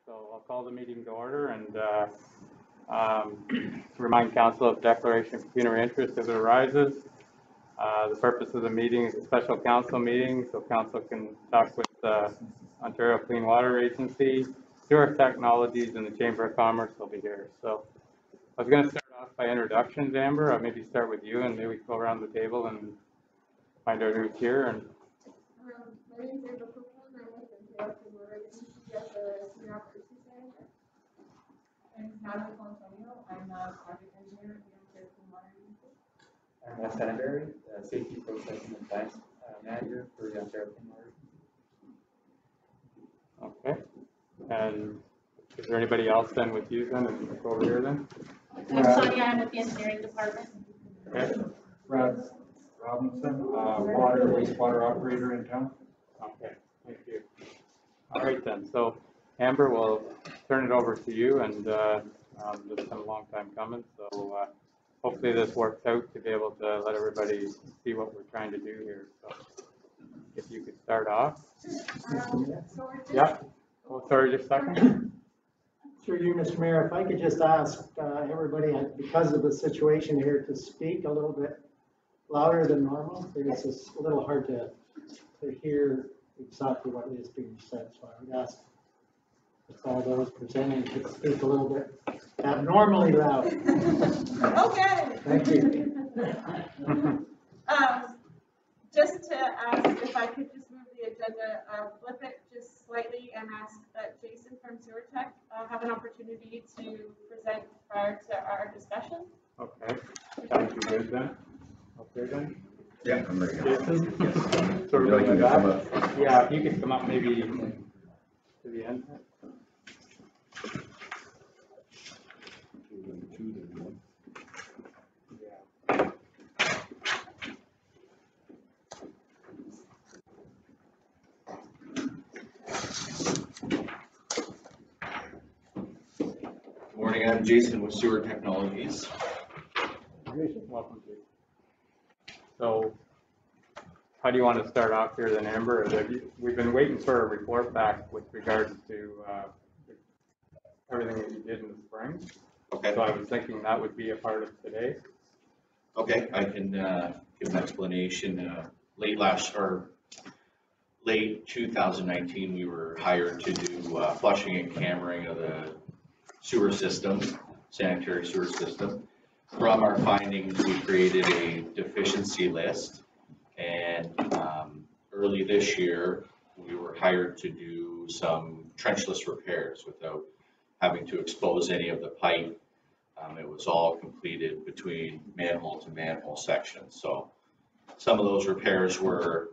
So I'll call the meeting to order and remind council of declaration of pecuniary interest as it arises. The purpose of the meeting is a special council meeting, so council can talk with Ontario Clean Water Agency, Sewer Technologies, and the Chamber of Commerce will be here. So I was going to start off by introductions, Amber. I'll maybe start with you, and maybe we go around the table and find out who's here. And my name is Amber. I'm with Ontario Clean Water Agency as a senior operations manager. My name is Natalie Antonio. I'm a project engineer at the Ontario Clean Water Agency. I'm Wes Henneberry, safety processing and plants manager for the Ontario Clean Water Agency. Okay. And is there anybody else then with you then? And go over here then. I'm Sonia. I'm with the engineering department. Okay. Brad Robinson, water wastewater operator in town. Okay, thank you. All right then, so Amber, we'll turn it over to you, and this has been a long time coming, so hopefully this works out to be able to let everybody see what we're trying to do here. So if you could start off. Yeah. Oh, sorry, just a second. Through you, Mr. Mayor, if I could just ask everybody, because of the situation here, to speak a little bit louder than normal. It's just a little hard to hear exactly what is being said. So I would ask if all those presenting could speak a little bit abnormally loud. Okay. Thank you. Just to ask if I could just move the agenda, flip it just slightly and ask that Jason from Sewer Tech have an opportunity to present prior to our discussion. Okay, sounds good then. Okay then. Yeah, I'm ready. Jason? Yes. So Would you like me to come up? Yeah, if you could come up maybe to the end. Yeah. Good morning, I'm Jason with Sewer Technologies. Jason, welcome to. So, how do you want to start off here then, Amber? We've been waiting for a report back with regards to everything that you did in the spring. Okay. So I was thinking that would be a part of today. Okay, I can give an explanation. Late 2019, we were hired to do flushing and cammering of the sewer system, sanitary sewer system. From our findings, we created a deficiency list, and early this year, we were hired to do some trenchless repairs without having to expose any of the pipe. It was all completed between manhole to manhole sections. So some of those repairs were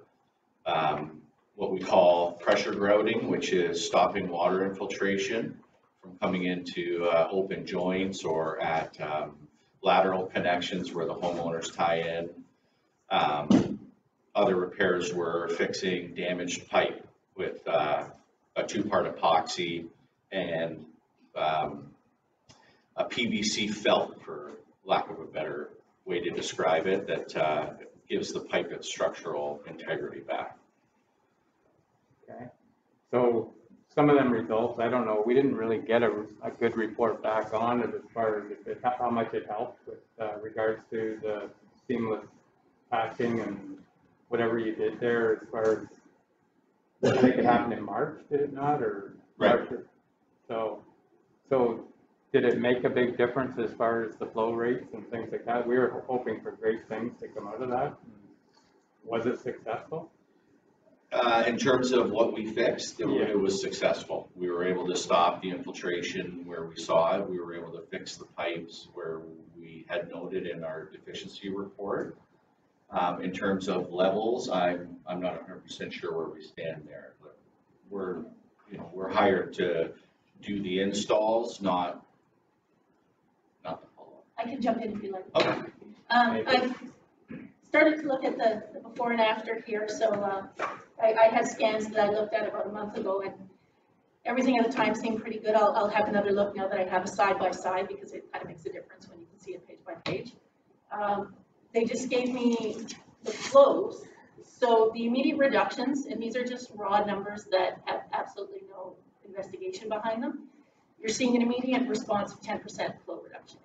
what we call pressure grouting, which is stopping water infiltration from coming into open joints or at lateral connections where the homeowners tie in. Other repairs were fixing damaged pipe with a two-part epoxy and a PVC felt, for lack of a better way to describe it, that gives the pipe its structural integrity back. Okay. So some of them results, I don't know, we didn't really get a good report back on it as far as how much it helped with regards to the seamless patching and whatever you did there as far as, I think it happened in March, did it not? Or Right. March? So did it make a big difference as far as the flow rates and things like that? We were hoping for great things to come out of that. Was it successful? In terms of what we fixed, it was successful. We were able to stop the infiltration where we saw it. We were able to fix the pipes where we had noted in our deficiency report. In terms of levels, I'm not 100% sure where we stand there. But we're hired to do the installs, not the follow-up. I can jump in if you like. Okay. I've started to look at the before and after here. So I had scans that I looked at about a month ago, and everything at the time seemed pretty good. I'll have another look now that I have a side-by-side, because it kind of makes a difference when you can see it page by page. They just gave me the flows. So the immediate reductions, and these are just raw numbers that have absolutely no investigation behind them, you're seeing an immediate response of 10% flow reduction.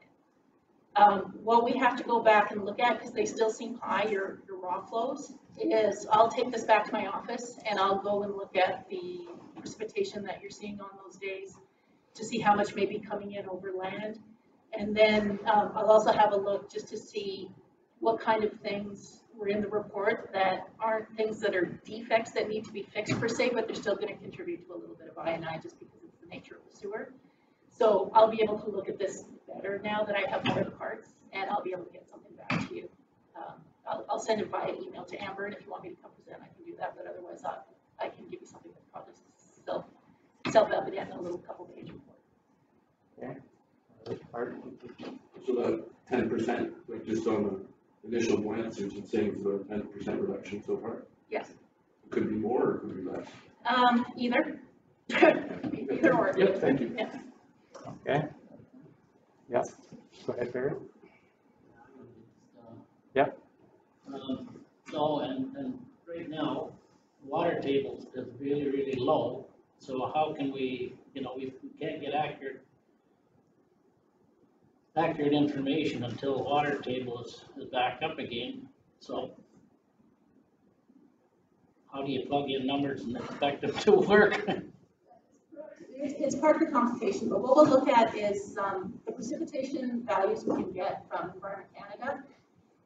What we have to go back and look at, because they still seem high, your raw flows, is I'll take this back to my office and I'll go and look at the precipitation that you're seeing on those days to see how much may be coming in over land. And then I'll also have a look just to see what kind of things were in the report that aren't things that are defects that need to be fixed per se, but they're still going to contribute to a little bit of I&I just because it's the nature of the sewer. So I'll be able to look at this better now that I have other parts, and I'll be able to get something back to you. I'll send it via email to Amber, and if you want me to come present, I can do that, but otherwise I can give you something that's probably self-evident in a little couple-page report. Okay. Art? So the 10%, like just on the initial glance, you're saying it's about 10% reduction so far? Yes. It could be more or it could be less? Either. Either or. Yep, thank you. Yeah. Okay. Yep. Go ahead, Barry. Yep. So, and right now, water tables is really, really low. So how can we, we can't get accurate information until the water table is back up again. So how do you plug in numbers and expect them to work? It's part of the computation, but what we'll look at is the precipitation values we can get from Environment Canada.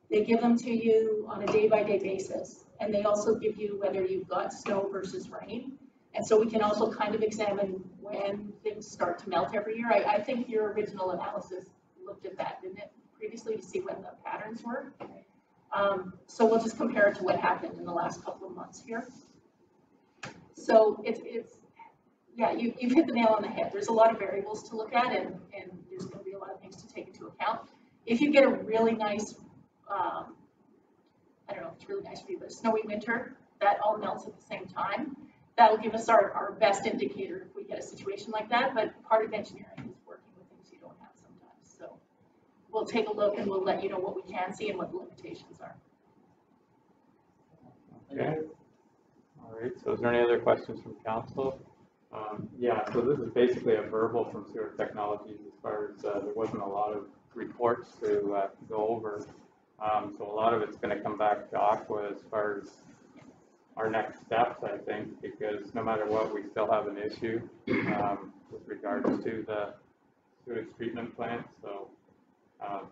They give them to you on a day-by-day basis, and they also give you whether you've got snow versus rain. And so we can also kind of examine when things start to melt every year. I think your original analysis looked at that, didn't it, previously, to see when the patterns were. So we'll just compare it to what happened in the last couple of months here. So yeah, you've hit the nail on the head. There's a lot of variables to look at, and there's going to be a lot of things to take into account. If you get a really nice, I don't know if it's really nice for you, but a snowy winter, that all melts at the same time. That'll give us our best indicator if we get a situation like that, but part of engineering is working with things you don't have sometimes. So we'll take a look and we'll let you know what we can see and what the limitations are. Okay. All right, so is there any other questions from council? Yeah, so this is basically a verbal from Sewer Technologies as far as there wasn't a lot of reports to go over. So a lot of it's going to come back to Aqua as far as our next steps, I think, because no matter what, we still have an issue with regards to the sewage treatment plant. So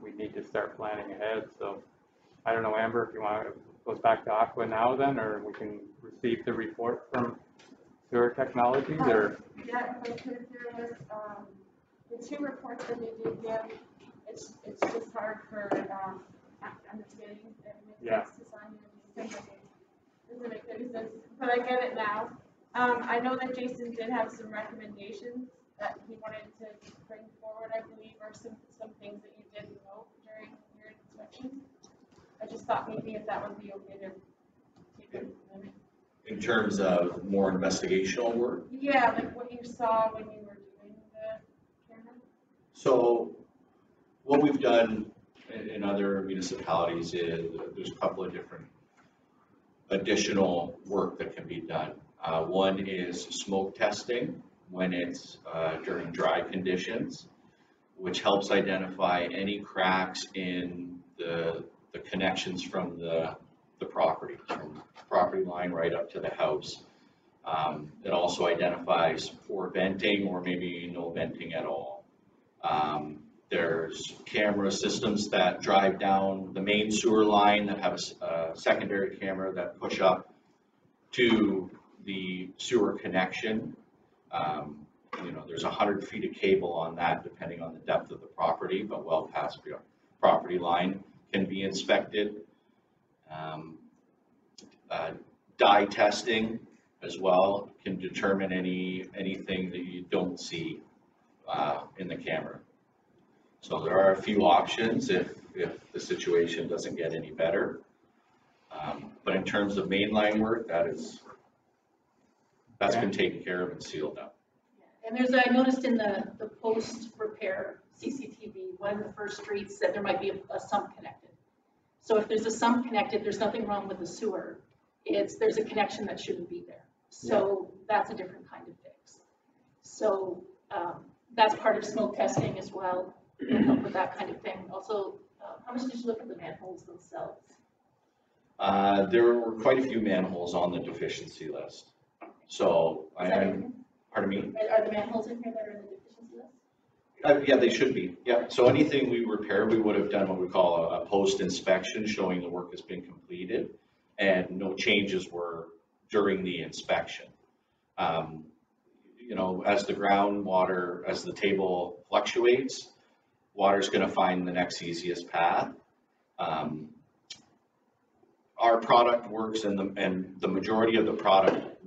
we need to start planning ahead. So I don't know, Amber, if you want to go back to Aqua now then, or we can receive the report from Sewer Technologies, or? Yeah, because there was the two reports that they did give. It's just hard for understanding. It makes sense to sign these things. Doesn't make any sense, but I get it now. I know that Jason did have some recommendations that he wanted to bring forward, I believe, or some things that you didn't know during your inspection. I just thought maybe if that would be okay to take a minute. In terms of more investigational work? Yeah, like what you saw when you were doing the camera. So what we've done in other municipalities is there's a couple of different additional work that can be done. One is smoke testing when it's during dry conditions, which helps identify any cracks in the connections from the property, from the property line right up to the house. It also identifies poor venting or maybe no venting at all. There's camera systems that drive down the main sewer line that have a secondary camera that push up to the sewer connection. There's 100 feet of cable on that depending on the depth of the property, but well past the property line can be inspected. Dye testing as well can determine anything that you don't see in the camera. So there are a few options if the situation doesn't get any better. But in terms of mainline work, that's been taken care of and sealed up. And I noticed in the post-repair CCTV, one of the first streets said there might be a sump connected. So if there's a sump connected, there's nothing wrong with the sewer. There's a connection that shouldn't be there. So that's a different kind of fix. So that's part of smoke testing as well, help with that kind of thing. Also, how much did you look at the manholes themselves? There were quite a few manholes on the deficiency list. So, pardon me? Are the manholes in here that are in the deficiency list? Yeah, they should be. Yeah. So anything we repair, we would have done what we call a post-inspection showing the work has been completed and no changes were during the inspection. You know, as the groundwater, as the table fluctuates, water's going to find the next easiest path. Our product works and the majority of the product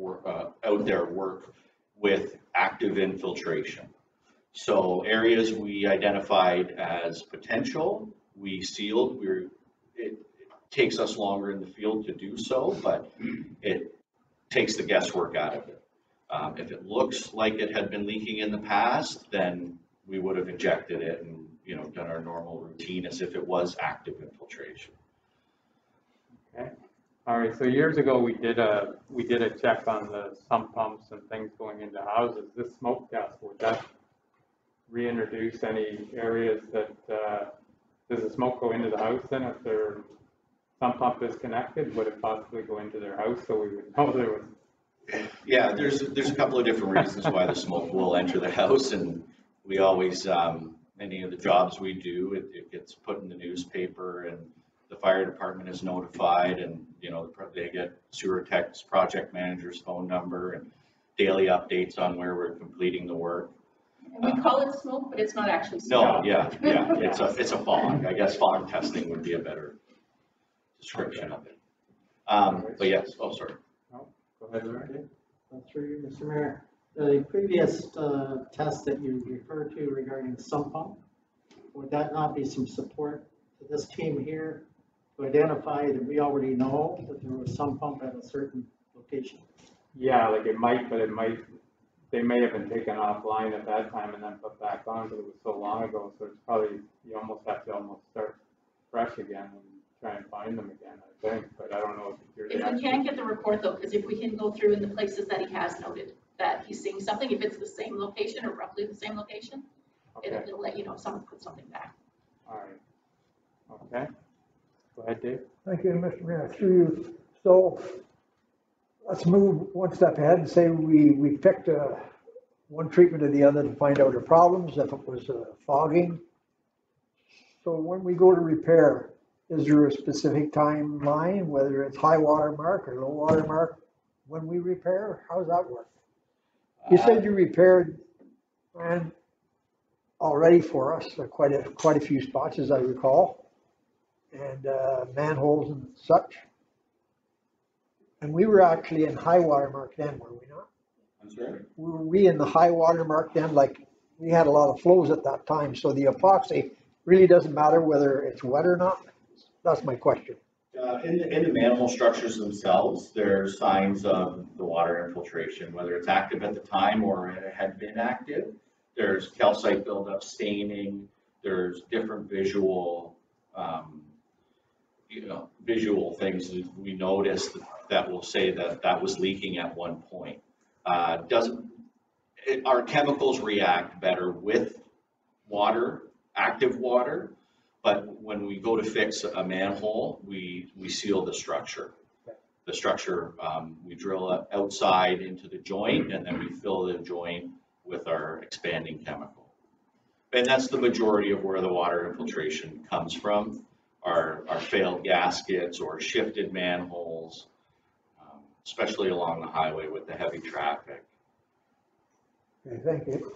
out there work with active infiltration. So areas we identified as potential, we sealed. It takes us longer in the field to do so, but it takes the guesswork out of it. If it looks like it had been leaking in the past, then we would have injected it and, you know, done our normal routine as if it was active infiltration. Okay. All right. So years ago, we did a check on the sump pumps and things going into houses. This smoke test, would that reintroduce any areas that does the smoke go into the house then if their sump pump is connected? Would it possibly go into their house so we would know there was? Yeah, there's a couple of different reasons why the smoke will enter the house, and we always any of the jobs we do, it gets put in the newspaper and the fire department is notified, and you know they get sewer tech's project manager's phone number and daily updates on where we're completing the work. And we call it smoke, but it's not actually smoke. No, yeah, it's a fog. I guess fog testing would be a better description of it. But yes, oh sorry. No, go ahead, Larry. Through you, Mr. Mayor. The previous test that you referred to regarding the sump pump, would that not be some support to this team here to identify that we already know that there was some pump at a certain location? Yeah, like it might, but they may have been taken offline at that time and then put back on because it was so long ago. So it's probably, you almost have to start fresh again and try and find them again, I think. But I don't know if you're. If we can get the report though, because if we can go through in the places that he has noted that he's seeing something, if it's the same location or roughly the same location, Okay. it'll let you know if someone put something back. All right. Okay. Go ahead, Dave. Thank you, Mr. Mayor. Through you. So let's move one step ahead and say we picked one treatment or the other to find out the problems, if it was fogging. So when we go to repair, is there a specific timeline, whether it's high water mark or low water mark, when we repair? How does that work? You said you repaired and already for us quite a few spots, as I recall, and manholes and such. And we were actually in high water mark then, were we not? I'm sorry? Were we in the high water mark then? Like, we had a lot of flows at that time, so the epoxy really doesn't matter whether it's wet or not? That's my question. In the manhole structures themselves, there's signs of the water infiltration, whether it's active at the time or it had been active. There's calcite buildup, staining. There's different visual, visual things that we noticed that will say that was leaking at one point. Our chemicals react better with water, active water. But when we go to fix a manhole, we seal the structure. The structure, we drill outside into the joint and then we fill the joint with our expanding chemical. And that's the majority of where the water infiltration comes from, our failed gaskets or shifted manholes, especially along the highway with the heavy traffic. Okay, thank you.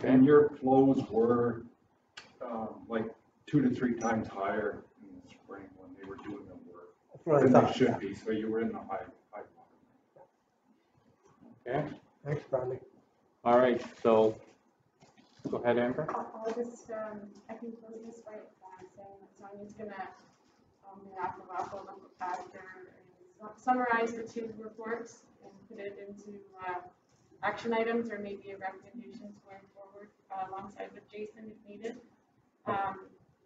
And your flows were like 2 to 3 times higher in the spring when they were doing the work That's what I than thought. they should be, so you were in the high water. Okay. Thanks, Bradley. All right. So go ahead, Amber. I'll just, I can close this right by saying that Sonia's gonna, Raffle after summarize the 2 reports and put it into action items or maybe recommendations going forward alongside with Jason if needed.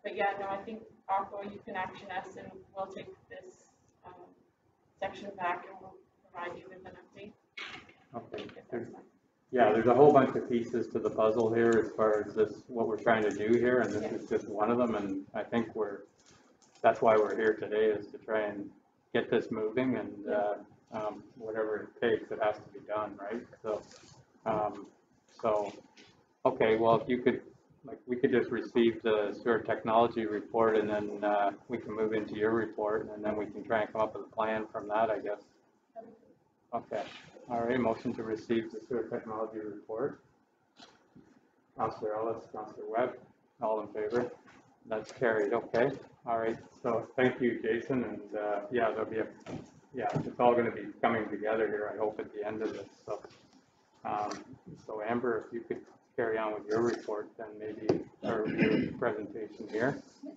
But yeah, no, I think Aqua, you can action us and we'll take this section back and we'll provide you with an update. Okay. If that's fine. yeah, there's a whole bunch of pieces to the puzzle here as far as this, what we're trying to do here, and this is just one of them, and I think that's why we're here today, is to try and get this moving, and, whatever it takes, it has to be done, right? So, okay, well, if you could, like, we could just receive the sewer technology report, and then, we can move into your report, and then we can try and come up with a plan from that, I guess. Okay, all right, motion to receive the sewer technology report. Councilor Ellis, Councilor Webb, all in favor? That's carried, okay. All right, so thank you, Jason, and, yeah, it's all gonna be coming together here, I hope, at the end of this, so. So Amber, if you could carry on with your report, then maybe, or your presentation here. So,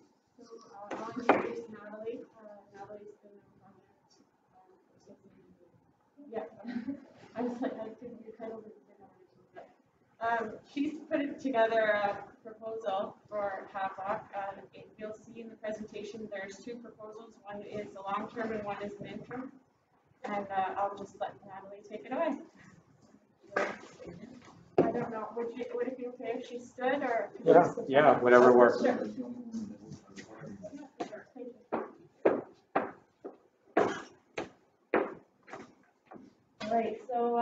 I'll introduce Natalie. Natalie's been on project. Yeah, I was like, I couldn't get title, but she's put together a proposal for Havelock. You'll see in the presentation, there's two proposals. One is a long-term and one is an interim. And I'll just let Natalie take it away. I don't know, would it be okay if she stood, or? Yeah, whatever works. Sure. All right, so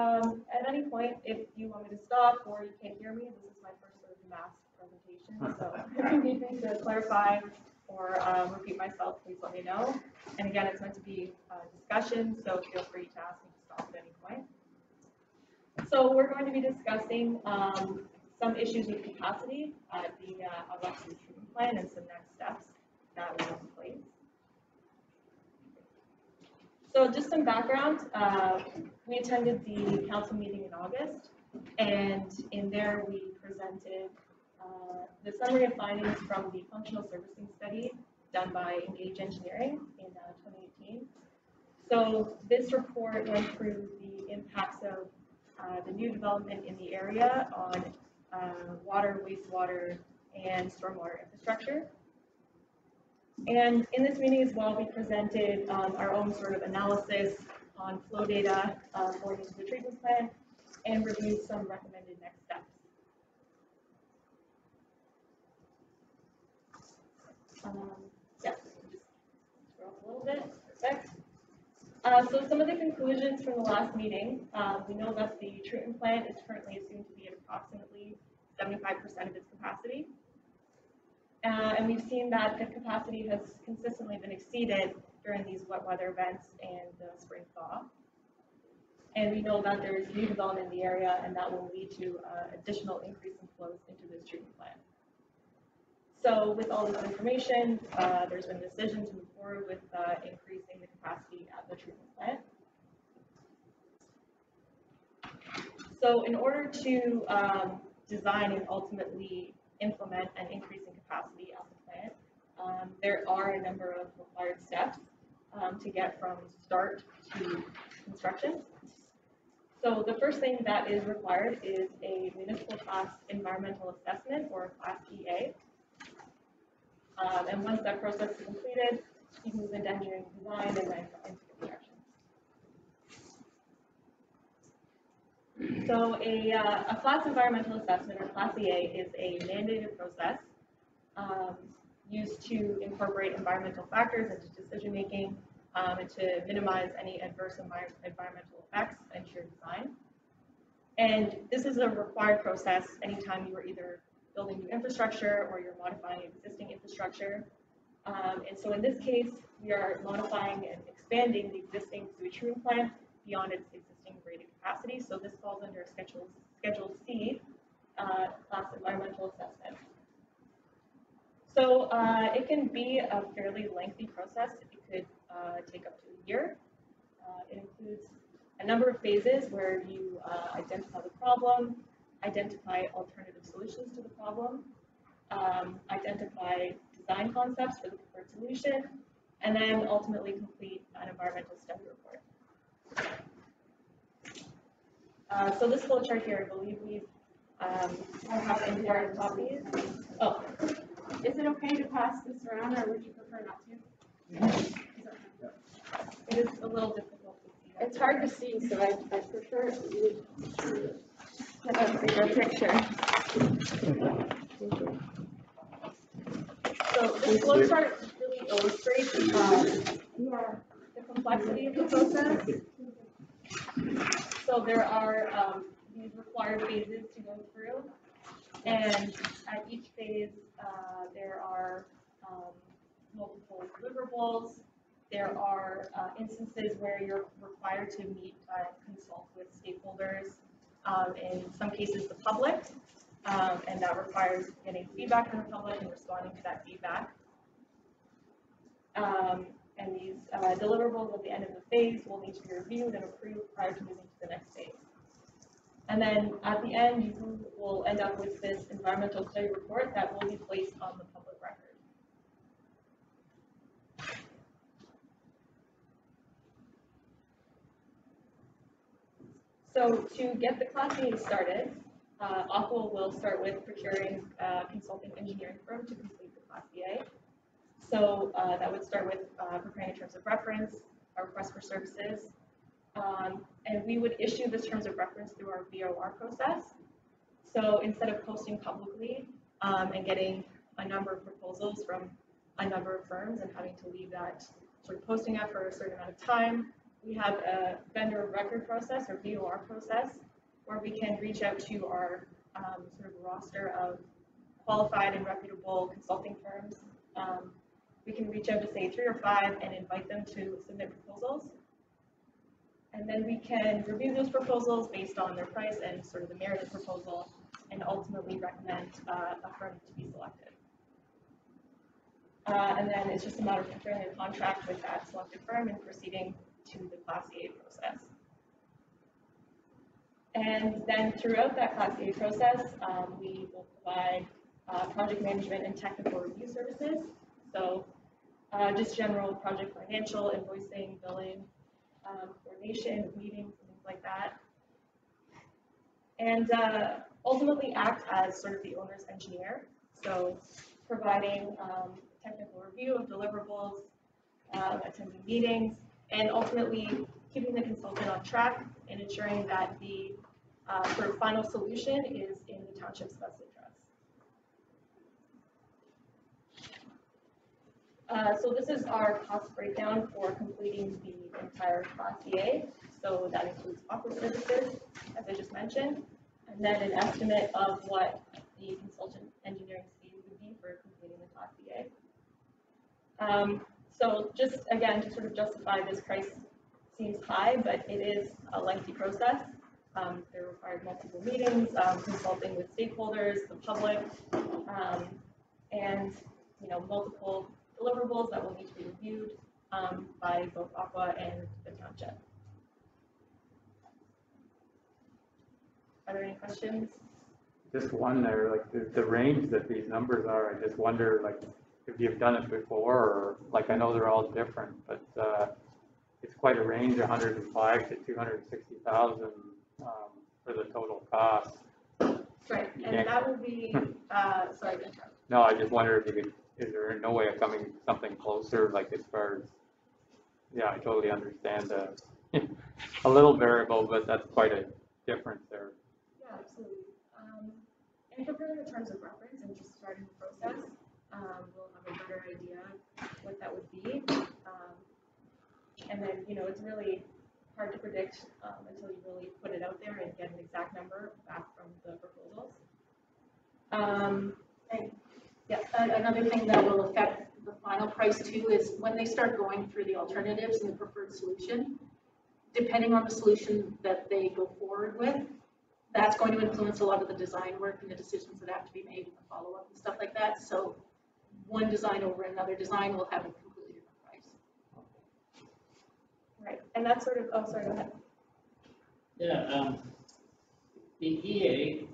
at any point, if you want me to stop or you can't hear me, this is my first sort of mass presentation. So if you need me to clarify or repeat myself, please let me know. And again, it's meant to be a discussion, so feel free to ask me to stop at any point. So we're going to be discussing some issues with capacity at the Havelock treatment plant and some next steps that we have in place. So just some background, we attended the council meeting in August, and in there we presented the summary of findings from the functional servicing study done by Engage Engineering in 2018. So this report went through the impacts of the new development in the area on water, wastewater, and stormwater infrastructure. And in this meeting as well, we presented our own sort of analysis on flow data going into the treatment plant and reviewed some recommended next steps. Just scroll up a little bit. Perfect. So some of the conclusions from the last meeting, we know that the treatment plant is currently assumed to be at approximately 75% of its capacity. And we've seen that the capacity has consistently been exceeded during these wet weather events and the spring thaw. And we know that there's new development in the area, and that will lead to additional increase in flows into this treatment plant. So with all this information, there's been a decision to move forward with increasing the capacity at the treatment plant. So in order to design and ultimately implement an increase in capacity at the plant, there are a number of required steps to get from start to construction. So the first thing that is required is a municipal class environmental assessment, or Class EA. And once that process is completed, you can move into engineering design and then into construction. So a class environmental assessment, or Class EA, is a mandated process used to incorporate environmental factors into decision making and to minimize any adverse environmental effects into your design. And this is a required process anytime you are either building new infrastructure or you're modifying existing infrastructure. And so in this case, we are modifying and expanding the existing sewage treatment plant beyond its existing rated capacity. So this falls under a Schedule C class environmental assessment. So it can be a fairly lengthy process. It could take up to a year. It includes a number of phases where you identify the problem, identify alternative solutions to the problem, identify design concepts for the preferred solution, and then ultimately complete an environmental study report. So this flow chart here, I believe we have NPR copies. Oh. Is it okay to pass this around, or would you prefer not to? It is a little difficult to see. It's hard to see, so I prefer you. That's a bigger picture. So this flow chart really illustrates the complexity of the process. So there are these required phases to go through, and at each phase there are multiple deliverables. There are instances where you're required to meet, consult with stakeholders, in some cases the public, and that requires getting feedback from the public and responding to that feedback. And these deliverables at the end of the phase will need to be reviewed and approved prior to moving to the next phase. And then at the end, you will end up with this environmental study report that will be placed on the public record. So to get the Class A started, Aqua will start with procuring a consulting engineering firm to complete the Class A. So that would start with preparing terms of reference, our request for services, and we would issue this terms of reference through our VOR process. So instead of posting publicly and getting a number of proposals from a number of firms and having to leave that sort of posting up for a certain amount of time, we have a vendor of record process or VOR process where we can reach out to our sort of roster of qualified and reputable consulting firms. We can reach out to say 3 or 5 and invite them to submit proposals. And then we can review those proposals based on their price and sort of the merit of the proposal and ultimately recommend a firm to be selected. And then it's just a matter of preparing a contract with that selected firm and proceeding to the Class A process. And then throughout that Class A process, we will provide project management and technical review services. So just general project financial, invoicing, billing, coordination, meetings, things like that. And ultimately act as sort of the owner's engineer. So providing technical review of deliverables, attending meetings, and ultimately keeping the consultant on track and ensuring that the sort of final solution is in the township's best interest. So this is our cost breakdown for completing the entire Class A. So that includes Aqua services, as I just mentioned, and then an estimate of what the consultant engineering fee would be for completing the Class A. So just again, to sort of justify this price seems high, but it is a lengthy process. There required multiple meetings, consulting with stakeholders, the public, and multiple deliverables that will need to be reviewed by both Aqua and the township. Are there any questions? Just one there, like the range that these numbers are, I just wonder, like, if you've done it before, or like, I know they're all different, but it's quite a range, 105 to 260,000 for the total cost. Right, and that will be, sorry. No, I just wonder if you could, is there no way of coming something closer, like as far as, yeah, I totally understand a little variable, but that's quite a difference there. Yeah, absolutely. And comparing the terms of reference and just starting the process, we'll have a better idea what that would be. And then, it's really hard to predict until you really put it out there and get an exact number back from the proposals. Yeah, another thing that will affect the final price too is when they start going through the alternatives and the preferred solution, depending on the solution that they go forward with, that's going to influence a lot of the design work and the decisions that have to be made in the follow-up and stuff like that. So one design over another design will have a completely different price. Right, and that's sort of, oh, sorry, go ahead. Yeah, the EA,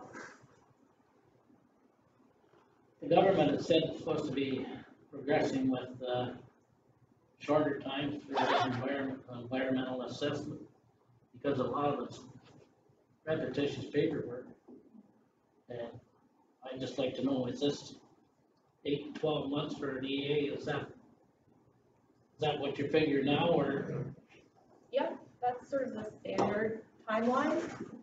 the government has said it's supposed to be progressing with shorter times for environmental assessment because a lot of it's repetitious paperwork. And I'd just like to know, is this 8 to 12 months for an EA? Is that what you figure now, or? Yeah, that's sort of the standard timeline.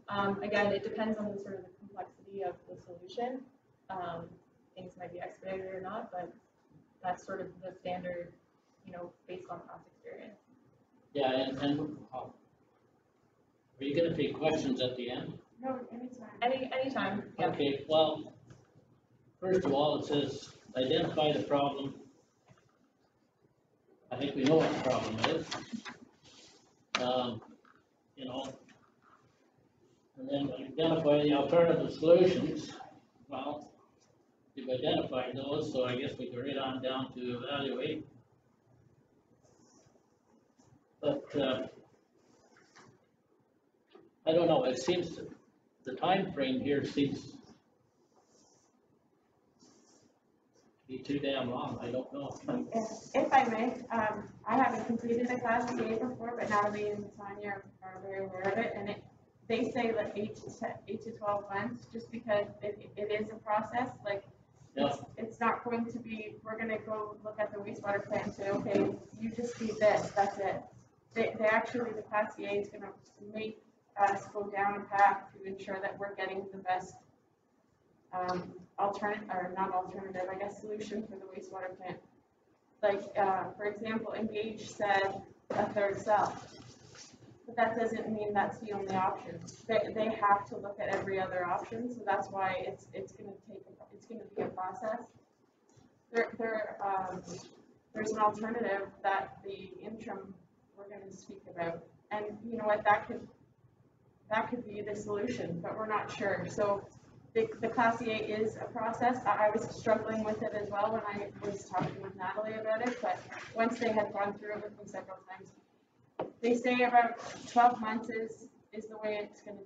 Again, it depends on the sort of the complexity of the solution. Things might be expedited or not, but that's sort of the standard, based on past experience. Yeah, and are you gonna take questions at the end? No, anytime. Anytime, yeah. Okay, well, first of all, it says identify the problem. I think we know what the problem is. And then identify the alternative solutions. Well, you've identified those, so I guess we go right on down to evaluate. But I don't know, it seems, the time frame here seems to be too damn long, I don't know. If I may, I haven't completed a class A before, but Natalie and Tanya are very aware of it, and they say like 8 to 12 months, just because it is a process, like, it's not going to be, we're gonna go look at the wastewater plant and say, okay, you just need this, that's it. They actually, the class A is gonna make us go down a path to ensure that we're getting the best solution for the wastewater plant. Like, for example, Engage said a third cell, but that doesn't mean that's the only option. They have to look at every other option, so that's why it's going to be a process. There's an alternative that the interim we're going to speak about, and you know what, that could be the solution, but we're not sure. So the Class A is a process. I was struggling with it as well when I was talking with Natalie about it, but once they had gone through it with me several times, they say about 12 months is what it's gonna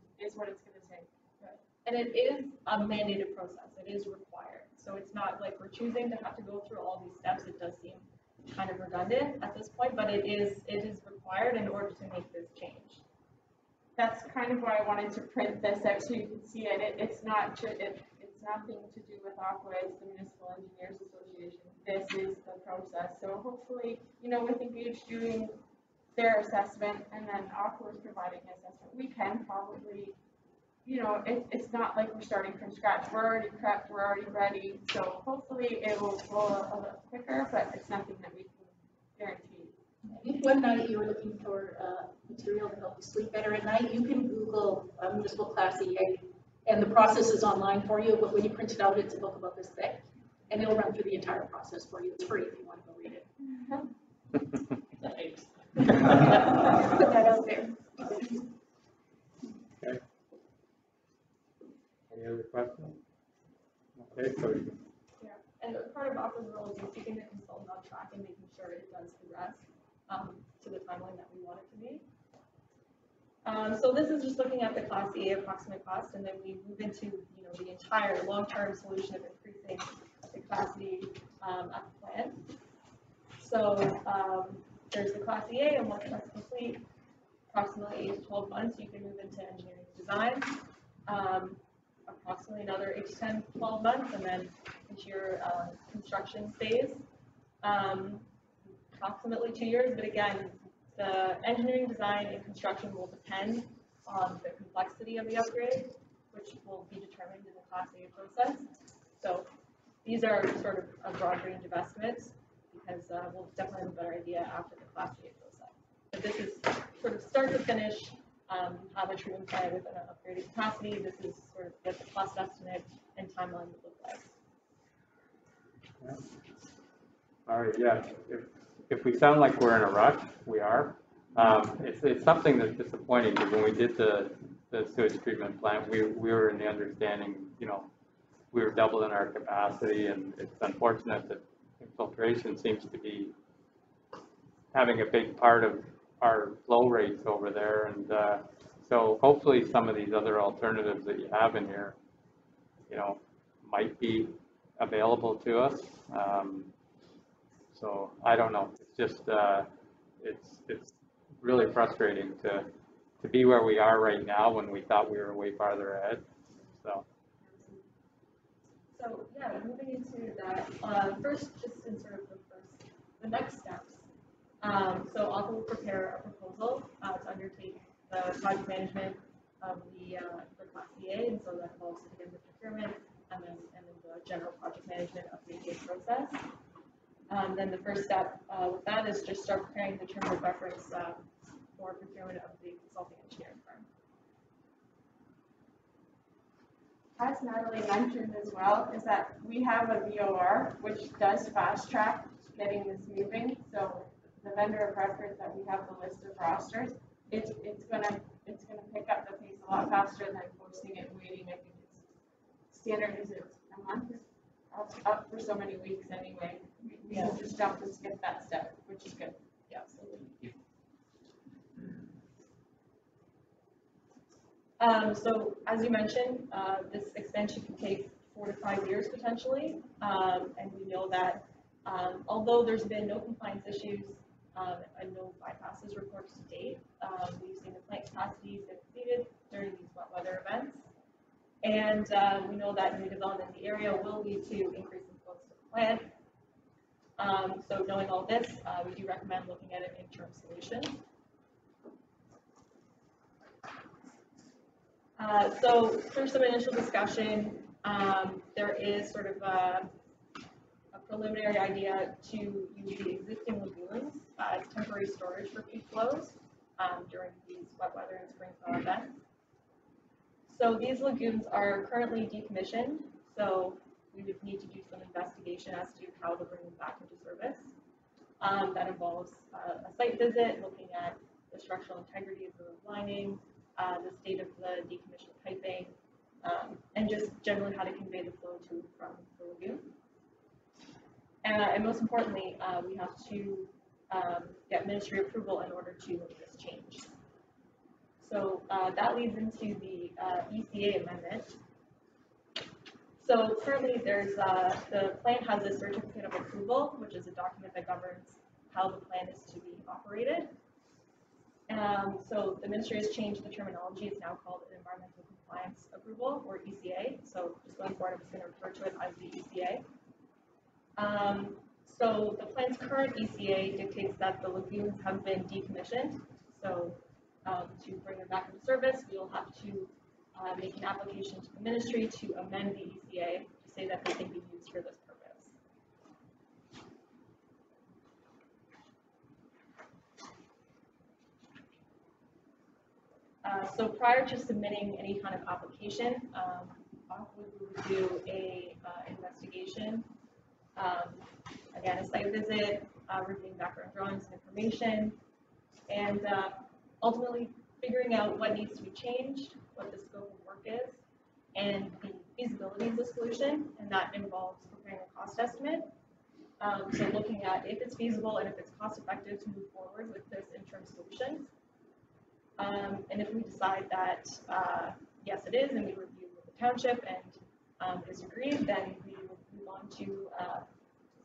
take. Right. And it is a mandated process. It is required. So it's not like we're choosing to have to go through all these steps. It does seem kind of redundant at this point, but it is required in order to make this change. That's kind of why I wanted to print this out so you can see it. It's nothing to do with Aqua, it's the Municipal Engineers Association. This is the process. So hopefully, with Engage doing their assessment and then Aqua is providing an assessment, we can probably, it's not like we're starting from scratch. We're already prepped, we're already ready. So hopefully it will go a little quicker, but it's nothing that we can guarantee. If one night you were looking for material to help you sleep better at night, you can Google Municipal Class A, and the process is online for you. But when you print it out, it's a book about this thick, and it'll run through the entire process for you. It's free if you want to go read it. Thanks. Put that out there. Okay. Any other questions? Okay, so Yeah, and part of Aqua's role is keeping the consultant on track and making sure it does progress to the timeline that we want it to be. So this is just looking at the Class A approximate cost, and then we move into the entire long-term solution of increasing the capacity at the plant. So there's the Class A, and once that's complete, approximately 8 to 12 months, you can move into engineering design. Approximately another 8 to 10, 12 months, and then into your construction phase. Approximately 2 years, but again, the engineering design and construction will depend on the complexity of the upgrade, which will be determined in the Class A process. So these are sort of a broad range of estimates, because we'll definitely have a better idea after the Class A process. But this is sort of start to finish, have a treatment plant with an upgraded capacity. This is sort of what the cost estimate and timeline would look like. yeah. All right, yeah. If we sound like we're in a rush, we are. It's something that's disappointing, because when we did the sewage treatment plant, we were in the understanding, we were doubling our capacity, and it's unfortunate that infiltration seems to be having a big part of our flow rates over there. And so hopefully some of these other alternatives that you have in here, might be available to us. So I don't know. It's just it's really frustrating to be where we are right now when we thought we were way farther ahead. So yeah, moving into that, first, just in sort of the next steps. So Aqua will prepare a proposal to undertake the project management of the Class EA, and so that involves again the procurement and then the general project management of the EA process. Then the first step with that is just start preparing the terms of reference for procurement of the consulting engineering firm. As Natalie mentioned as well, is that we have a VOR, which does fast track getting this moving. So the vendor of record that we have the list of rosters, it's gonna pick up the pace a lot faster than posting it and waiting. I think it's standard is it a month, up for so many weeks anyway. We can just jump and skip that step, which is good. Yeah, absolutely. So as you mentioned, this expansion can take 4 to 5 years potentially, and we know that although there's been no compliance issues and no bypasses reports to date, we've seen the plant capacities exceeded during these wet weather events, and we know that new development in the area will lead to increasing flows to the plant. So knowing all this, we do recommend looking at an interim solution. So through some initial discussion, there is sort of a preliminary idea to use the existing lagoons as temporary storage for peak flows during these wet weather and spring thaw events. So these lagoons are currently decommissioned, so we would need to do some investigation as to how to bring them back into service. That involves a site visit, looking at the structural integrity of the lining, the state of the decommissioned piping, and just generally how to convey the flow to and from the lagoon. And most importantly, we have to get ministry approval in order to make this change. So that leads into the ECA amendment. So currently there's, the plant has a certificate of approval, which is a document that governs how the plant is to be operated. So the ministry has changed the terminology. It's now called an environmental compliance approval, or ECA. So just going forward, I'm just going to refer to it as the ECA. So the plant's current ECA dictates that the lagoons have been decommissioned. So to bring them back into service, we'll have to make an application to the ministry to amend the ECA to say that they can be used for this purpose. So prior to submitting any kind of application, we would do a investigation, again, a site visit, reviewing background drawings and information, and ultimately figuring out what needs to be changed, what the scope of work is, and the feasibility of the solution, and that involves preparing a cost estimate. So looking at if it's feasible and if it's cost effective to move forward with this interim solution. And if we decide that yes it is, and we review with the township and is agreed, then we will move on to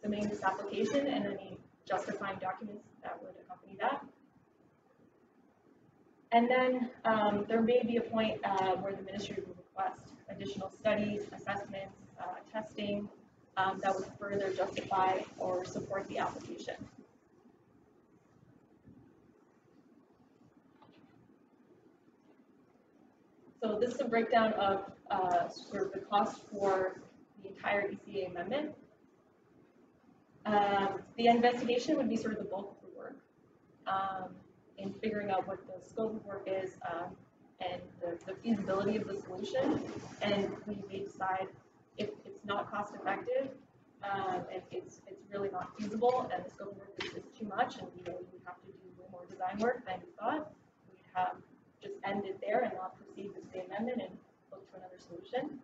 submitting this application and any justifying documents that would accompany that. And then there may be a point where the ministry will request additional studies, assessments, testing that would further justify or support the application. So this is a breakdown of sort of the cost for the entire ECA amendment. The investigation would be sort of the bulk of the work in figuring out what the scope of work is and the feasibility of the solution. And we may decide if it's not cost effective, if it's really not feasible and the scope of work is too much and we have to do way more design work than we thought, we'd have just end it there and not proceed with the amendment and look to another solution.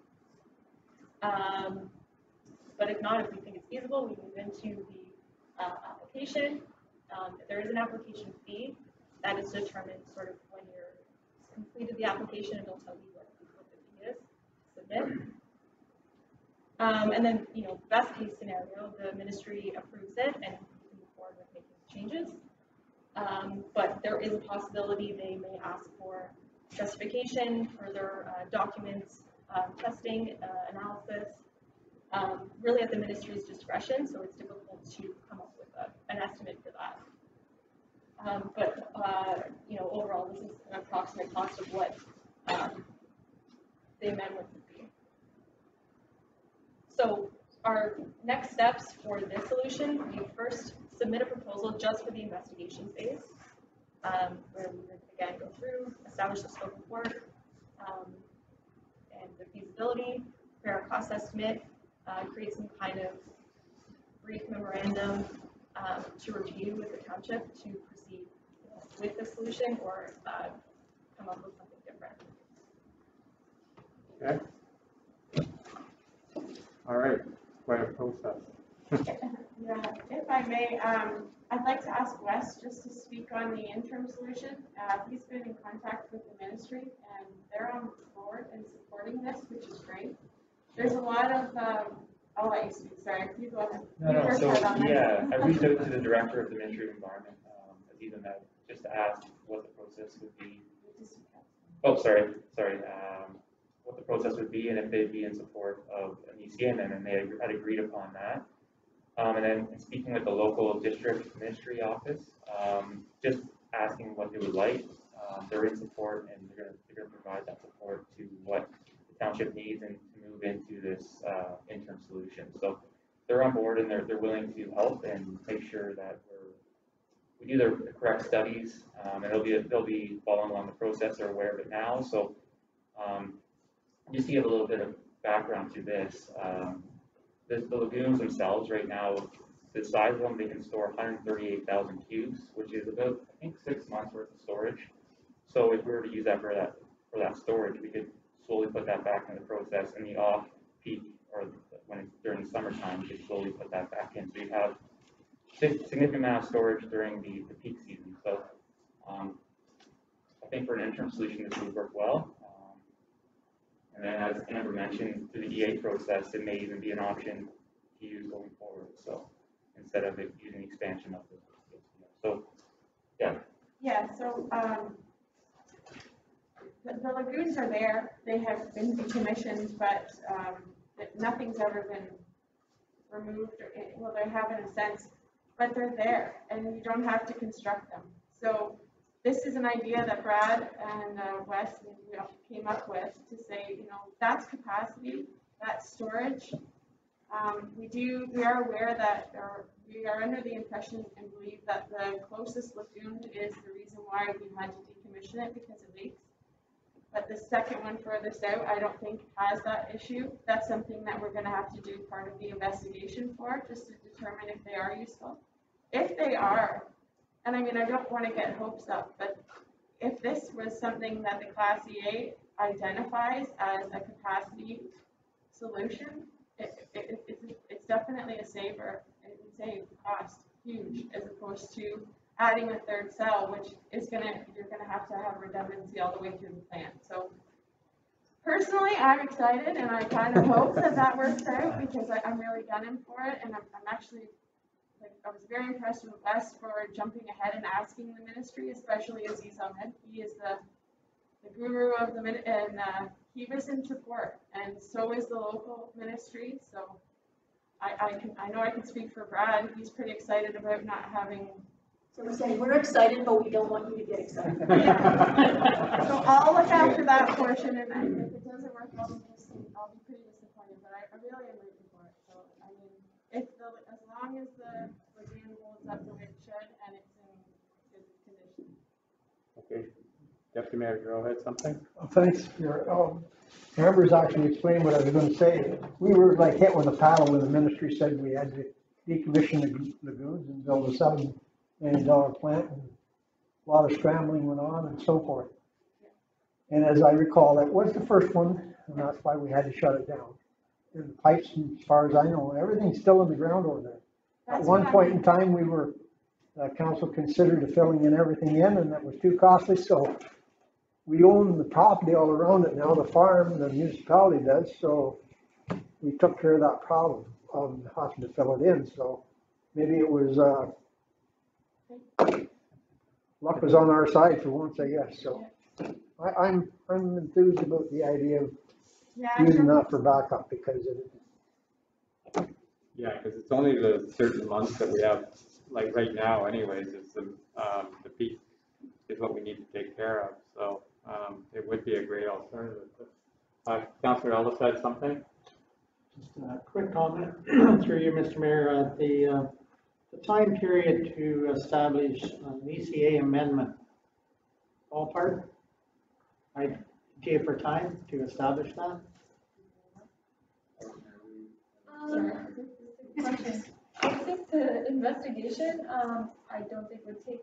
But if not, if we think it's feasible, we move into the application. If there is an application fee, that is determined sort of when you're completed the application, and it'll tell you what the fee is to submit. And then, best case scenario, the ministry approves it and you can move forward with making changes. But there is a possibility they may ask for justification, further documents, testing, analysis, really at the ministry's discretion, so it's difficult to come up with an estimate for that. But overall, this is an approximate cost of what the amendment would be. So our next steps for this solution, we first submit a proposal just for the investigation phase, where we would again go through, establish the scope of work, and the feasibility, prepare a cost estimate, create some kind of brief memorandum to review with the township to proceed with the solution or come up with something different. Okay. All right, quite a process. Yeah, if I may, I'd like to ask Wes just to speak on the interim solution. He's been in contact with the ministry and they're on board and supporting this, which is great. There's a lot of, I'll let you speak, sorry, you go ahead. No, so, yeah, I reached out to the director of the Ministry of Environment, Aziza Med, just to ask what the process would be. Oh, sorry, what the process would be and if they'd be in support of an ECA amendment, and they had agreed upon that. And then speaking with the local district ministry office, just asking what they would like. They're in support and they're gonna provide that support to what the township needs and to move into this interim solution. So they're on board and they're willing to help and make sure that we do the correct studies, and they'll be following along the process. They're aware of it now. So just to give a little bit of background to this, the lagoons themselves right now, the size of them, they can store 138,000 cubes, which is about, I think, 6 months worth of storage. So if we were to use that for that storage, we could slowly put that back in the process in the off peak, or when it's during the summertime, we could slowly put that back in. So you have significant amount of storage during the peak season. So I think for an interim solution, this would work well. And then, as Amber mentioned, through the EA process, it may even be an option to use going forward. So instead of it using expansion of the, so yeah. Yeah. So the lagoons are there. They have been decommissioned, but nothing's ever been removed. Well, they have in a sense, but they're there, and you don't have to construct them. So this is an idea that Brad and Wes came up with to say, that's capacity, that's storage. We are aware that, or we are under the impression and believe that the closest lagoon is the reason why we had to decommission it, because it leaks. But the second one furthest out, I don't think has that issue. That's something that we're going to have to do part of the investigation for, just to determine if they are useful. If they are, and I mean, I don't want to get hopes up, but if this was something that the Class EA identifies as a capacity solution, it's definitely a saver. It would save cost huge, as opposed to adding a third cell, which is you're gonna have to have redundancy all the way through the plant. So personally, I'm excited, and I kind of hope that works out, because I'm really gunning for it, and I'm actually. I was very impressed with Wes for jumping ahead and asking the ministry, especially Aziz Ahmed. He is the guru of the ministry, and he was in support, and so is the local ministry. So I know I can speak for Brad. He's pretty excited about not having. So we're saying we're excited, but we don't want you to get excited. Yeah. So I'll look after that portion, and if it doesn't work, I'll be pretty disappointed. But I really am rooting for it. So I mean, as long as the lagoon holds up the way it should and it's in good condition. Okay, Deputy Mayor Joe had something? Thanks. Amber's actually explained what I was going to say. We were like hit with a paddle when the ministry said we had to decommission the lagoons and build a $7 million plant, and a lot of scrambling went on and so forth. And as I recall, that was the first one, and that's why we had to shut it down. And the pipes, as far as I know, everything's still in the ground over there. At one point in time, we were, council considered filling in everything in, and that was too costly. So we own the property all around it now, the farm, the municipality does. So we took care of that problem of having to fill it in. So maybe it was, luck was on our side for once, I guess. So I'm enthused about the idea of using that for backup, because it. Yeah, because it's only the certain months that we have, like right now anyways, is the peak is what we need to take care of. So it would be a great alternative. Councillor Ellis had something? Just a quick comment through you, Mr. Mayor. The time period to establish an ECA amendment, ballpark, I gave her time to establish that. I think the investigation, I don't think would take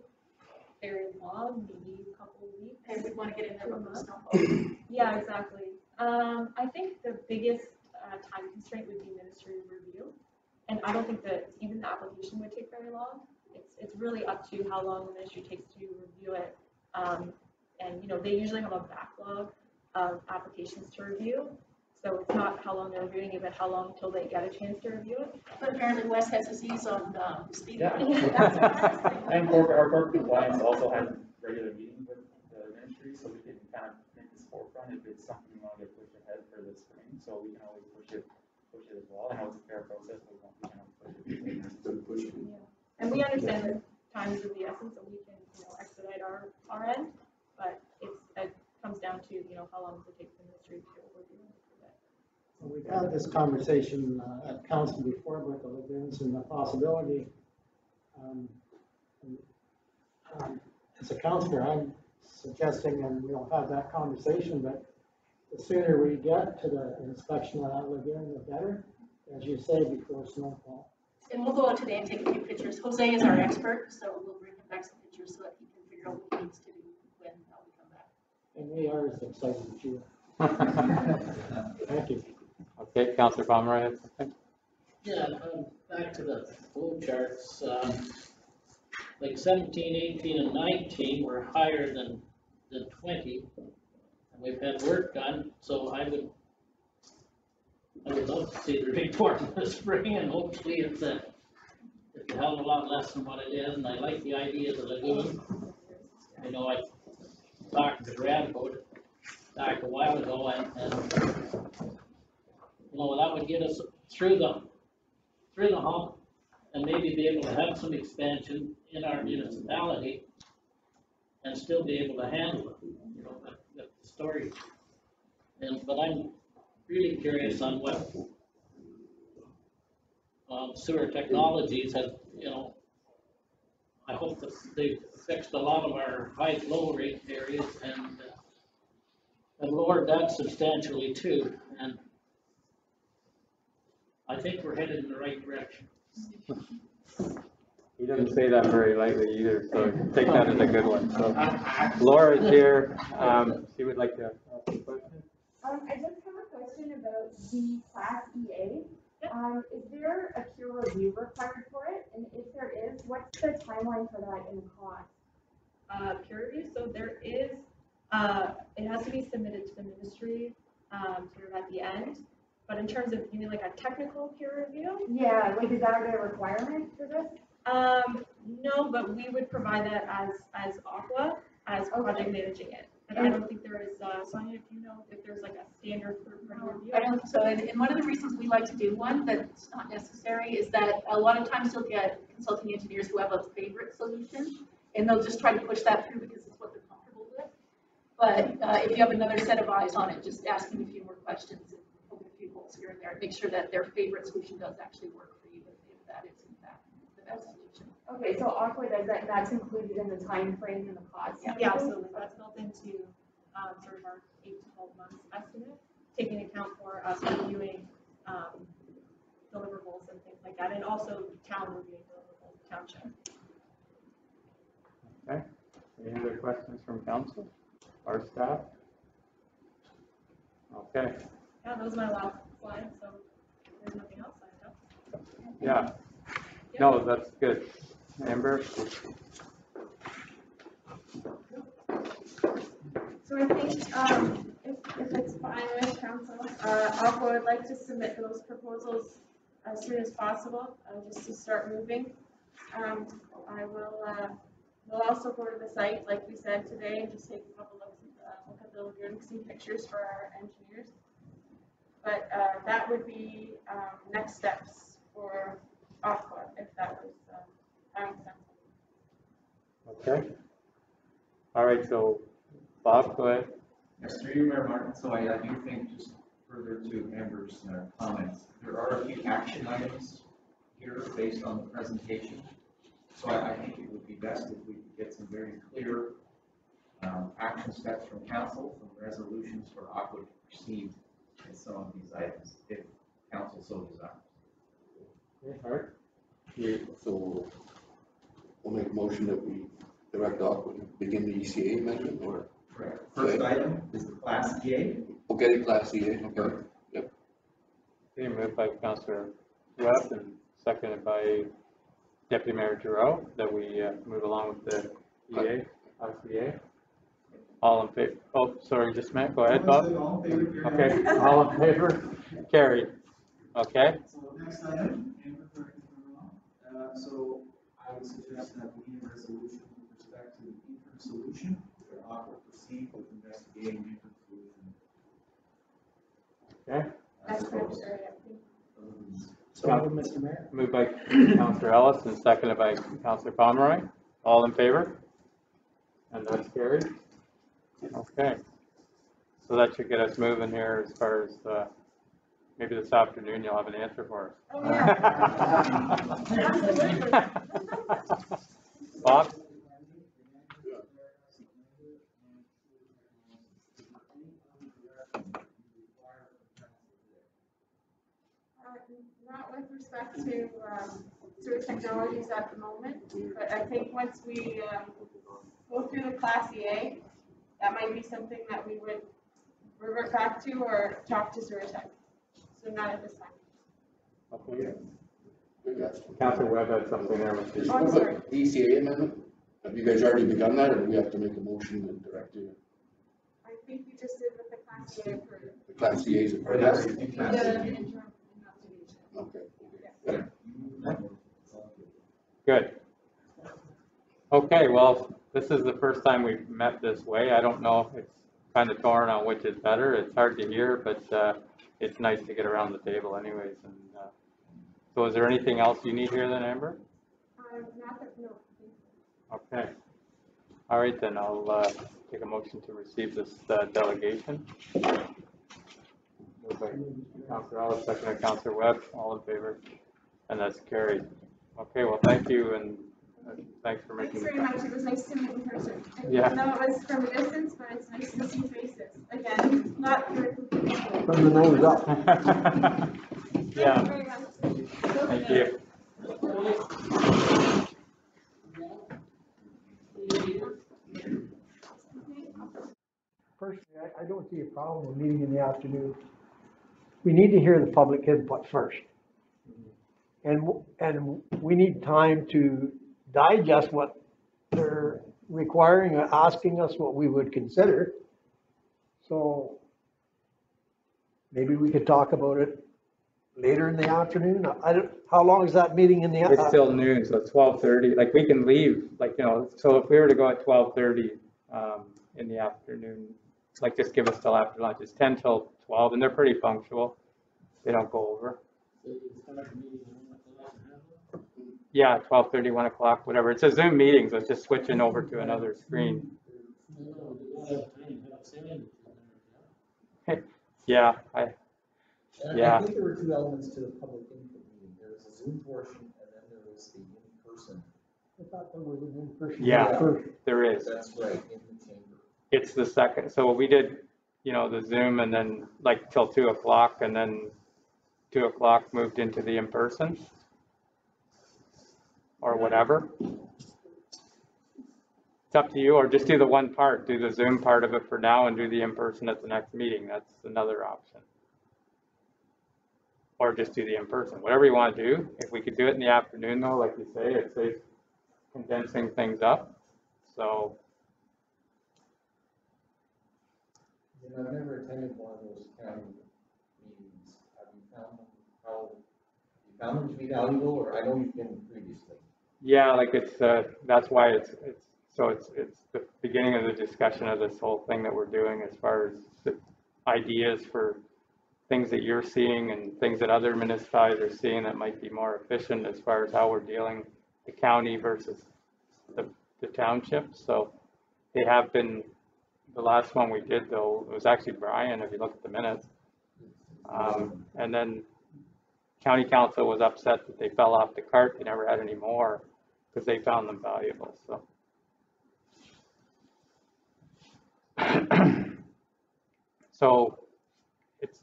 very long, maybe a couple of weeks. And we want to get in there with the snowball. Yeah, exactly. I think the biggest time constraint would be administrative review. And I don't think that even the application would take very long. It's really up to how long the ministry takes to review it. And, you know, they usually have a backlog of applications to review. So it's not how long they're reviewing it, but how long until they get a chance to review it. But apparently Wes has his ease on speed. Yeah. That's what I was thinking. And our corporate compliance also has regular meetings with the ministry, so we can kind of make this forefront if it's something we want to get pushed ahead for the spring, so we can always push it as well. I know it's a fair process, but we can always push it. Yeah. And we understand that time is of the essence, and we can, you know, expedite our end, but it comes down to, you know, how long does it take the ministry to review it. We've had this conversation at council before about the lagoons and the possibility. As a councillor, I'm suggesting, and we'll have that conversation, but the sooner we get to the inspection of that lagoon, the better, as you say, before snowfall. And we'll go out today and take a few pictures. Jose is our expert, so we'll bring him back some pictures so that he can figure out what he needs to do when we come back. And we are as excited as you are. Thank you. Okay, Councillor Pomeroy had something? Yeah, back to the flow charts, like 17, 18, and 19 were higher than 20. And we've had work done, so I would love to see the report in the spring, and hopefully it's a hell of a lot less than what it is. And I like the idea of the lagoon. You know, I talked to Brad about it back a while ago, and you know, that would get us through the hump and maybe be able to have some expansion in our municipality and still be able to handle it, you know, the story. But I'm really curious on what sewer technologies have, you know, I hope that they've fixed a lot of our high flow rate areas and lowered that substantially too. And I think we're headed in the right direction. He doesn't say that very lightly either, so take that as a good one. So Laura's here. She would like to ask a question. I just have a question about the Class EA. Is there a peer review required for it? And if there is, what's the timeline for that and cost? Peer review, so there is, it has to be submitted to the ministry sort of at the end. But in terms of, you mean like a technical peer review? Yeah, like is that a requirement for this? No, but we would provide that as Aqua, as project managing it. And I don't think there is, Sonia, if you know, if there's like a standard third-party review. I don't, so, and one of the reasons we like to do one that's not necessary is that a lot of times you'll get consulting engineers who have a favorite solution, and they'll just try to push that through because it's what they're comfortable with. But if you have another set of eyes on it, just ask them a few more questions and poke a few holes here and there, make sure that their favorite solution does actually work for you, if that is in fact the best solution. Okay, so Aqua does that, that's included in the time frame and the cost? Yeah, absolutely. That's built into sort of our 8 to 12 months estimate, taking account for us reviewing deliverables and things like that, and also town reviewing deliverables, township. Okay. Any other questions from council or staff? Okay. Yeah, that was my last slide, so there's nothing else I know. Yeah. No, that's good. Amber? So I think if it's fine with council, Aqua would like to submit those proposals as soon as possible, just to start moving. I will, we'll also go to the site, like we said today, and just take a couple looks look at the lagoon, some pictures for our engineers. But that would be next steps for Aqua, if that was sensible. Okay. All right, so Bob, go ahead. Yes, through you, Mayor Martin, so I do think, just further to Amber's comments, there are a few action items here based on the presentation. So I think it would be best if we could get some very clear action steps from council, some resolutions for how to proceed with some of these items, if council so desires. All right. So we'll make a motion that we direct Aqua to begin the ECA amendment, or? Correct. First item is the Class EA. Okay, Class EA, okay. Yep. Okay, moved by Councillor Webb and seconded by Deputy Mayor Giroux that we move along with the EA, Class EA. All in favor? Oh, sorry, just a minute. Go ahead, Bob. All in favor, Okay, all in favor? Carried. Okay. So next item, Amber, correct me if I'm wrong. So I would suggest that we need a resolution with respect to the interim solution, where Aqua proceed with investigating the interim solution. Okay. That's correct. So, Mr. Mayor? Moved by Councillor Ellis and seconded by Councillor Pomeroy. All in favor? And that's carried. Okay. So that should get us moving here as far as, maybe this afternoon you'll have an answer for us. Oh, yeah. Absolutely. Bob? Not with respect to sewer technologies at the moment, but I think once we go through the Class EA, that might be something that we would revert back to or talk to sewer tech. So not at this time. Okay. Councillor Webb had something there. Oh, I'm sorry. The ECA amendment, have you guys already begun that, or do we have to make a motion and direct you? I think you just did with the Class EA for The Class EA's Or that's the the Class interim EA. investigation. Okay. Good. Okay, well, this is the first time we've met this way. I don't know, it's kind of torn on which is better. It's hard to hear, but it's nice to get around the table anyways. And so is there anything else you need here then, Amber? Not that, no. Okay. All right, then I'll take a motion to receive this delegation. Moved by Councillor Ellis, seconded by Councillor Webb, all in favor, and that's carried. Okay, well, thank you, and thanks for making. Thanks very much. It was nice to meet in person. Yeah. I know it was from a distance, but it's nice to see faces. Again, not very completely. From the nose up. Yeah. Thank you very much. Thank you. Personally, I don't see a problem with meeting in the afternoon. We need to hear the public input first. And we need time to digest what they're requiring or asking us what we would consider. So maybe we could talk about it later in the afternoon. How long is that meeting in the It's still noon, so it's 12:30. Like we can leave, like, you know, so if we were to go at 12:30 in the afternoon, like just give us till after lunch. It's 10 till 12, and they're pretty punctual. They don't go over. Yeah, 12:30, 1 o'clock, whatever. It's a Zoom meeting, so it's just switching over to another screen. Yeah, yeah. I think there were two elements to the public input meeting. There was a Zoom portion, and then there was the in-person. I thought there was an in-person. Yeah, there is. That's right, in the chamber. It's the second. So we did, you know, the Zoom and then like till 2 o'clock, and then 2 o'clock moved into the in-person or whatever. It's up to you, or just do the one part, do the Zoom part of it for now and do the in-person at the next meeting. That's another option. Or just do the in-person, whatever you want to do. If we could do it in the afternoon though, like you say, it saves condensing things up. So. You know, I've never attended one of those county meetings. Have you found them to be valuable, or I know you've been previously? Yeah, like it's, that's why it's the beginning of the discussion of this whole thing that we're doing as far as the ideas for things that you're seeing and things that other municipalities are seeing that might be more efficient as far as how we're dealing the county versus the township. So they have been, the last one we did though, it was actually Brian, if you look at the minutes. And then county council was upset that they fell off the cart, they never had any more, because they found them valuable, so. So, it's,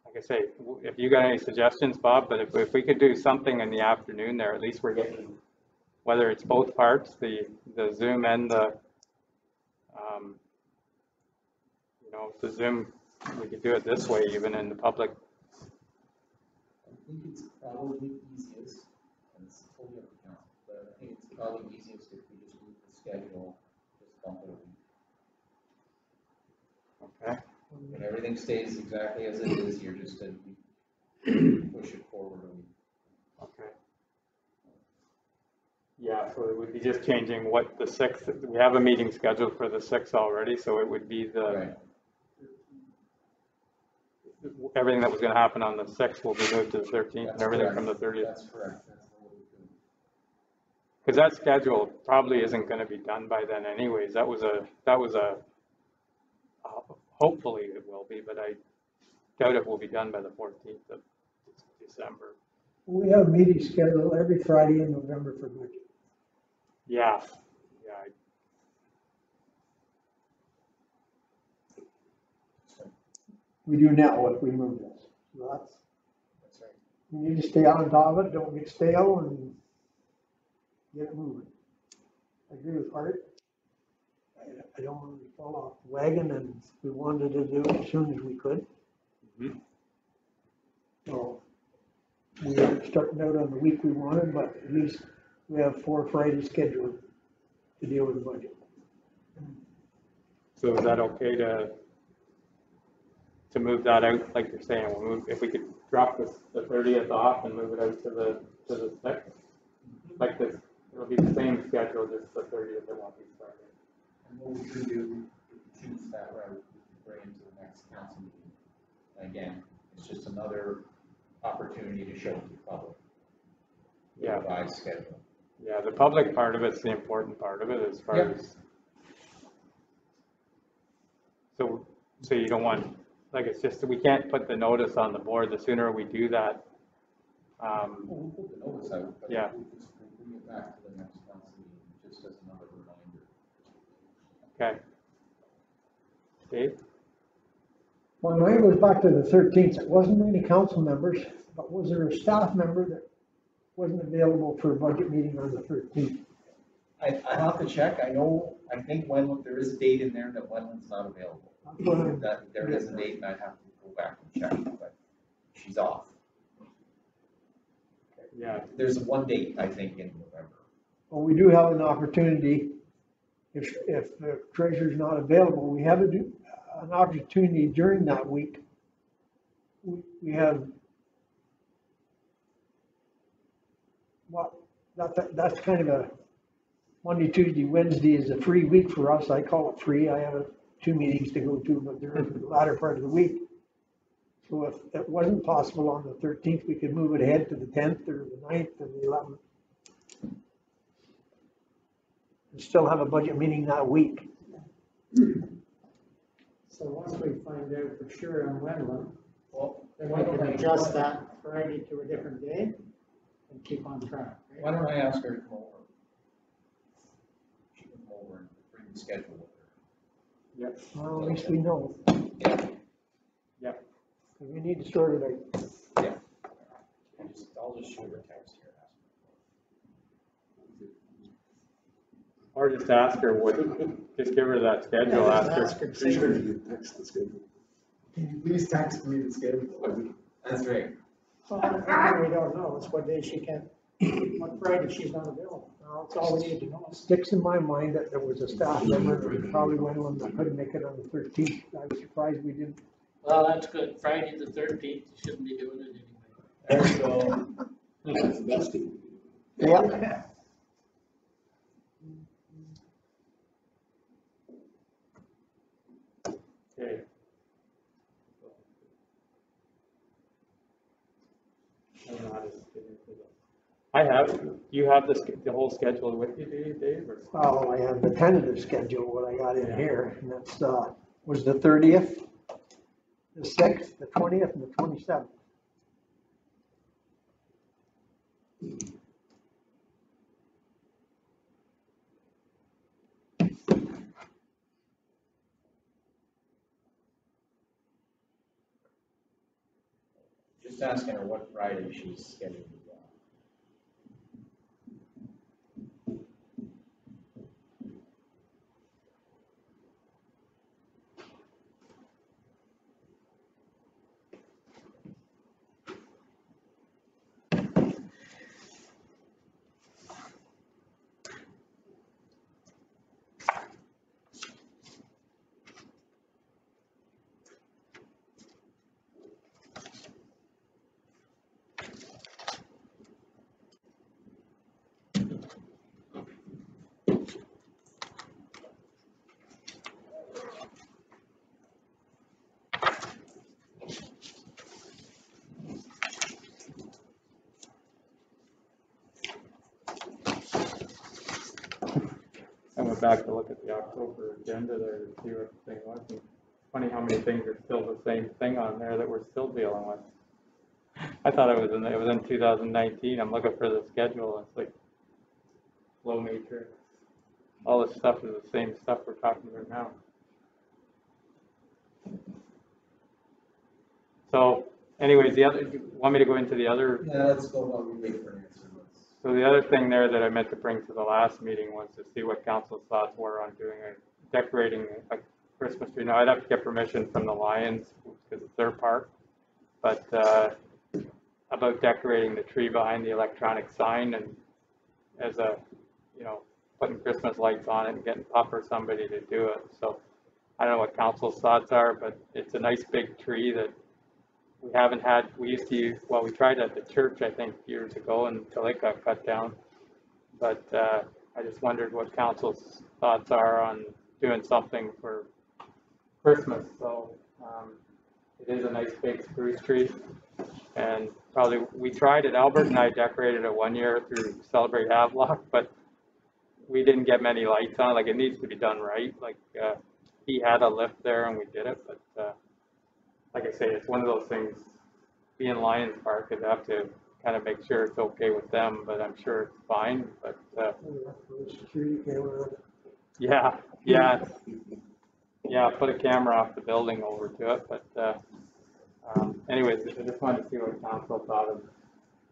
like I say, if you got any suggestions, Bob, but if we could do something in the afternoon there, at least we're getting, whether it's both parts, the Zoom and the, you know, the Zoom, we could do it this way even in the public. I think it's probably easiest, and it's totally up to council, but I think it's probably easiest if we just move the schedule, just bump it a week. Okay. When everything stays exactly as it is, you're just to push it forward a week. Okay. Yeah, so it would be just changing what the 6th, we have a meeting scheduled for the 6th already, so it would be the, Right. everything that was going to happen on the 6th will be moved to the 13th, and everything correct. from the 30th. That's correct. That's what we do. Because that schedule probably isn't going to be done by then anyways. That was a, hopefully it will be, but I doubt it will be done by the 14th of December. We have a meeting scheduled every Friday in November for budget. Yeah, We do now if we move this. So that's right. We need to stay on top of it, don't get stale and get it moving. I agree with Art. I don't want to fall off the wagon, and we wanted to do it as soon as we could. Mm-hmm. So we aren't starting out on the week we wanted, but at least we have 4 Fridays scheduled to deal with the budget. So is that okay to move that out, like you're saying, we'll move, if we could drop this, the 30th off and move it out to the 6th? Like this, it'll be the same schedule, just the 30th, it won't be started. And what we can do, if we choose that route, we can bring it to the next council meeting. And again, it's just another opportunity to show to the public. Yeah. Revised schedule. Yeah, the public part of it's the important part of it as far as. So you don't want, like, it's just, we can't put the notice on the board. The sooner we do that. We'll put the notice out, but yeah. we'll bring it back to the next council meeting, just as another reminder. Okay. Dave? Well, when it goes back to the 13th, it wasn't any council members, but was there a staff member that wasn't available for a budget meeting on the 13th? I have to check. I think there is a date in there that Wetland's not available. That there is a date, and I'd have to go back and check, but she's off. Yeah. There's one date, I think, in November. Well, we do have an opportunity, if the treasurer's not available, we have an opportunity during that week. We have, well, that's kind of a Monday, Tuesday, Wednesday is a free week for us. I call it free. I have 2 meetings to go to, but they're in the latter part of the week. So if it wasn't possible on the 13th, we could move it ahead to the 10th or the 9th or the 11th. And still have a budget meeting that week. So once we find out for sure on Wetland, then we can adjust that Friday to a different day and keep on track. Right? Why don't I ask her to come over? She can come over and bring the schedule with her. Yep. Well, at least we know. Yeah. Yep. We need to sort it out. Yeah. I'll just shoot her a text here. Or just ask her just give her that schedule. Yeah, ask her. ask her. Be sure you text the schedule. Can you please text me the schedule? That's right. Well, we don't know. It's what day she can, what Friday she's not available. That's all we need to know. Sticks in my mind that there was a staff member that probably went on that couldn't make it on the 13th. I was surprised we didn't. Well, that's good. Friday the 13th, you shouldn't be doing it anyway. There we go. That's the best thing. Yeah. Okay. I don't know how to get into this. I have, you have the whole schedule with you, Dave, or? Oh, I have the tentative schedule, what I got in here, and that's, was the 30th, the 6th, the 20th, and the 27th. Just asking her what Friday she's scheduled to go. I went back to look at the October agenda there to see what the thing was. And funny how many things are still the same thing on there that we're still dealing with. I thought it was in 2019. I'm looking for the schedule. It's like flow matrix. All this stuff is the same stuff we're talking about now. So, anyways, you want me to go into the other? Yeah, let's go while we wait for an answer. So the other thing there that I meant to bring to the last meeting was to see what council's thoughts were on decorating a Christmas tree. Now, I'd have to get permission from the Lions because it's their park, but about decorating the tree behind the electronic sign and as a, putting Christmas lights on it and getting Pup or somebody to do it. So I don't know what council's thoughts are, but it's a nice big tree that we haven't had. We used to use, well, we tried at the church, I think, years ago until it got cut down. But I just wondered what council's thoughts are on doing something for Christmas. So it is a nice big spruce tree. And probably, we tried it, Albert and I decorated it one year through Celebrate Havelock, but we didn't get many lights on. Like, it needs to be done right. Like, he had a lift there and we did it, but like I say, it's one of those things, being Lions Park, I'd have to kind of make sure it's okay with them, but I'm sure it's fine, but yeah, put a camera off the building over to it, but anyways, I just wanted to see what council thought of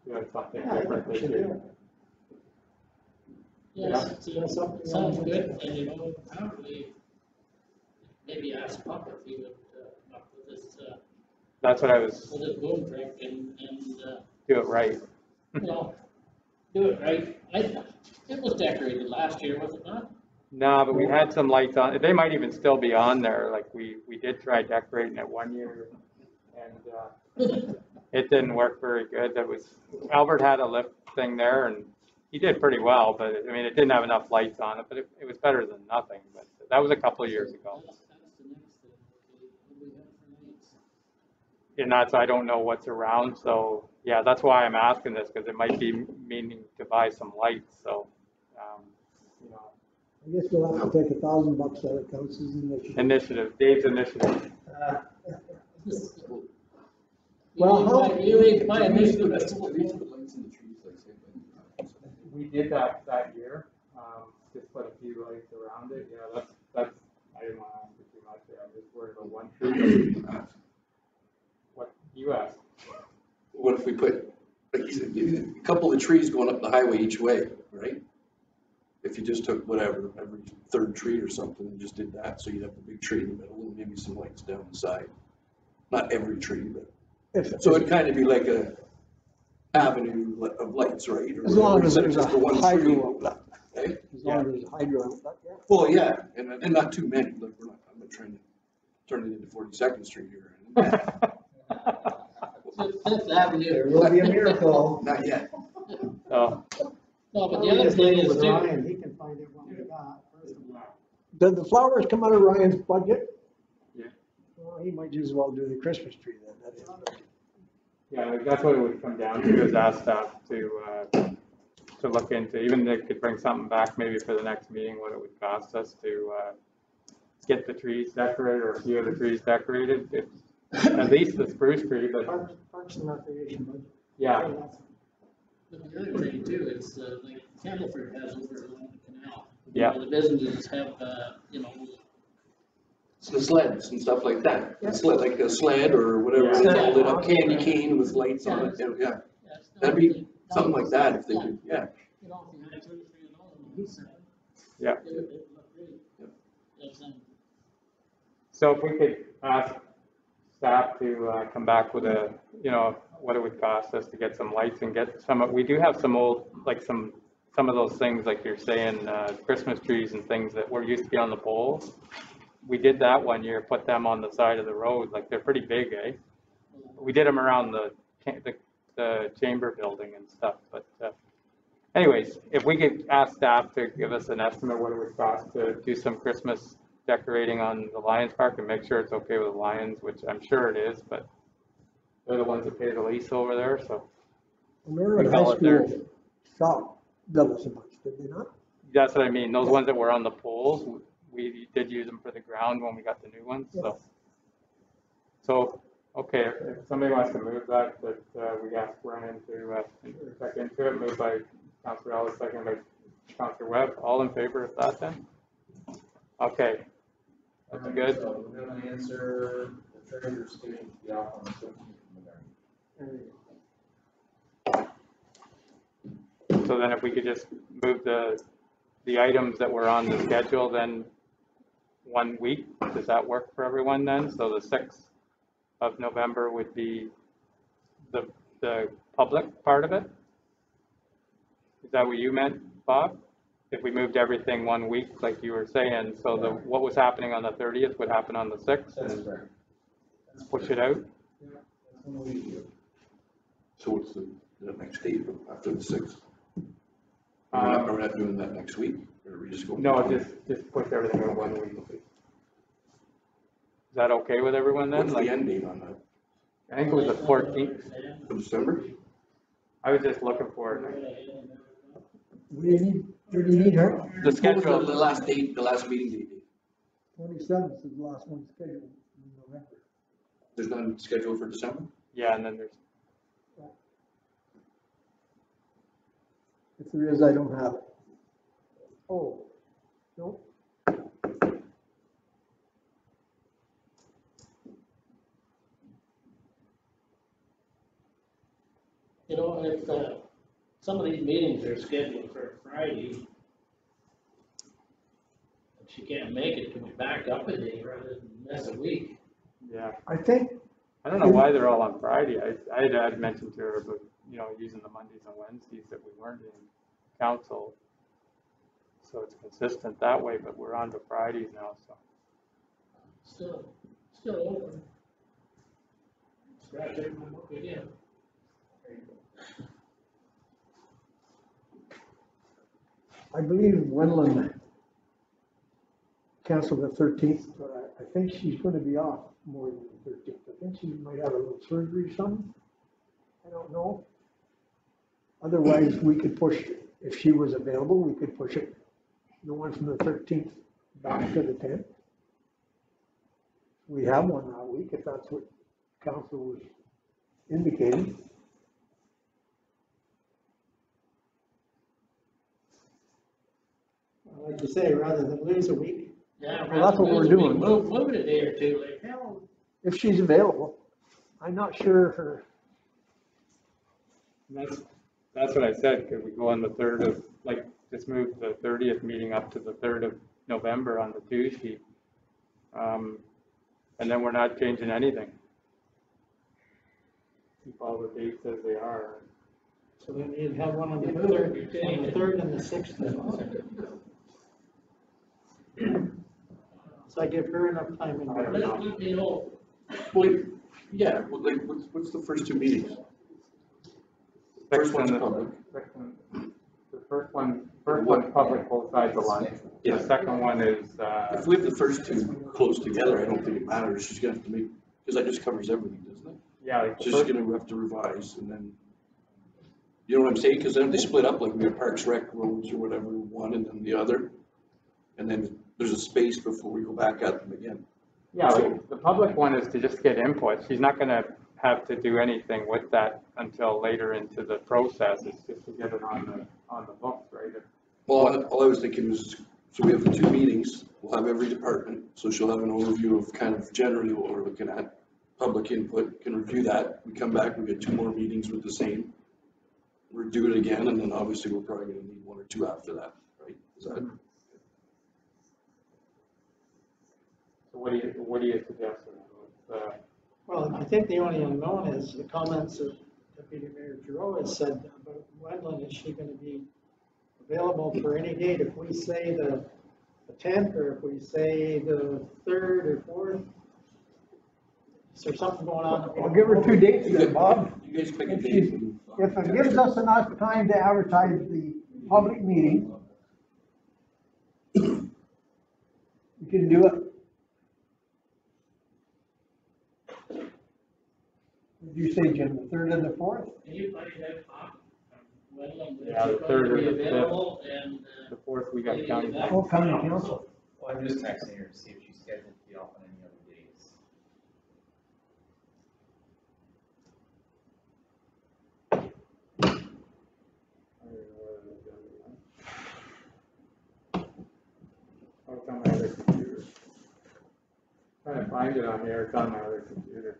doing something different this year. Yes, sounds good, and probably maybe ask Pup if he would come up with this. That's what I was. With his boom truck and do it right. Do it right. It was decorated last year, was it not? No, but we had some lights on. They might even still be on there. Like we did try decorating it one year, and it didn't work very good. Albert had a lift thing there, and he did pretty well. But I mean, it didn't have enough lights on it. But it was better than nothing. But that was a couple of years ago. And that's, I don't know what's around, so yeah, that's why I'm asking this, because it might be meaning to buy some lights, so, I guess we'll have to take $1,000 out of council's initiative. Initiative, Dave's initiative. Well, my initiative. We did that year, just put a few lights around it, yeah, that's, I didn't want to ask you too much, I'm just worried about one tree. What you asked? What if we put, like you said, a couple of trees going up the highway each way, right? If you just took whatever, every third tree or something and just did that, so you'd have the big tree in the middle and maybe some lights down the side. Not every tree, but, so it'd kind of be like a avenue of lights, right? Or as long as there's a hydro outlet. Okay? As long as there's a hydro outlet, yeah. Well, yeah, and not too many, like I'm not trying to turn it into 42nd Street here. Fifth Avenue. There will be a miracle. Not yet. Oh. No, but the other thing is too. Ryan, he can find it what we got. Did the flowers come out of Ryan's budget? Yeah. Well, he might as well do the Christmas tree then. Yeah, that's what it would come down to, is ask staff to to look into, even they could bring something back maybe for the next meeting, what it would cost us to, get the trees decorated, or a few of the trees decorated. It's at least the spruce tree, but Parks and Recreation budget. yeah, But the other thing too, it's, like Campbellford has over along the canal. Yeah. The businesses have, The sleds and stuff like that. A sled, like a sled or whatever, Yeah. it's all lit up, candy cane with lights on it, yeah. That'd be something like that if they did, yeah. You know, if you had 2 or 3 of those on the east side. Yeah. It would look great. Yes, and So if we could ask staff to come back with a, what it would cost us to get some lights and get we do have some old, like some of those things, like you're saying, Christmas trees and things that were used to be on the poles. We did that one year, put them on the side of the road, like they're pretty big, eh? We did them around the chamber building and stuff, but anyways, if we could ask staff to give us an estimate what it would cost to do some Christmas decorating on the Lions Park and make sure it's okay with the Lions, which I'm sure it is, but they're the ones that pay the lease over there, so. Remember in high school, stopped double so much, did they not? That's what I mean, those ones that were on the poles, we did use them for the ground when we got the new ones, so. So, okay, if somebody wants to move that we ask Brian to check into it, moved by Councilor Ellis, second by Councilor Webb, all in favor of that then? Okay, that's good. So we're gonna answer the treasurer's statement to be off on the 15th of November. So then if we could just move the items that were on the schedule then 1 week, does that work for everyone then? So the 6th of November would be the public part of it? Is that what you meant, Bob? If we moved everything 1 week, like you were saying, so what was happening on the 30th would happen on the 6th? That's and correct. Push it out? Yeah, that's when we do. So what's the next date after the 6th? Are we not doing that next week, or are we just going? No, just push everything out 1 week. Is that okay with everyone then? What's the end date on that? I think it was the 14th. Of December? I was just looking for it. What do you need her? The What schedule. was the last date, the last meeting date? 27th is the last one scheduled in November. There's none scheduled for December? Yeah, and then there's, If there is, I don't have it. Oh, no. You know, if some of these meetings are scheduled for Friday, if she can't make it, can we back up a day rather than miss a week? yeah. I think, I don't know why they're all on Friday. I had mentioned to her about, using the Mondays and Wednesdays that we weren't in council. So it's consistent that way, but we're on to Fridays now, so. Still open. Scratch everyone up again. I believe Wendland canceled the 13th, but I think she's going to be off more than the 13th. I think she might have a little surgery or something. I don't know. Otherwise, we could push, if she was available, we could push it, the one from the 13th back to the 10th. We have one that week, if that's what council was indicating. Like you say, rather than lose a week. Yeah, Well, that's what we're doing. Move it a day or two, like hell. If she's available. I'm not sure her. That's what I said, could we go on the 3rd of, like, just move the 30th meeting up to the 3rd of November on the Tuesday? And then we're not changing anything. Keep all the dates as they are. So then you'd have one on the 3rd and the 6th. So I give her enough time in there. Let me know. Well, yeah, like, what's the first two meetings? First one's public. The first one's public, both sides of the line. Yeah. The second one is, If we have the first two close together, I don't think it matters, she's gonna have to make, because that just covers everything, doesn't it? yeah, like the She's first- just gonna have to revise and then, You know what I'm saying? Because then they split up, like we have Parks Rec roads or whatever, one and then the other. And then there's a space before we go back at them again. Yeah, like, the public one is to just get input. She's not gonna have to do anything with that until later into the process. It's just to get it on the books, right? Well, all I was thinking was, so we have the 2 meetings, we'll have every department, so she'll have an overview of kind of generally what we're looking at. Public input, can review that, we come back, we get 2 more meetings with the same. We'll do it again, and then obviously we're probably gonna need 1 or 2 after that, right? Is that? So what do you suggest? Well, I think the only unknown is the comments that Deputy Mayor Giroux has said about Wendland. Is she gonna be available for any date? If we say the 10th, or if we say the 3rd or 4th? Is there something going on? I'll give her 2 dates then, Bob. You guys pick a If date. she- If it gives us enough time to advertise the public meeting, we can do it. Did you say, Jim, the 3rd and the 4th? Anybody have talked? Yeah, the 3rd or the 5th. Available and. The 4th, we got county. Oh, county council. Well, I'm just texting her to see if she's scheduled to be off on any other days. Oh, it's on my other computer. Trying to find it on here, it's on my other computer.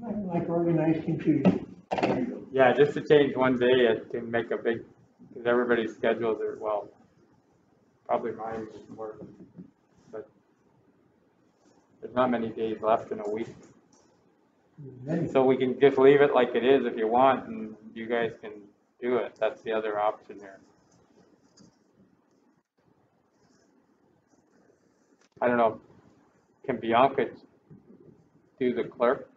Like organized confusion. Yeah, just to change one day, it can make a big, because everybody's schedules are, well, probably mine is more, but there's not many days left in a week. So we can just leave it like it is if you want, and you guys can do it. That's the other option here. I don't know, can Bianca do the clerk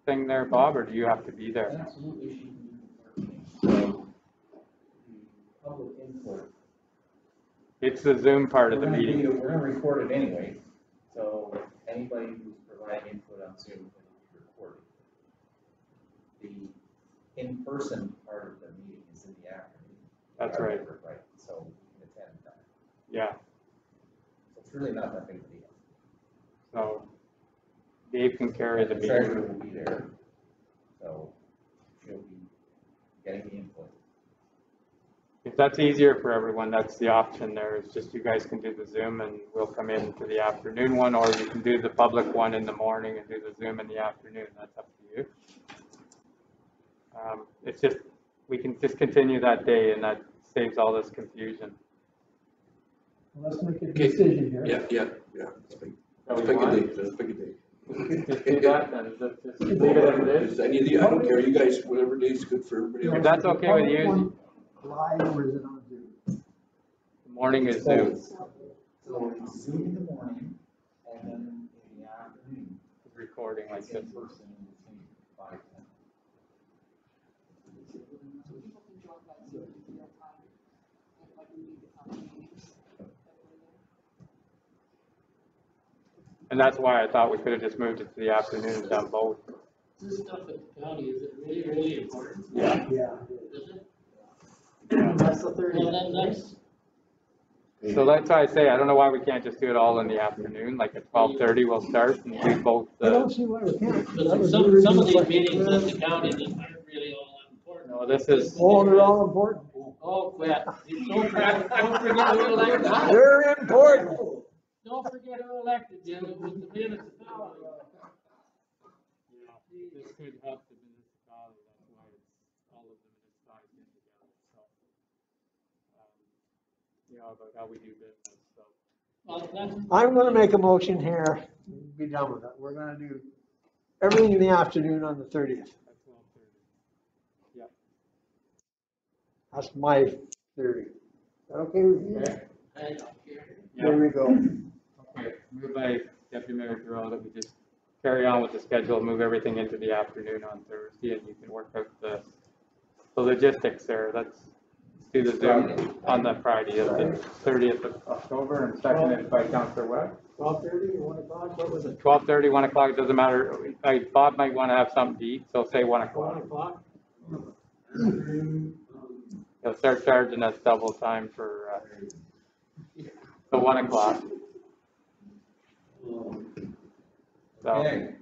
thing there, Bob, or do you have to be there? Absolutely, she can do the clerk. So, the public input. It's the Zoom part of the meeting. We're gonna record it anyway, so anybody who's providing input on Zoom can be recorded. The in-person part of the meeting is in the afternoon. That's right. Right, so we can attend that. Yeah, So it's really not that big of a deal. so Dave can carry the The treasurer meeting. will be there, so she'll be getting the input. If that's easier for everyone, that's the option there. It's just you guys can do the Zoom and we'll come in to the afternoon one, or you can do the public one in the morning and do the Zoom in the afternoon. That's up to you. It's just, we can just continue that day and that saves all this confusion. Let's make a decision here. Yeah. Let's pick a date, let's pick a date. Just do that and just leave it as it is. Any of the, I don't care, you guys, whatever date's good for everybody If else. that's okay with you, Live or is it on Zoom? the morning is Zoom. So it's Zoom in the morning, and then in the afternoon, Recording like it's this. in person between 5 and 10. And that's why I thought we could have just moved it to the afternoon and done both. This stuff at the county, is it really, really important? Yeah. Yeah. Is it? That's the Well, 30th. then that's, So that's why I say, I don't know why we can't just do it all in the afternoon, like at 12:30 we'll start and do both I don't the, see why we can't. but some of these meetings at the county that aren't really all that important. no, this is, Oh, they're all important. Oh, quit. Don't forget who elected. They're important. Don't forget who elected you with the municipality. this could help the municipality, that's why it's all of the municipalities get together, so. You know, about how we do business, so. Well, that's, I'm gonna make a motion here, be done with it. We're gonna do everything in the afternoon on the 30th. At 12:30. Yep. That's my theory. Is that okay with you? Okay. I don't care. There we go. Okay, moved by Deputy Mayor Giroux that we just carry on with the schedule, move everything into the afternoon on Thursday, and you can work out the logistics there. That's do the Zoom on the Friday of the 30th of October and seconded by Councillor Webb. 12:30 or 1 o'clock, what was it? 12:30, 1 o'clock, it doesn't matter. Bob might want to have something to eat, so say 1 o'clock. 1 o'clock? He'll start charging us double time for, so 1 o'clock. So,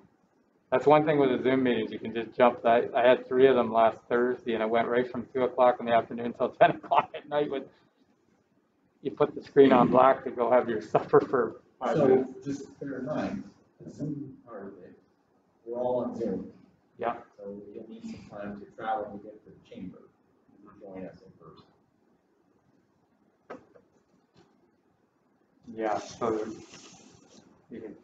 that's one thing with the Zoom meetings, you can just jump that. I had 3 of them last Thursday and it went right from 2 o'clock in the afternoon till 10 o'clock at night when you put the screen on black to go have your supper for 5 minutes. So just bear in mind, the Zoom part of it, we're all on Zoom. Yeah. So you'll need some time to travel to get to the chamber to join us in person. Yeah, so you can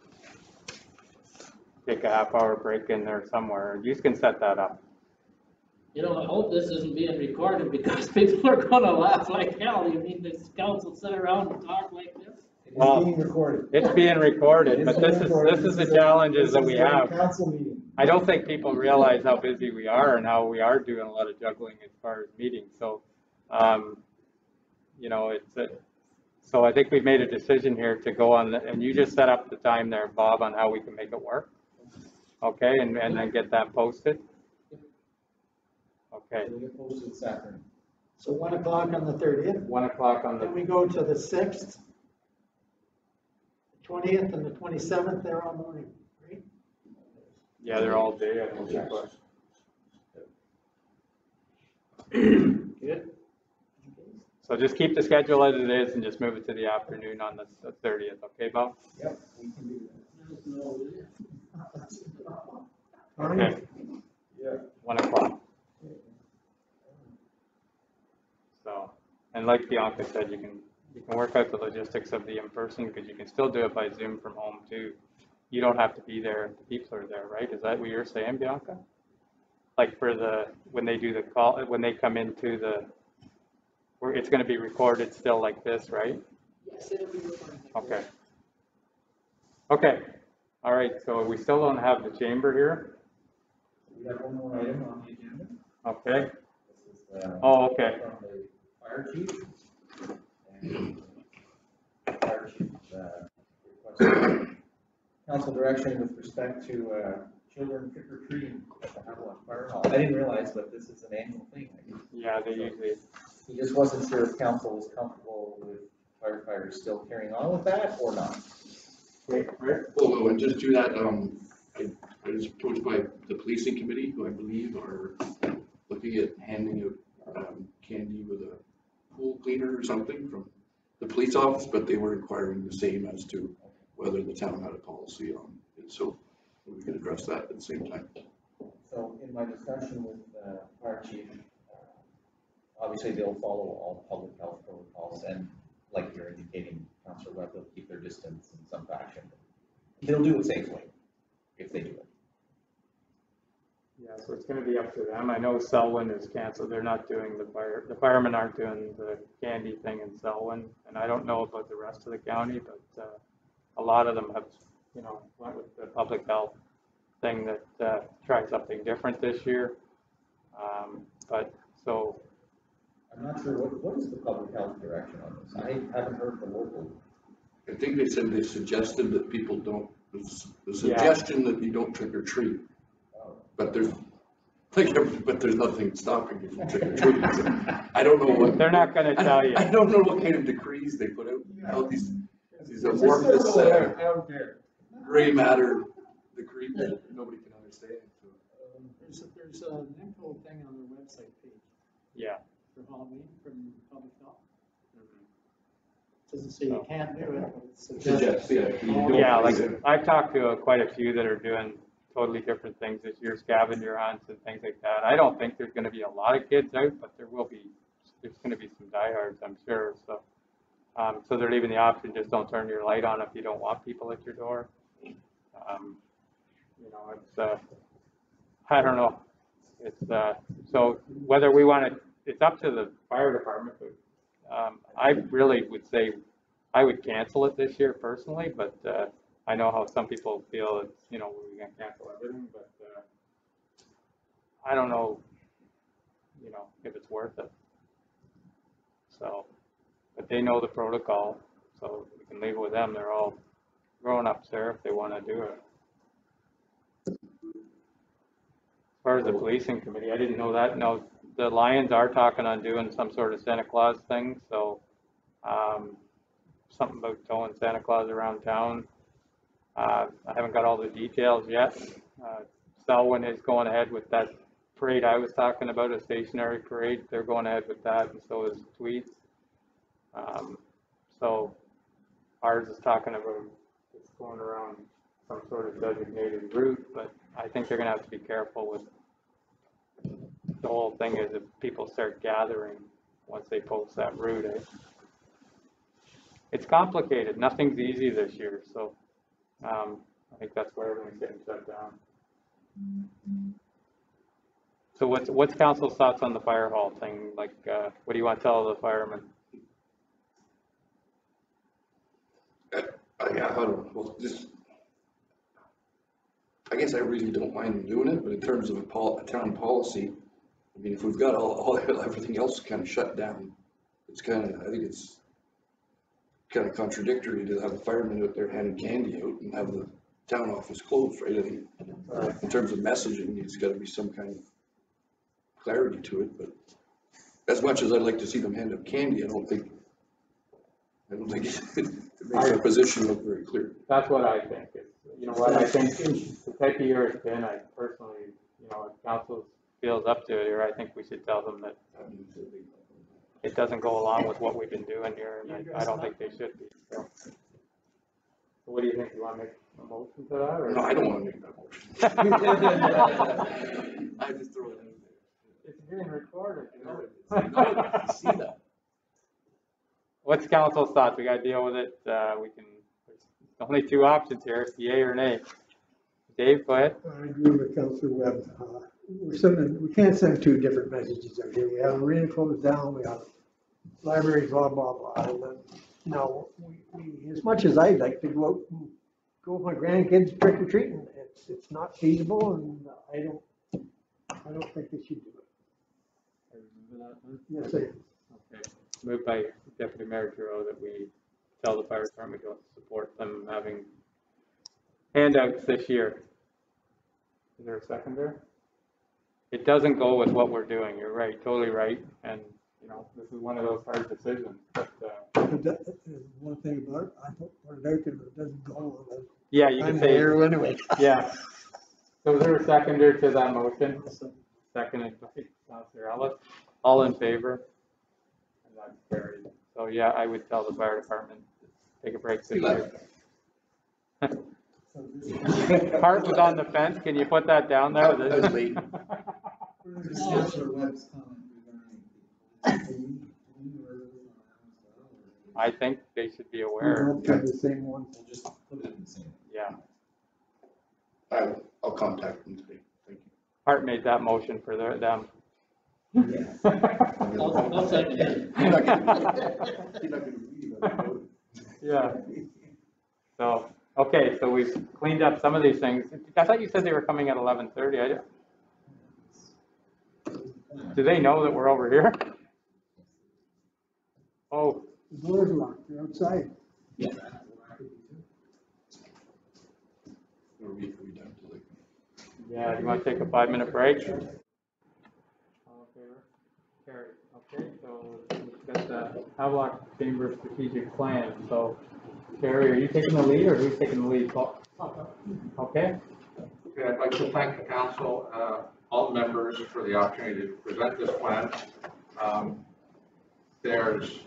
take a half-hour break in there somewhere. You can set that up. You know, I hope this isn't being recorded because people are gonna laugh like hell. You mean this council sit around and talk like this? Well, It's being recorded. It's being recorded, It but being this recorded. is the challenges that we This is a have. Council meeting. I don't think people realize how busy we are and how we are doing a lot of juggling as far as meetings. So, you know, so I think we've made a decision here to go on, and you just set up the time there, Bob, on how we can make it work. Okay, and then get that posted. Okay. It'll get posted this afternoon. So 1 o'clock on the 30th? 1 o'clock on Then the, we go to the 6th, 20th, and the 27th, they're all morning, right? yeah, they're all day, I think. Good. So just keep the schedule as it is and just move it to the afternoon on the 30th, okay, Bob? Yep, we can do that. Okay. Yeah. 1 o'clock. So, and like Bianca said, you can work out the logistics of the in-person because you can still do it by Zoom from home too. You don't have to be there if the people are there, right? Is that what you're saying, Bianca? Like for when they do the call, when they come into where it's going to be recorded still like this, right? Yes, it'll be recorded. Okay. Okay. All right. So we still don't have the chamber here. We have one more item on the agenda. Okay. This is, Oh, okay. from the fire chief. And the fire chief, requested council direction with respect to, children trick or treating at the Havelock Fire Hall. I didn't realize, but this is an annual thing. Yeah, they usually. He just wasn't sure if council was comfortable with firefighters still carrying on with that or not. Well, and just do that, I was approached by the policing committee, who I believe are looking at handing out candy with a pool cleaner or something from the police office, but they were inquiring the same as to whether the town had a policy on it. So we can address that at the same time. So in my discussion with fire chief, obviously they'll follow all public health protocols and like you're indicating, Councilor Webb, they'll keep their distance in some fashion. They'll do it safely if they do it. Yeah, so it's going to be up to them. I know Selwyn is canceled. They're not doing the firemen aren't doing the candy thing in Selwyn. And I don't know about the rest of the county, but a lot of them have, you know, went with the public health thing that tried something different this year. But so. I'm not sure, what is the public health direction on this? I haven't heard the local. I think they said they suggested that people don't, the suggestion that you don't trick or treat. But there's nothing stopping you from trick or treating. So I don't know what. They're not going to tell you. I don't know what kind of decrees they put out. All these amorphous gray matter decree that nobody can understand. So. There's an info thing on their website page. Yeah. For Halloween from public health. Doesn't say you can't do it. Suggests, yeah, like I've talked to quite a few that are doing totally different things this year, scavenger hunts and things like that. I don't think there's going to be a lot of kids out, but there's going to be some diehards, I'm sure. So, so they're leaving the option, just don't turn your light on if you don't want people at your door. You know, it's, I don't know. It's, so whether we want to, it's up to the fire department, but I really would say I would cancel it this year personally, but I know how some people feel it's, you know, we're going to cancel everything, but I don't know, you know, if it's worth it. so, but they know the protocol, so we can leave it with them. They're all grown-ups there if they want to do it. As far as the policing committee, I didn't know that. No, the Lions are talking on doing some sort of Santa Claus thing, so something about towing Santa Claus around town. I haven't got all the details yet. Selwyn is going ahead with that parade I was talking about, a stationary parade. They're going ahead with that, and so is Tweeds. So ours is talking about it's going around some sort of designated route, but I think they're going to have to be careful with the whole thing is if people start gathering once they post that route. It's complicated. Nothing's easy this year, so I think that's where everything's getting shut down. So what's council's thoughts on the fire hall thing? Like, what do you want to tell the firemen? I don't know, I guess I really don't mind them doing it, but in terms of a town policy, I mean, if we've got everything else kind of shut down, it's kind of, I think it's kind of contradictory to have the firemen out there handing candy out and have the town office closed, right? I think in terms of messaging, there's got to be some kind of clarity to it, but as much as I'd like to see them hand out candy, I don't think it makes our position look very clear. That's what I think. You know what, I think the type of year it's been, I personally, you know, if council feels up to it here, I think we should tell them that it doesn't go along with what we've been doing here, and I don't think they should be. So what do you think? You want to make a motion to that? Or? No, I don't want to make that motion. I just throw it out there. It's being recorded. You know? See that. What's council's thoughts? We got to deal with it. We can. There's only two options here: yay or nay. Dave, go ahead. I agree with Councilor Webb. We can't send two different messages out here. We have arena closed down. We have library, blah blah blah. And then, you know, as much as I'd like to go out and go with my grandkids trick or treating, it's not feasible, and I don't think they should do it. Remember that one? Yes, I do. Okay. Moved by Deputy Mayor Giroux that we tell the fire department to support them having handouts this year. Is there a seconder? It doesn't go with what we're doing. You're right, totally right. And, you know, this is one of those hard decisions. But one thing about it, I put it out there, but it doesn't go. Yeah, you can say. Anyway. Yeah. So is there a seconder to that motion? Seconded by Councilor Ellis. All in favor? And that's carried. So yeah, I would tell the fire department to take a break this year. Hart was on the fence. Can you put that down there? That was late. I think they should be aware. The same one. We'll just put it in the same. Yeah. I'll contact them today. Thank you. Hart made that motion for them. I'll second it. You're not gonna leave. Yeah. So, okay, so we've cleaned up some of these things. I thought you said they were coming at 11:30. Do they know that we're over here? Oh. The door's locked, they're outside. Yeah. Yeah, do you want to take a 5-minute break? All in favor? Carried. Okay, so we've got the Havelock Chamber Strategic Plan. So, Carrie, are you taking the lead or who's taking the lead? Okay. Okay, I'd like to thank the council, all the members for the opportunity to present this plan. There's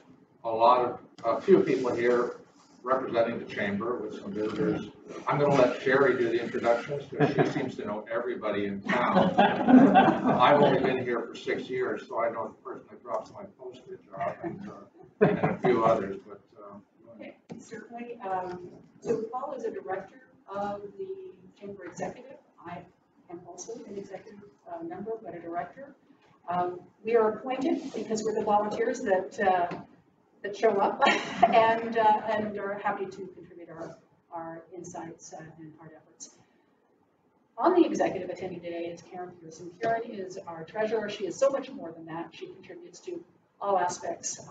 a few people here representing the chamber with some visitors. I'm going to let Sherry do the introductions because she seems to know everybody in town. I've only been here for 6 years, so I know the person that drops my postage off and a few others. But okay, certainly. So Paul is a director of the chamber executive. I am also an executive member, but a director. We are appointed because we're the volunteers that show up and are happy to contribute our insights and hard efforts. On the executive attending today is Karen Pearson. Karen is our treasurer. She is so much more than that. She contributes to all aspects of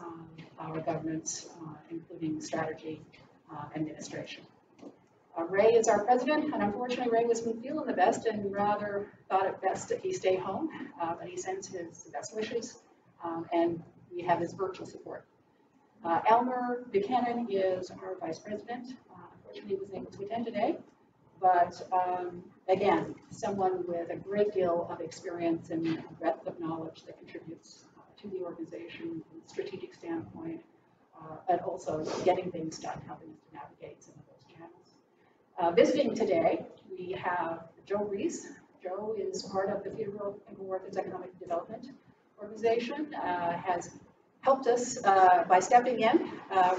our governance, including strategy, administration. Ray is our president, and unfortunately Ray wasn't feeling the best and rather thought it best that he stay home, but he sends his best wishes, and we have his virtual support. Elmer Buchanan is our vice president. Unfortunately, he wasn't able to attend today, but again, someone with a great deal of experience and breadth of knowledge that contributes to the organization from a strategic standpoint, and also getting things done, helping us to navigate some of those channels. Visiting today, we have Joe Reese. Joe is part of the Peterborough and Kawarth's Economic Development Organization, has helped us by stepping in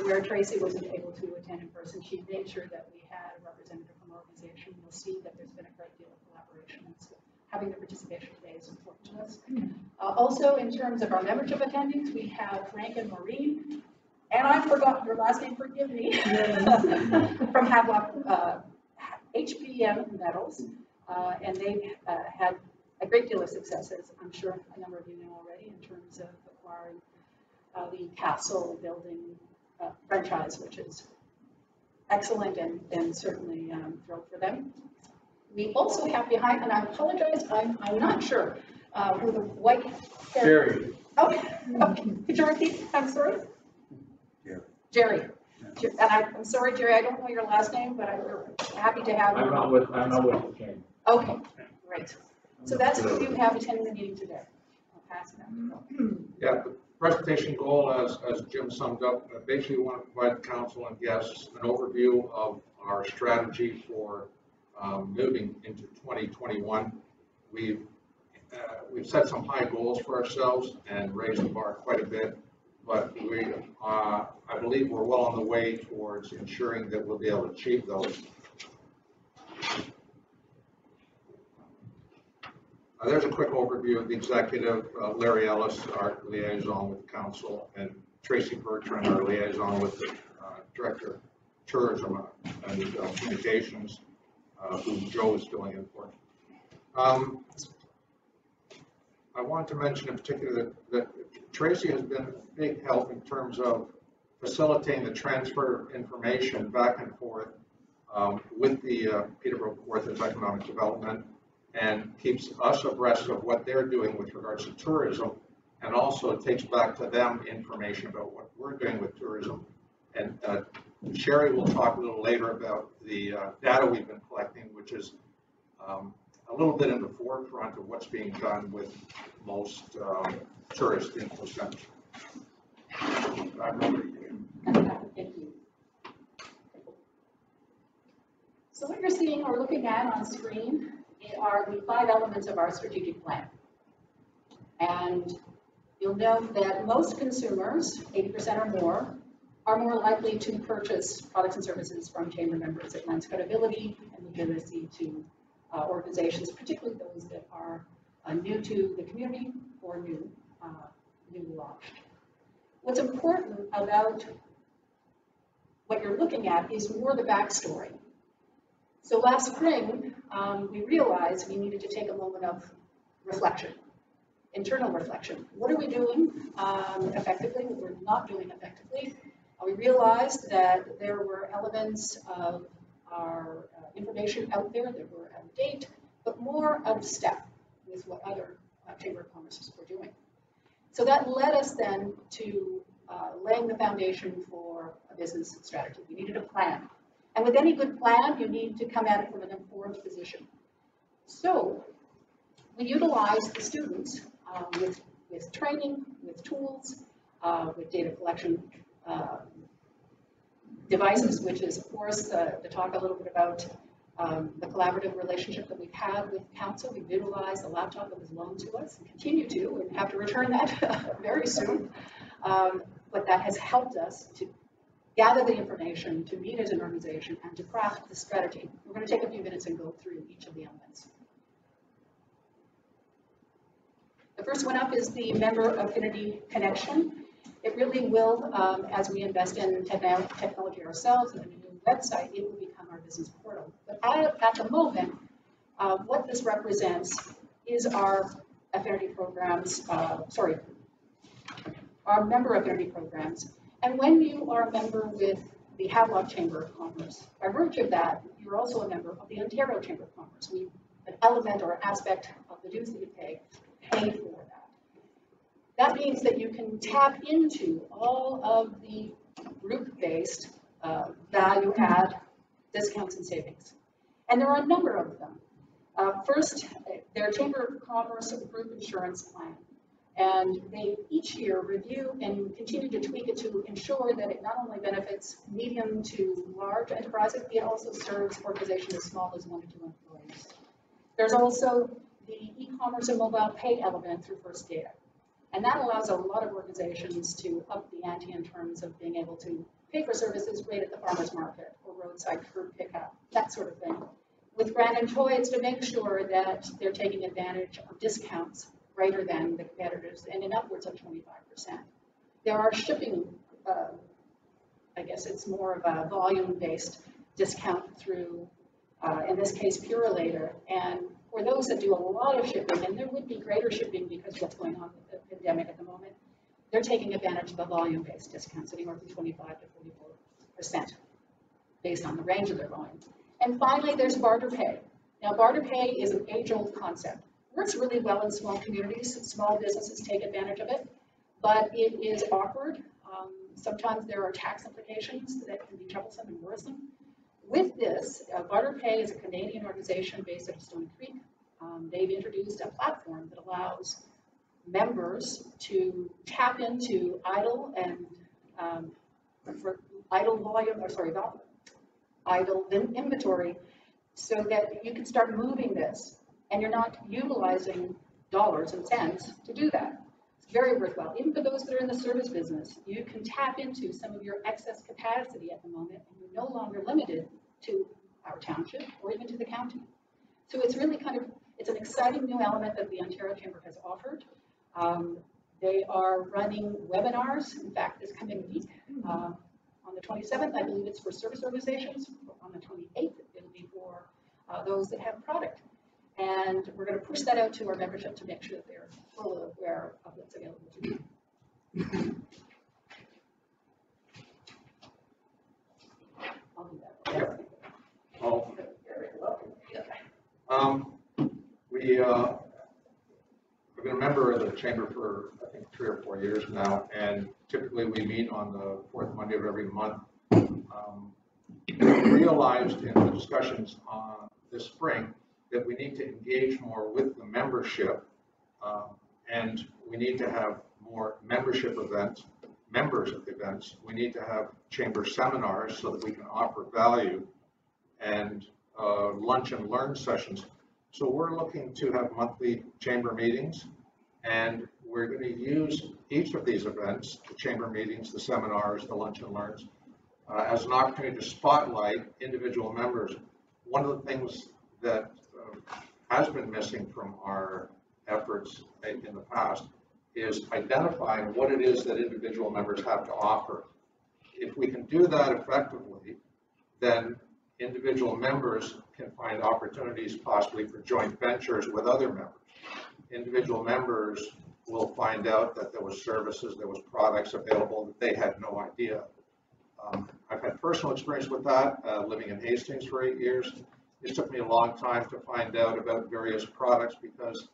where Tracy wasn't able to attend in person. She made sure that we had a representative from our organization. You'll see that there's been a great deal of collaboration, and so having the participation today is important to us. Also, in terms of our membership attendings, we have Frank and Maureen, and I forgot your last name, forgive me, from Havelock HPM Metals, and they've had a great deal of successes. I'm sure a number of you know already in terms of acquiring the castle building franchise, which is excellent and certainly thrilled for them. We also have behind, and I apologize, I'm not sure who the white hair. Jerry. Okay, could you repeat? I'm sorry? Jerry. And I'm sorry, Jerry, I don't know your last name, but I'm happy to have you. I'm not with the king. Okay, great. So that's who you have attending the meeting today. I'll pass it on. Yeah, the presentation goal, as Jim summed up, basically we want to provide council and guests an overview of our strategy for moving into 2021. We've set some high goals for ourselves and raised the bar quite a bit, but I believe we're well on the way towards ensuring that we'll be able to achieve those. There's a quick overview of the executive. Larry Ellis, our liaison with council, and Tracy Bertrand, our liaison with the Director of Tourism and Communications, who Joe is filling in for. I wanted to mention in particular that Tracy has been a big help in terms of facilitating the transfer of information back and forth with the Peterborough Kawarth's Economic Development, and keeps us abreast of what they're doing with regards to tourism, and also takes back to them information about what we're doing with tourism. And Sherry will talk a little later about the data we've been collecting, which is a little bit in the forefront of what's being done with most tourist info centers. Back over to you. Thank you. So what you're seeing or looking at on screen are the 5 elements of our strategic plan. And you'll note that most consumers, 80% or more, are more likely to purchase products and services from chamber members. It lends credibility and legitimacy to organizations, particularly those that are new to the community or new launched. What's important about what you're looking at is more the backstory. So last spring, we realized we needed to take a moment of reflection, internal reflection. What are we doing effectively, what we're not doing effectively? We realized that there were elements of our information out there that were out of date, but more out of step with what other Chamber of Commerce were doing. So that led us then to laying the foundation for a business strategy. We needed a plan. And with any good plan, you need to come at it from an informed position. So we utilized the students with training, with tools, with data collection devices, which is, of course, to talk a little bit about the collaborative relationship that we've had with council. We've utilized the laptop that was loaned to us and continue to, and have to return that very soon. But that has helped us to gather the information, to meet as an organization, and to craft the strategy. We're going to take a few minutes and go through each of the elements. The first one up is the member affinity connection. It really will, as we invest in technology ourselves and a new website, it will become our business portal. But at the moment, what this represents is our affinity programs, are member affinity programs. And when you are a member with the Havelock Chamber of Commerce, by virtue of that, you're also a member of the Ontario Chamber of Commerce. An element or aspect of the dues that you pay for that. That means that you can tap into all of the group-based value add discounts and savings. And there are a number of them. First, their Chamber of Commerce group insurance plan. And they each year review and continue to tweak it to ensure that it not only benefits medium to large enterprises, it also serves organizations as small as 1 to 2 employees. There's also the e-commerce and mobile pay element through First Data. And that allows a lot of organizations to up the ante in terms of being able to pay for services right at the farmer's market or roadside curb pickup, that sort of thing. With Grand and Toy, it's to make sure that they're taking advantage of discounts greater than the competitors and in upwards of 25%. There are shipping, I guess it's more of a volume-based discount through, in this case, Purolator. And for those that do a lot of shipping, and there would be greater shipping because of what's going on with the pandemic at the moment, they're taking advantage of the volume-based discounts, anywhere from 25 to 44%, based on the range of their volume. And finally, there's barter pay. Now, barter pay is an age-old concept. Works really well in small communities. Small businesses take advantage of it, but it is awkward. Sometimes there are tax implications that can be troublesome and worrisome. With this, Barter Pay is a Canadian organization based out of Stony Creek. They've introduced a platform that allows members to tap into idle and for idle volume, or sorry, not idle inventory, so that you can start moving this, and you're not utilizing dollars and cents to do that. It's very worthwhile. Even for those that are in the service business, you can tap into some of your excess capacity at the moment, and you're no longer limited to our township or even to the county. So it's really it's an exciting new element that the Ontario Chamber has offered. They are running webinars, in fact, this coming week. On the 27th, I believe it's for service organizations. On the 28th, it'll be for those that have product. And we're going to push that out to our membership to make sure that they're fully aware of what's available to them. I'll do that. Oh. I've been a member of the chamber for, I think, 3 or 4 years now, and typically we meet on the 4th Monday of every month. We realized in the discussions this spring that we need to engage more with the membership, and we need to have more membership events, members of events. We need to have chamber seminars so that we can offer value, and lunch and learn sessions. So we're looking to have monthly chamber meetings, and we're going to use each of these events, the chamber meetings, the seminars, the lunch and learns, as an opportunity to spotlight individual members. One of the things that has been missing from our efforts in the past is identifying what it is that individual members have to offer. If we can do that effectively, then individual members can find opportunities possibly for joint ventures with other members. Individual members will find out that there was services, there was products available that they had no idea. I've had personal experience with that, living in Hastings for 8 years. It took me a long time to find out about various products because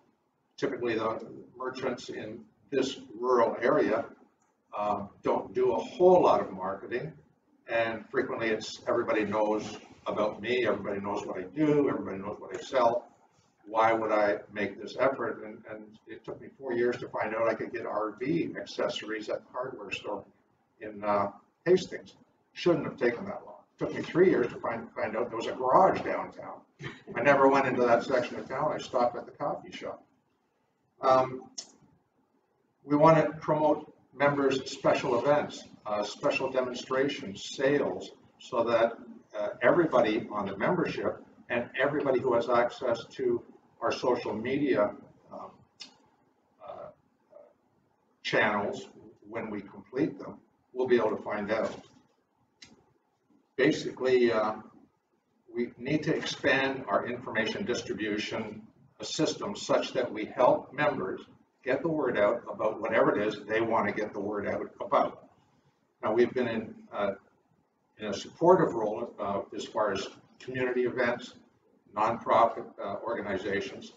typically the merchants in this rural area don't do a whole lot of marketing, and frequently it's everybody knows about me, everybody knows what I do, everybody knows what I sell. Why would I make this effort? And it took me 4 years to find out I could get RV accessories at the hardware store in Hastings. Shouldn't have taken that long. It took me 3 years to find out there was a garage downtown. I never went into that section of town. I stopped at the coffee shop. We want to promote members' special events, special demonstrations, sales, so that everybody on the membership and everybody who has access to our social media channels, when we complete them, will be able to find out. Basically, we need to expand our information distribution system such that we help members get the word out about whatever it is they want to get the word out about. Now, we've been in a supportive role as far as community events, nonprofit organizations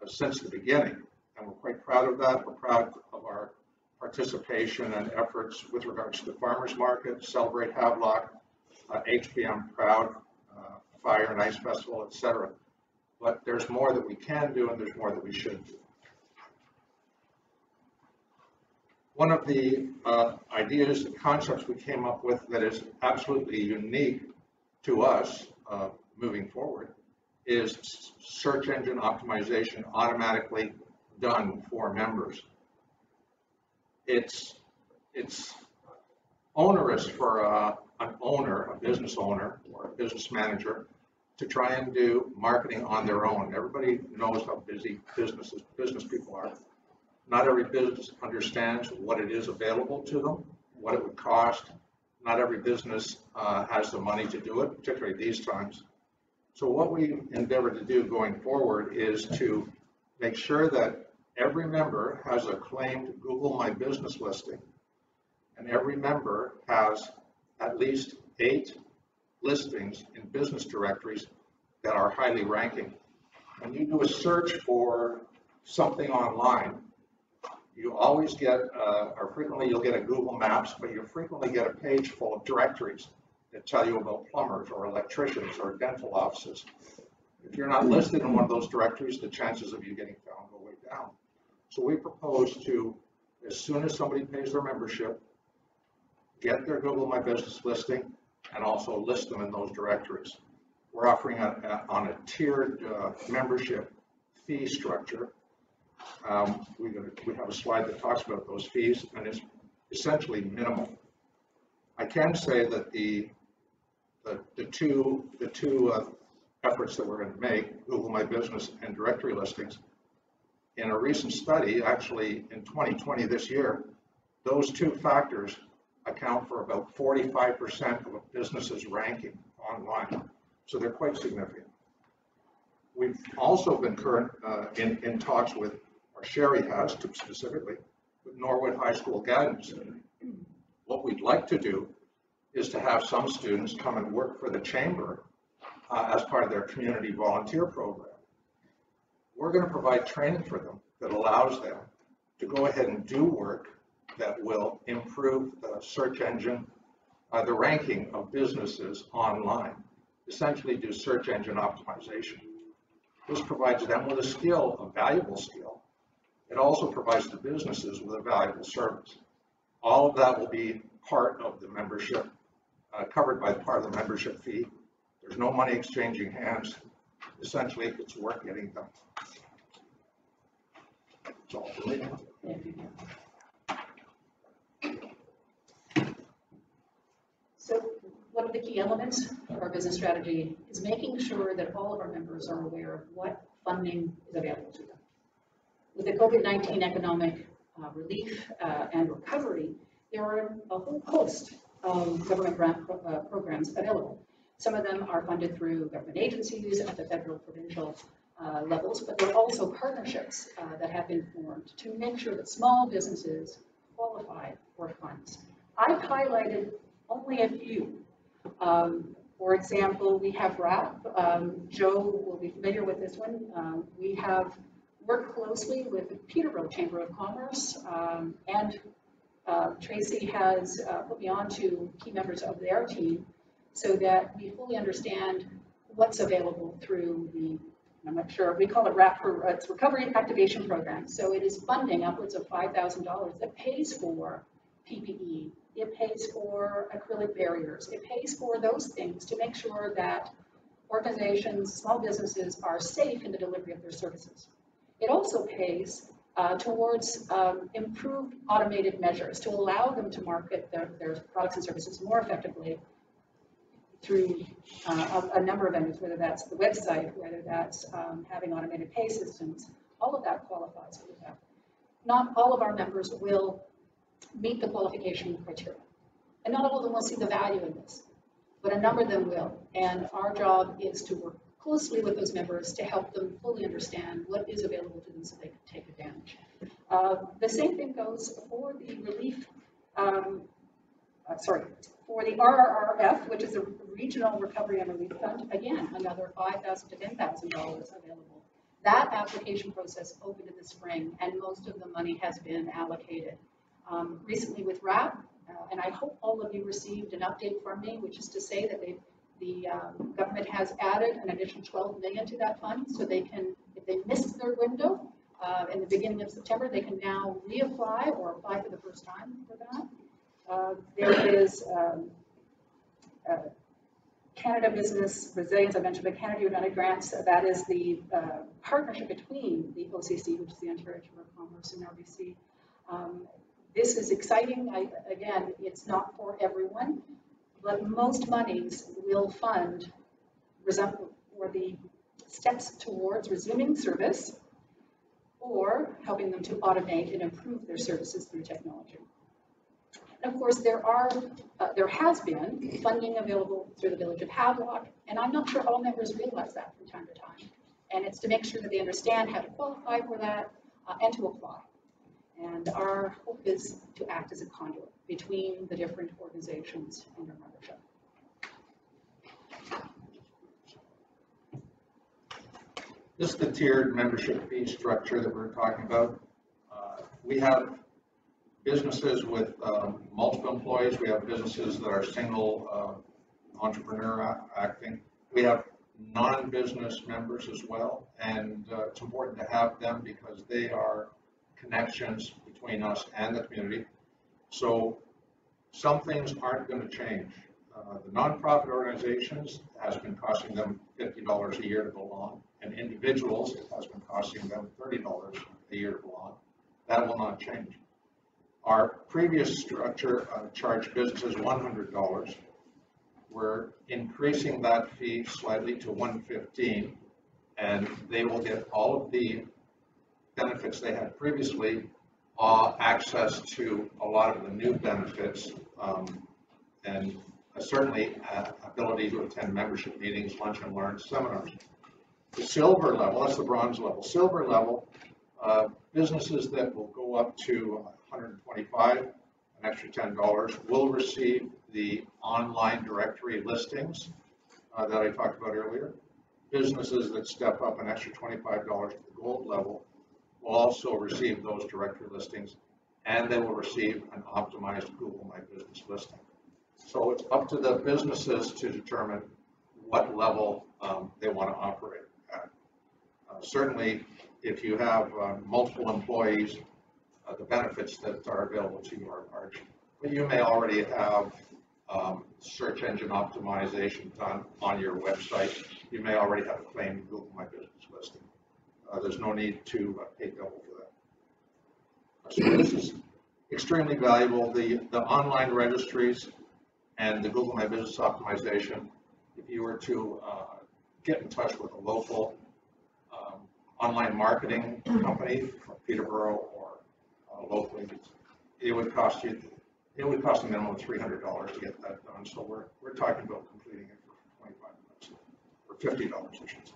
since the beginning, and we're quite proud of that. We're proud of our participation and efforts with regards to the farmers market, Celebrate Havelock, HBM Proud, Fire and Ice Festival, etc. But there's more that we can do, and there's more that we should do. One of the ideas and concepts we came up with that is absolutely unique to us moving forward is search engine optimization automatically done for members. It's onerous for an owner, a business owner, or a business manager to try and do marketing on their own. Everybody knows how busy business people are. Not every business understands what it is available to them, what it would cost. Not every business has the money to do it, particularly these times. So what we endeavor to do going forward is to make sure that every member has a claimed Google My Business listing, and every member has at least 8 listings in business directories that are highly ranking. When you do a search for something online, you always get, or frequently you'll get a Google Maps, but you frequently get a page full of directories that tell you about plumbers or electricians or dental offices. If you're not listed in one of those directories, the chances of you getting found go way down. So we propose to, as soon as somebody pays their membership, get their Google My Business listing and also list them in those directories. We're offering on a tiered membership fee structure. We have a slide that talks about those fees, and it's essentially minimal. I can say that the two efforts that we're going to make, Google My Business and directory listings, in a recent study, actually in 2020 this year, those 2 factors account for about 45% of a business's ranking online. So they're quite significant. We've also been current in talks with, or Sherry has specifically, with Norwood High School Guidance. What we'd like to do is to have some students come and work for the chamber as part of their community volunteer program. We're going to provide training for them that allows them to go ahead and do work that will improve the search engine, the ranking of businesses online, essentially do search engine optimization. This provides them with a skill, a valuable skill. It also provides the businesses with a valuable service. All of that will be part of the membership, covered by part of the membership fee. There's no money exchanging hands. Essentially, it's work getting done. That's all for me. So one of the key elements of our business strategy is making sure that all of our members are aware of what funding is available to them. With the COVID-19 economic relief and recovery, there are a whole host of government grant programs available. Some of them are funded through government agencies at the federal, provincial levels, but there are also partnerships that have been formed to make sure that small businesses qualify for funds. I've highlighted only a few. For example, we have RAP. Joe will be familiar with this one. We have worked closely with the Peterborough Chamber of Commerce, and Tracy has put me on to key members of their team so that we fully understand what's available through the, I'm not sure, we call it RAP, it's Recovery and Activation Program. So it is funding upwards of $5,000 that pays for PPE. It pays for acrylic barriers. It pays for those things to make sure that organizations, small businesses are safe in the delivery of their services. It also pays towards improved automated measures to allow them to market their products and services more effectively through a number of vendors, whether that's the website, whether that's having automated pay systems. All of that qualifies for that. Not all of our members will meet the qualification criteria. And not all of them will see the value in this, but a number of them will. And our job is to work closely with those members to help them fully understand what is available to them so they can take advantage. The same thing goes for the relief, for the RRRF, which is a Regional Recovery and Relief Fund. Again, another $5,000 to $10,000 available. That application process opened in the spring, and most of the money has been allocated. Recently with RAP, and I hope all of you received an update from me, which is to say that the government has added an additional $12 million to that fund, so they can, if they missed their window in the beginning of September, they can now reapply or apply for the first time for that. There is Canada Business Resilience, I mentioned the Canada United Grants. That is the partnership between the OCC, which is the Ontario Chamber of Commerce, and RBC. This is exciting. Again, it's not for everyone, but most monies will fund for the steps towards resuming service or helping them to automate and improve their services through technology. And of course, there has been funding available through the Village of Havelock, and I'm not sure all members realize that from time to time. And it's to make sure that they understand how to qualify for that and to apply. And our hope is to act as a conduit between the different organizations and their membership. This is the tiered membership fee structure that we're talking about. We have businesses with multiple employees. We have businesses that are single entrepreneur acting. We have non-business members as well, and it's important to have them because they are connections between us and the community. So some things aren't going to change. The nonprofit organizations has been costing them $50 a year to belong, and individuals it has been costing them $30 a year to belong. That will not change. Our previous structure charged businesses $100. We're increasing that fee slightly to $115, and they will get all of the benefits they had previously, access to a lot of the new benefits, and certainly ability to attend membership meetings, lunch and learn, seminars. The silver level, that's the bronze level. Silver level, businesses that will go up to $125, an extra $10, will receive the online directory listings that I talked about earlier. Businesses that step up an extra $25 to the gold level will also receive those directory listings, and they will receive an optimized Google My Business listing. So it's up to the businesses to determine what level they want to operate at. Certainly, if you have multiple employees, the benefits that are available to you are large. But you may already have search engine optimization done on your website. You may already have a claimed Google My Business listing. There's no need to pay double for that. So this is extremely valuable. The online registries and the Google My Business optimization, if you were to get in touch with a local online marketing company from Peterborough or locally, it would cost you, a minimum of $300 to get that done. So we're talking about completing it for $25 or $50, I should say.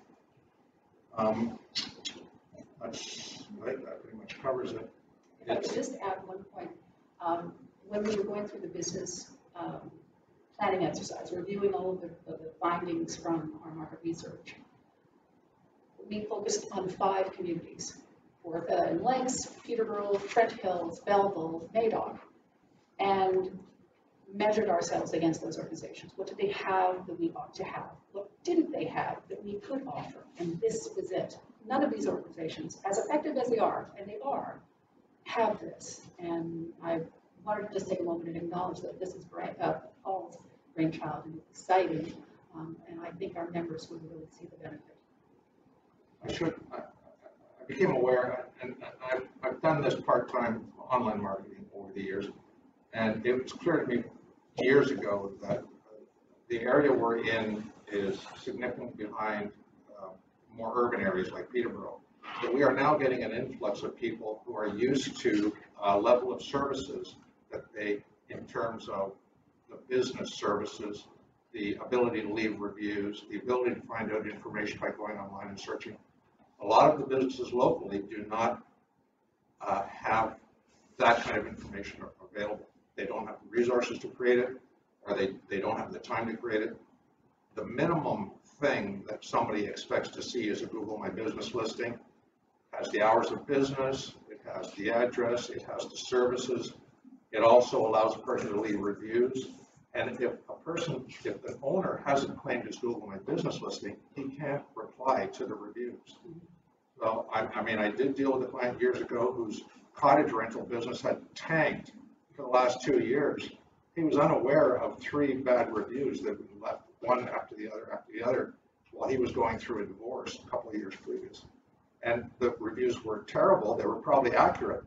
That pretty much covers it. If I could just add one point. When we were going through the business planning exercise, reviewing all of the findings from our market research, we focused on 5 communities: Fort and Lakes, Peterborough, Trent Hills, Belleville, Madoc, and measured ourselves against those organizations. What did they have that we ought to have? What didn't they have that we could offer? And this was it. None of these organizations, as effective as they are, and they are, have this. And I wanted to just take a moment and acknowledge that this is Paul's brainchild, and it's exciting, and I think our members would really see the benefit. I became aware, and I've done this part-time online marketing over the years, and it was clear to me years ago that the area we're in is significantly behind more urban areas like Peterborough. But we are now getting an influx of people who are used to a level of services that they, in terms of the business services, the ability to leave reviews, the ability to find out information by going online and searching. A lot of the businesses locally do not have that kind of information available. They don't have the resources to create it, or they don't have the time to create it. The minimum thing that somebody expects to see is a Google My Business listing. It has the hours of business, it has the address, it has the services. It also allows a person to leave reviews. And if the owner hasn't claimed his Google My Business listing, he can't reply to the reviews. So, I mean, I did deal with a client years ago whose cottage rental business had tanked for the last 2 years. He was unaware of 3 bad reviews that had left one after the other while he was going through a divorce a couple of years previous. And the reviews were terrible. They were probably accurate,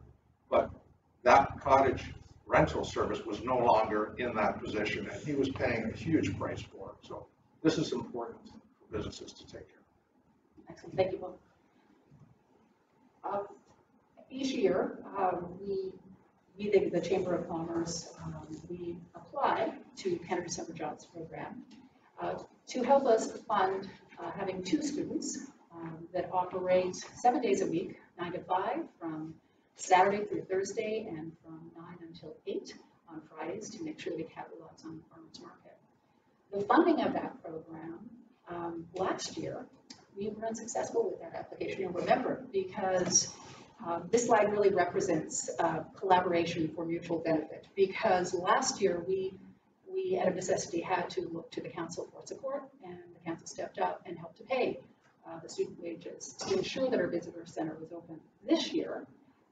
but that cottage rental service was no longer in that position, and he was paying a huge price for it. So this is important for businesses to take care of. Excellent, thank you both. Each year, the Chamber of Commerce, we apply to Canada Summer Jobs Program to help us fund having 2 students that operate 7 days a week, 9 to 5, from Saturday through Thursday, and from 9 until 8 on Fridays, to make sure we capitalize on the farmers market. The funding of that program, last year, we were unsuccessful with that application. You'll remember, because this slide really represents collaboration for mutual benefit, because last year we out of necessity had to look to the council for support, and the council stepped up and helped to pay the student wages to ensure that our visitor center was open. This year,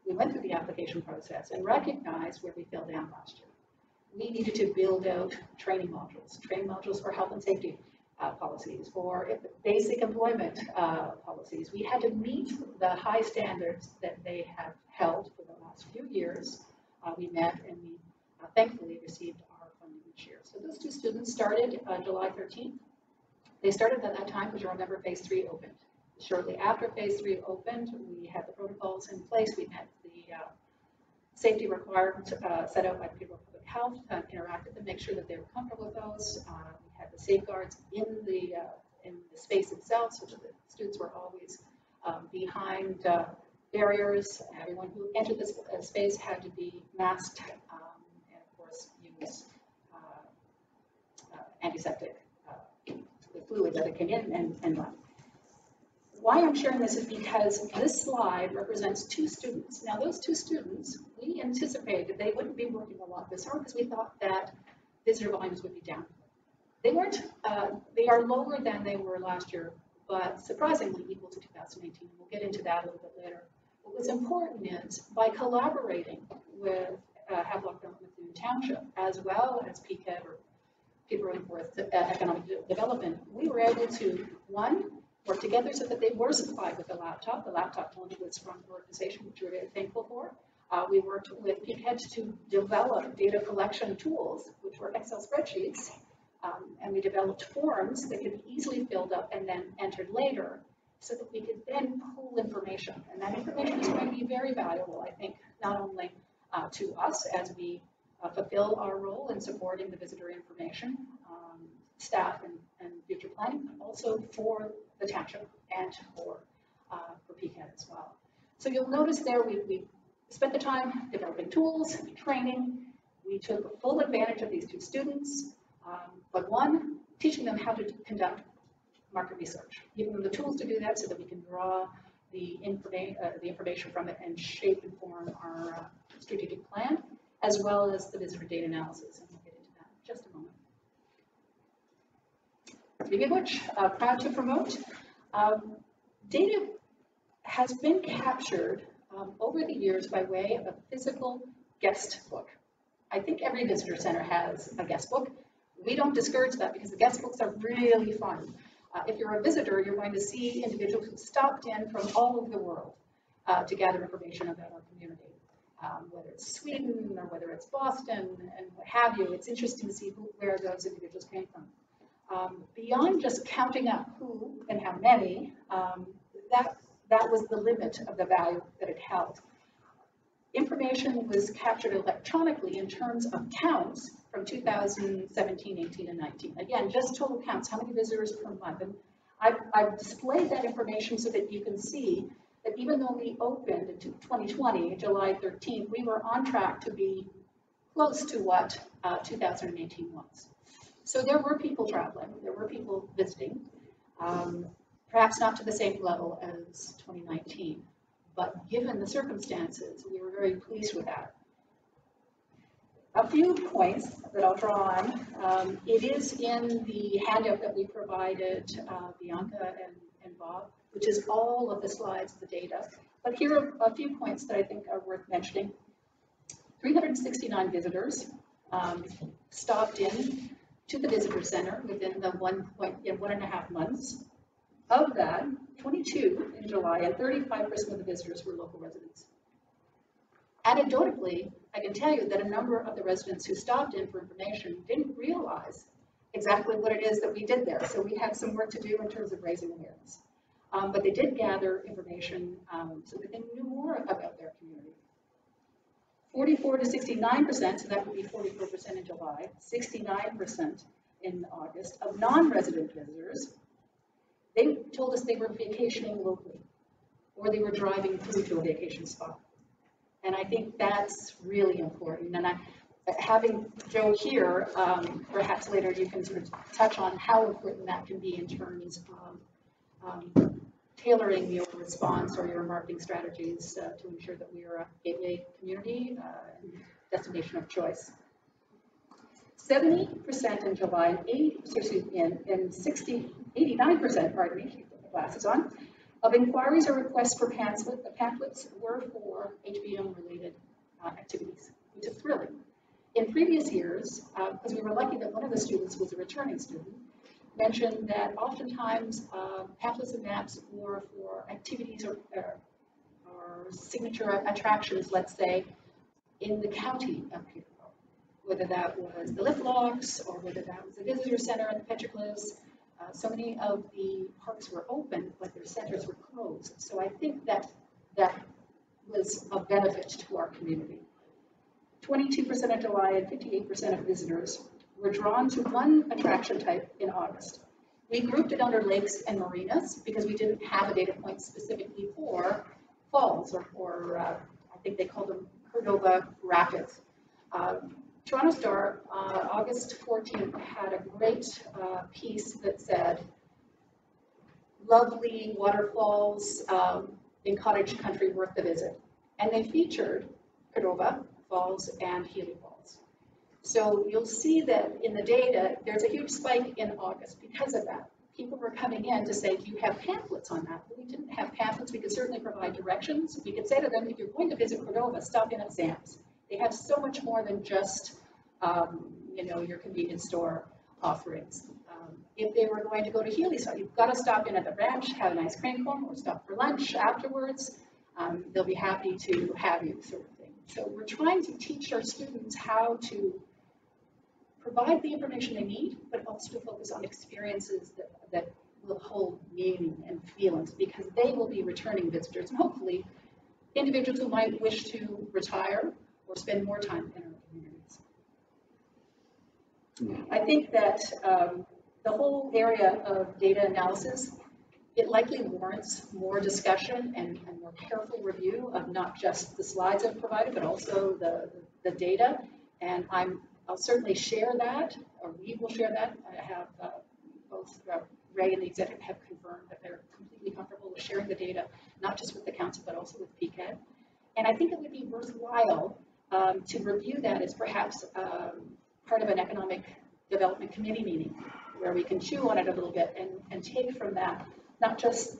we went through the application process and recognized where we fell down last year. We needed to build out training modules for health and safety policies, for basic employment policies. We had to meet the high standards that they have held for the last few years. We met, and we thankfully received our funding this year. So those 2 students started July 13th. They started at that time because you remember phase 3 opened. Shortly after phase 3 opened, we had the protocols in place. We met the safety requirements set out by the Bureau of Public Health, interacted to make sure that they were comfortable with those. We had the safeguards in the space itself, so that the students were always behind barriers. Everyone who entered this space had to be masked, and of course use antiseptic fluid that came in and left. Why I'm sharing this is because this slide represents 2 students. Now, those 2 students, we anticipated they wouldn't be working a lot this summer because we thought that visitor volumes would be down. They weren't. They are lower than they were last year, but surprisingly equal to 2018. We'll get into that a little bit later. What was important is, by collaborating with Havelock-Belmont-Methuen Township, as well as PCAD, or People with Economic Development, we were able to, 1, work together so that they were supplied with a laptop. The laptop loan was from the organization, which we're very thankful for. We worked with PCAD to develop data collection tools, which were Excel spreadsheets, and we developed forms that could be easily filled up and then entered later, so that we could then pull information. And that information is going to be very valuable, I think, not only to us as we fulfill our role in supporting the visitor information, staff and future planning, but also for the township and for PCAD as well. So you'll notice there we spent the time developing tools, training. We took full advantage of these 2 students, but 1, teaching them how to conduct market research, giving them the tools to do that so that we can draw the information from it and shape and form our strategic plan, as well as the visitor data analysis, and we'll get into that in just a moment. Speaking of which, proud to promote, data has been captured over the years by way of a physical guest book. I think every visitor center has a guest book. We don't discourage that because the guest books are really fun. If you're a visitor, you're going to see individuals who stopped in from all over the world to gather information about our community. Whether it's Sweden or whether it's Boston and what have you, it's interesting to see where those individuals came from. Beyond just counting up who and how many, that was the limit of the value that it held. Information was captured electronically in terms of counts from 2017, 18, and 19. Again, just total counts, how many visitors per month. And I've displayed that information so that you can see that even though we opened in 2020, July 13th, we were on track to be close to what 2018 was. So there were people traveling, there were people visiting, perhaps not to the same level as 2019, but given the circumstances, we were very pleased with that. A few points that I'll draw on. It is in the handout that we provided Bianca and Bob, which is all of the slides, the data. But here are a few points that I think are worth mentioning. 369 visitors stopped in to the visitor center within the 1.5 months. Of that, 22 in July and 35% of the visitors were local residents. Anecdotally, I can tell you that a number of the residents who stopped in for information didn't realize exactly what it is that we did there. So we had some work to do in terms of raising awareness. But they did gather information so that they knew more about their community. 44 to 69%, so that would be 44% in July, 69% in August, of non-resident visitors, they told us they were vacationing locally, or they were driving through to a vacation spot. And I think that's really important. And having Joe here, perhaps later you can sort of touch on how important that can be in terms of tailoring your response or your marketing strategies to ensure that we are a gateway community and destination of choice. 70% in July and 89%, pardon me, keep the glasses on, of inquiries or requests for pamphlets were for HBM-related activities, which is thrilling. In previous years, because we were lucky that one of the students was a returning student, mentioned that oftentimes pamphlets and maps were for activities or signature attractions, let's say, in the county of Peterborough, whether that was the lift locks or whether that was the visitor center at the Petroglyphs. So many of the parks were open, but their centers were closed. So I think that was a benefit to our community. 22% of July and 58% of visitors were drawn to one attraction type in August. We grouped it under lakes and marinas because we didn't have a data point specifically for falls or I think they call them Cordova Rapids. Toronto Star, August 14th, had a great piece that said, lovely waterfalls in cottage country worth the visit. And they featured Cordova Falls and Healy Falls. So you'll see that in the data, there's a huge spike in August because of that. People were coming in to say, do you have pamphlets on that? We didn't have pamphlets. We could certainly provide directions. We could say to them, if you're going to visit Cordova, stop in at Sam's. They have so much more than just, your convenience store offerings. If they were going to go to Healy, so you've got to stop in at the ranch, have an ice cream cone, or stop for lunch afterwards. They'll be happy to have you, sort of thing. So we're trying to teach our students how to provide the information they need, but also to focus on experiences that will hold meaning and feelings, because they will be returning visitors, and hopefully individuals who might wish to retire or spend more time in our communities. I think that the whole area of data analysis, it likely warrants more discussion and more careful review of not just the slides I've provided, but also the data. And I'll certainly share that, or we will share that. I have both Ray and the executive have confirmed that they're completely comfortable with sharing the data, not just with the council, but also with PCAD. And I think it would be worthwhile to review that as perhaps part of an economic development committee meeting, where we can chew on it a little bit and take from that, not just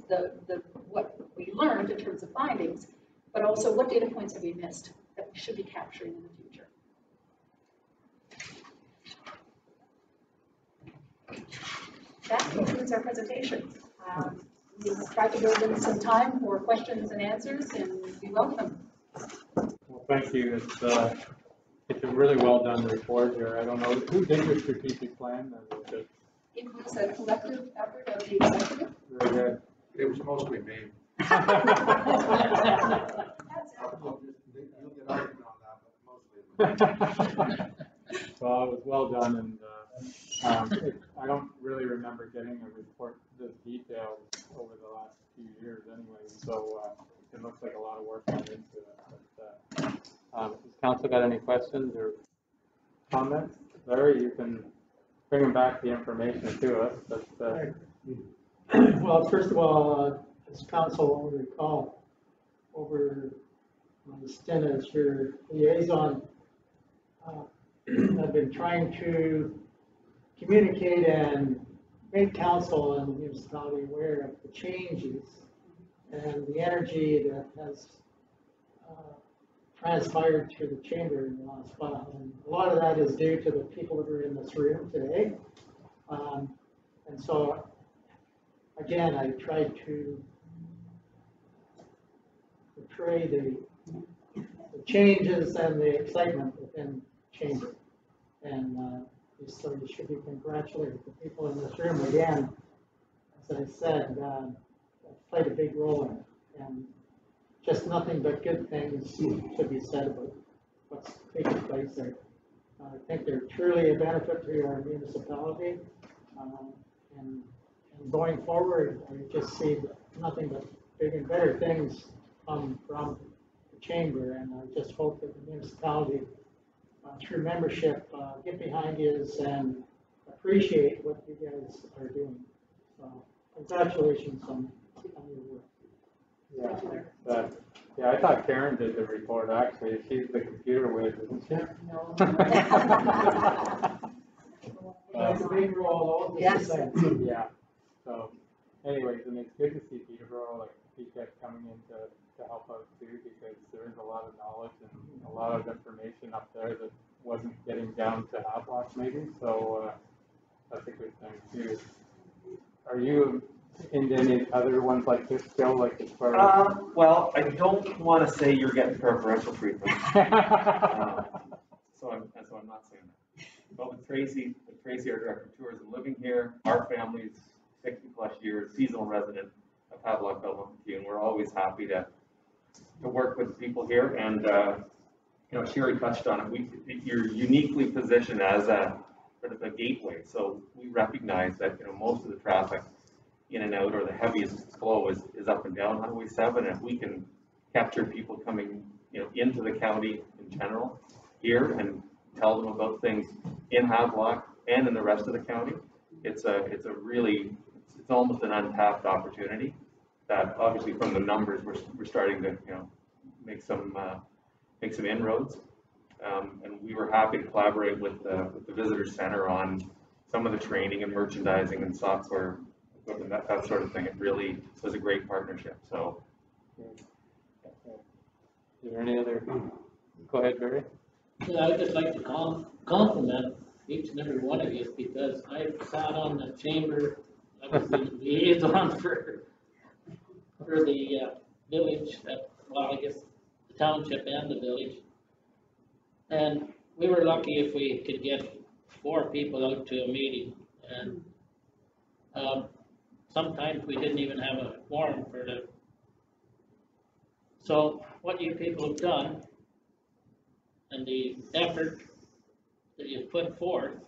what we learned in terms of findings, but also what data points have we missed that we should be capturing in the future. That concludes our presentation. We've tried to build in some time for questions and answers, and we welcome them. Well, thank you. It's a really well done report here. I don't know, who did your strategic plan? It was a collective effort of the executive. Very good. It was mostly me. Well, it was well done, and I don't really remember getting a report this detailed over the last few years anyway. So it looks like a lot of work went into it. But, has council got any questions or comments? Larry, you can bring back the information to us, but. Well, first of all, as council will recall, over my stint as your liaison, I've been trying to communicate and make council and the municipality aware of the changes and the energy that has transpired through the chamber in the last while. And a lot of that is due to the people that are in this room today. And so, again, I tried to portray the changes and the excitement within chamber. And so you should be congratulating the people in this room again. As I said, played a big role in it. And just nothing but good things to be said about what's taking place there. I think they're truly a benefit to our municipality. And going forward, I just see nothing but bigger and better things come from the chamber. And I just hope that the municipality, through membership, get behind you and appreciate what you guys are doing. So congratulations on your work. Yeah, I thought Karen did the report, actually. She's the computer whiz, isn't she? No. It's a big role, Yes. Yeah. So anyways, and it's good to see Peterborough, like PCAT coming in to help out too, because there is a lot of knowledge and a lot of information up there that wasn't getting down to Havelock maybe. So that's a good thing too. Are you into any other ones like this still, like as far as? Well, I don't want to say you're getting preferential treatment. So I'm not saying that. But with Tracy, our director of tourism, living here, our family's 60 plus years, seasonal resident of Havelock-Belmont-Methuen. We're always happy to work with people here. And you know, Sherry touched on it. You're uniquely positioned as a sort of a gateway. So we recognize that, you know, most of the traffic in and out, or the heaviest flow is up and down Highway 7. And if we can capture people coming, you know, into the county in general here and tell them about things in Havelock and in the rest of the county, it's almost an untapped opportunity that obviously from the numbers we're starting to, you know, make some inroads. And we were happy to collaborate with the visitor center on some of the training and merchandising and software equipment, that sort of thing. It really was a great partnership. So, is there any other? Go ahead, Barry. Yeah, I'd just like to compliment each and every one of you, because I sat on the chamber, I was the liaison for the village, well, I guess the township and the village. And we were lucky if we could get 4 people out to a meeting, and sometimes we didn't even have a quorum for the. So what you people have done and the effort that you've put forth,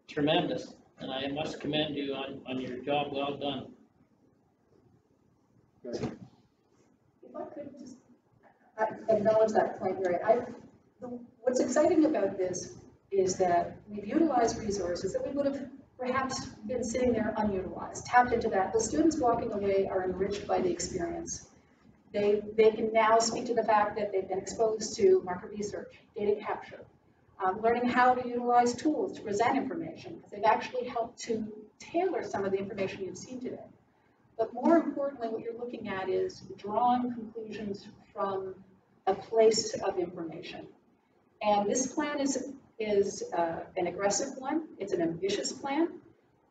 tremendous, and I must commend you on your job. Well done. If I could just acknowledge that point, Gary. What's exciting about this is that we've utilized resources that we would have perhaps been sitting there unutilized, tapped into that. The students walking away are enriched by the experience. They can now speak to the fact that they've been exposed to market research, data capture, learning how to utilize tools to present information, because they've actually helped to tailor some of the information you've seen today. But more importantly, what you're looking at is drawing conclusions from a place of information. And this plan is an aggressive one. It's an ambitious plan,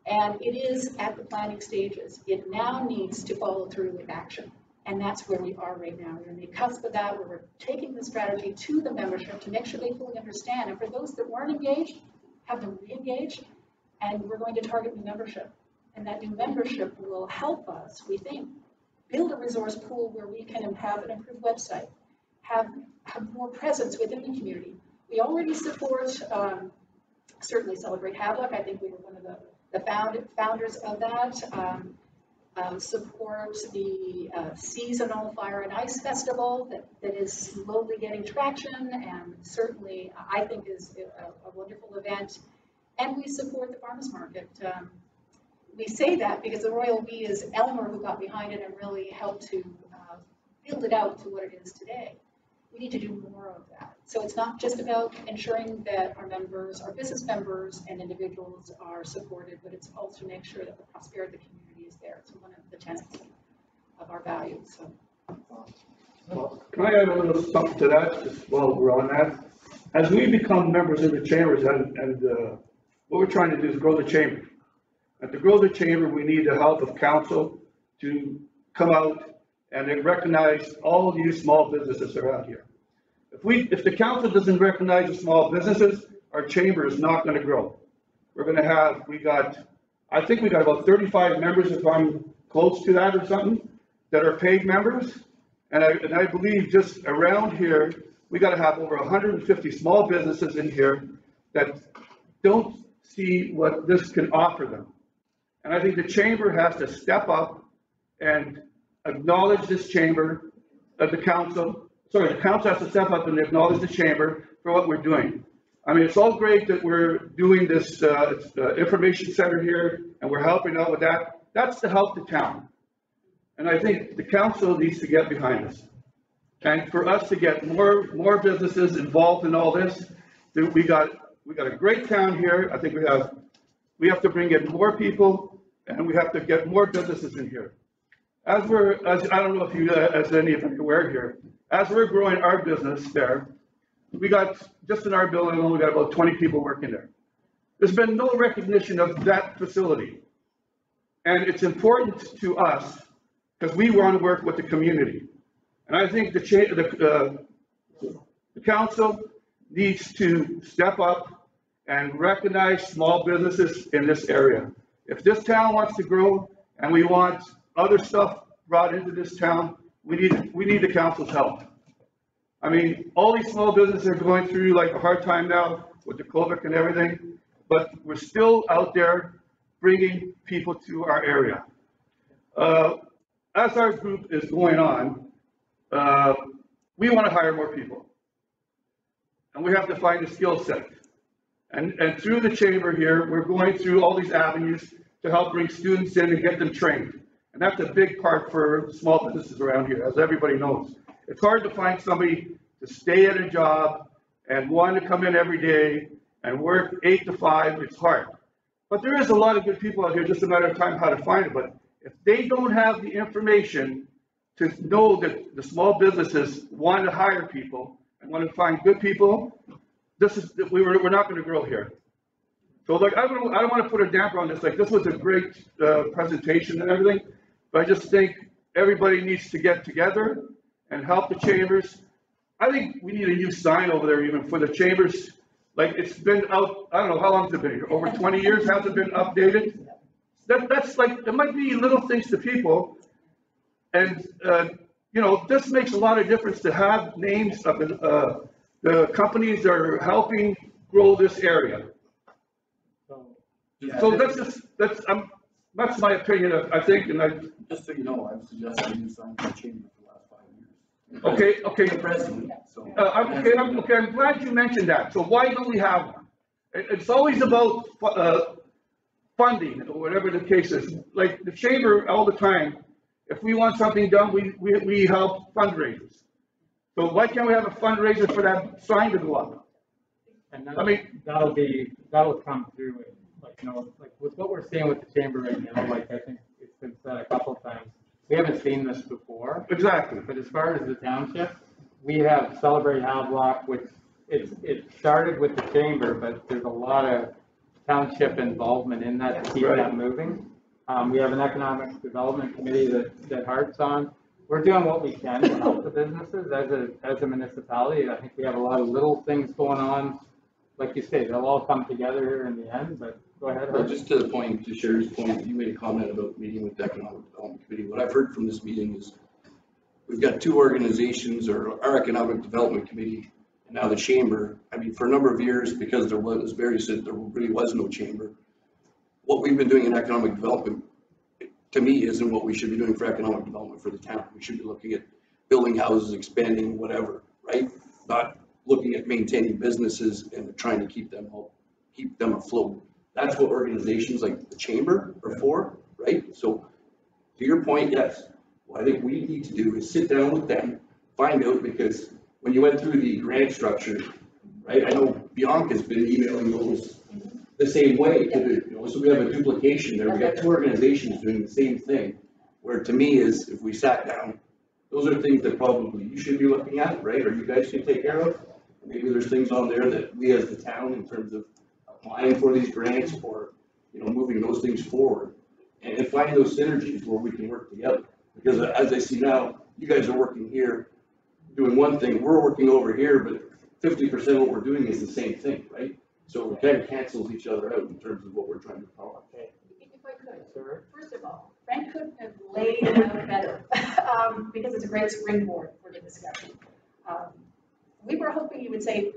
and it is at the planning stages. It now needs to follow through with action. And that's where we are right now. We're on the cusp of that, where we're taking the strategy to the membership to make sure they fully understand. And for those that weren't engaged, have them re-engaged, and we're going to target new membership. And that new membership will help us, we think, build a resource pool where we can have an improved website, have more presence within the community. We already support, certainly Celebrate Havelock. I think we were one of the founders of that. support the seasonal fire and ice festival that is slowly getting traction and certainly I think is a wonderful event. And we support the farmers market. We say that because the Royal We is Elmer who got behind it and really helped to build it out to what it is today. We need to do more of that. So it's not just about ensuring that our members, our business members and individuals are supported, but it's also to make sure that the prosperity of the community is there. It's one of the tenets of our values. So. Can I add a little something to that, just while we're on that? As we become members of the chambers and what we're trying to do is grow the chamber. And to grow the chamber, we need the help of council to come out and then recognize all of you small businesses around here. If the council doesn't recognize the small businesses, our chamber is not going to grow. We're going to have, I think we got about 35 members, if I'm close to that or something, that are paid members. And I believe just around here, we got to have over 150 small businesses in here that don't see what this can offer them. And I think the chamber has to step up and acknowledge this chamber, the council has to step up and acknowledge the chamber for what we're doing. I mean, it's all great that we're doing this information center here and we're helping out with that. That's to help the town. And I think the council needs to get behind us. And for us to get more businesses involved in all this, we got a great town here. I think we have to bring in more people and we have to get more businesses in here. I don't know if you, as any of you are aware here, as we're growing our business there, we got, just in our building alone, we got about 20 people working there. There's been no recognition of that facility. And it's important to us because we want to work with the community. And I think the council needs to step up and recognize small businesses in this area. If this town wants to grow and we want other stuff brought into this town, we need the council's help. I mean, all these small businesses are going through like a hard time now with the COVID and everything, but we're still out there bringing people to our area. As our group is going on, we want to hire more people. And we have to find a skill set. And through the chamber here, we're going through all these avenues to help bring students in and get them trained. And that's a big part for small businesses around here, as everybody knows. It's hard to find somebody to stay at a job and want to come in every day and work 8 to 5. It's hard. But there is a lot of good people out here, just a matter of time how to find it. But if they don't have the information to know that the small businesses want to hire people and want to find good people, we're not going to grow here. So like, I don't want to put a damper on this. Like, this was a great presentation and everything, but I just think everybody needs to get together and help the chambers. I think we need a new sign over there even for the chambers. Like, it's been out, I don't know, how long has it been here? Over 20 years, has it been updated? That's like, it might be little things to people. And, you know, this makes a lot of difference to have names of the companies that are helping grow this area. So that's my opinion, I think, and just so you know, I've suggested a new sign for the chamber for the last 5 years. Okay. President, so. I'm glad you mentioned that. So why don't we have one? It's always about funding or whatever the case is. Like the chamber all the time, if we want something done, we help fundraisers. So why can't we have a fundraiser for that sign to go up? And that'll come through with, like, you know, like with what we're seeing with the chamber right now, like I think it's been said a couple of times, we haven't seen this before. Exactly. But as far as the township, we have Celebrate Havelock, which it started with the chamber, but there's a lot of township involvement in that to keep that moving. We have an economic development committee that Hart's on. We're doing what we can to help the businesses as a municipality. I think we have a lot of little things going on. Like you say, they'll all come together here in the end, but go ahead. Well, just to the point, to Sherry's point, you made a comment about meeting with the Economic Development Committee. What I've heard from this meeting is we've got two organizations, or our Economic Development Committee and now the Chamber. I mean, for a number of years, because there was, as Barry said, there really was no chamber. What we've been doing in economic development, to me, isn't what we should be doing for economic development for the town. We should be looking at building houses, expanding, whatever, right? Not looking at maintaining businesses and trying to keep them afloat. That's what organizations like the chamber are for, right? So to your point, yes, what I think we need to do is sit down with them, find out, because when you went through the grant structure, right, I know Bianca's been emailing those the same way, so we have a duplication there. We got two organizations doing the same thing, where to me is, if we sat down, those are things that probably you should be looking at, right, or you guys can take care of. Maybe there's things on there that we as the town, in terms of applying for these grants or, moving those things forward, and find those synergies where we can work together. Because as I see now, you guys are working here, doing one thing, we're working over here, but 50% of what we're doing is the same thing, right? So it kind of cancels each other out in terms of what we're trying to accomplish. If I could, first of all, Frank couldn't have laid it out better, because it's a great springboard for the discussion. We were hoping you would say,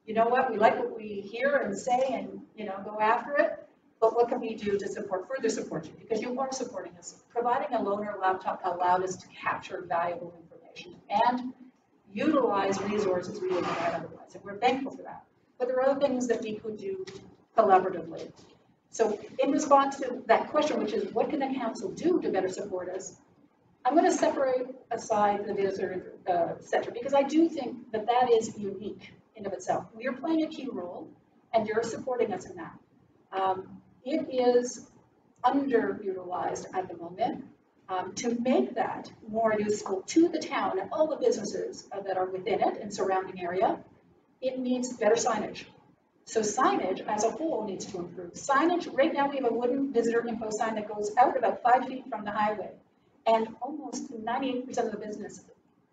you know what, we like what we hear and say and, go after it, but what can we do to further support you? Because you are supporting us. Providing a loaner laptop allowed us to capture valuable information and utilize resources we wouldn't have otherwise, and we're thankful for that. But there are other things that we could do collaboratively. So in response to that question, which is what can the council do to better support us, I'm going to separate aside the visitor center, because I do think that that is unique in of itself. We are playing a key role, and you're supporting us in that. It is underutilized at the moment. To make that more useful to the town and all the businesses that are within it and surrounding area, it needs better signage. So signage as a whole needs to improve. Signage, right now we have a wooden visitor info sign that goes out about 5 feet from the highway. And almost 98% of the business,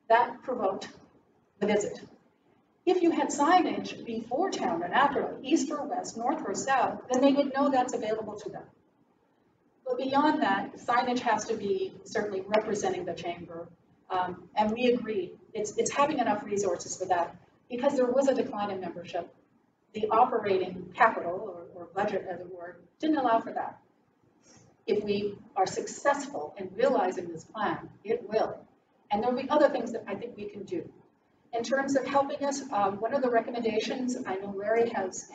that provoked the visit. If you had signage before town and after, east or west, north or south, then they would know that's available to them. But beyond that, signage has to be certainly representing the chamber. And we agree, it's having enough resources for that. Because there was a decline in membership, the operating capital or budget, as it were, didn't allow for that. If we are successful in realizing this plan, it will. And there'll be other things that I think we can do. In terms of helping us, one of the recommendations I know Larry has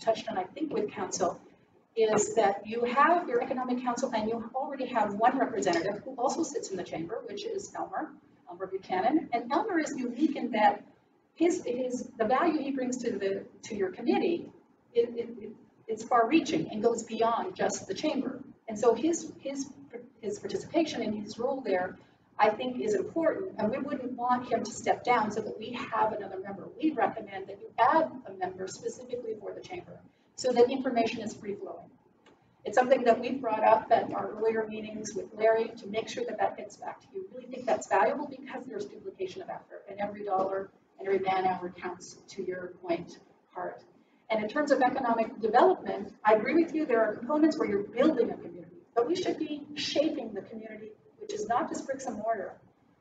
touched on, I think with council, is that you have your economic council and you already have one representative who also sits in the chamber, which is Elmer Buchanan. And Elmer is unique in that the value he brings to your committee is far-reaching and goes beyond just the chamber. And so his participation and his role there, I think, is important, and we wouldn't want him to step down so that we have another member. We recommend that you add a member specifically for the chamber so that information is free-flowing. It's something that we've brought up at our earlier meetings with Larry to make sure that that gets back to you. We really think that's valuable because there's duplication of effort, and every dollar and every man-hour counts, to your point, Hart. And in terms of economic development, I agree with you, there are components where you're building a community, but we should be shaping the community, which is not just bricks and mortar.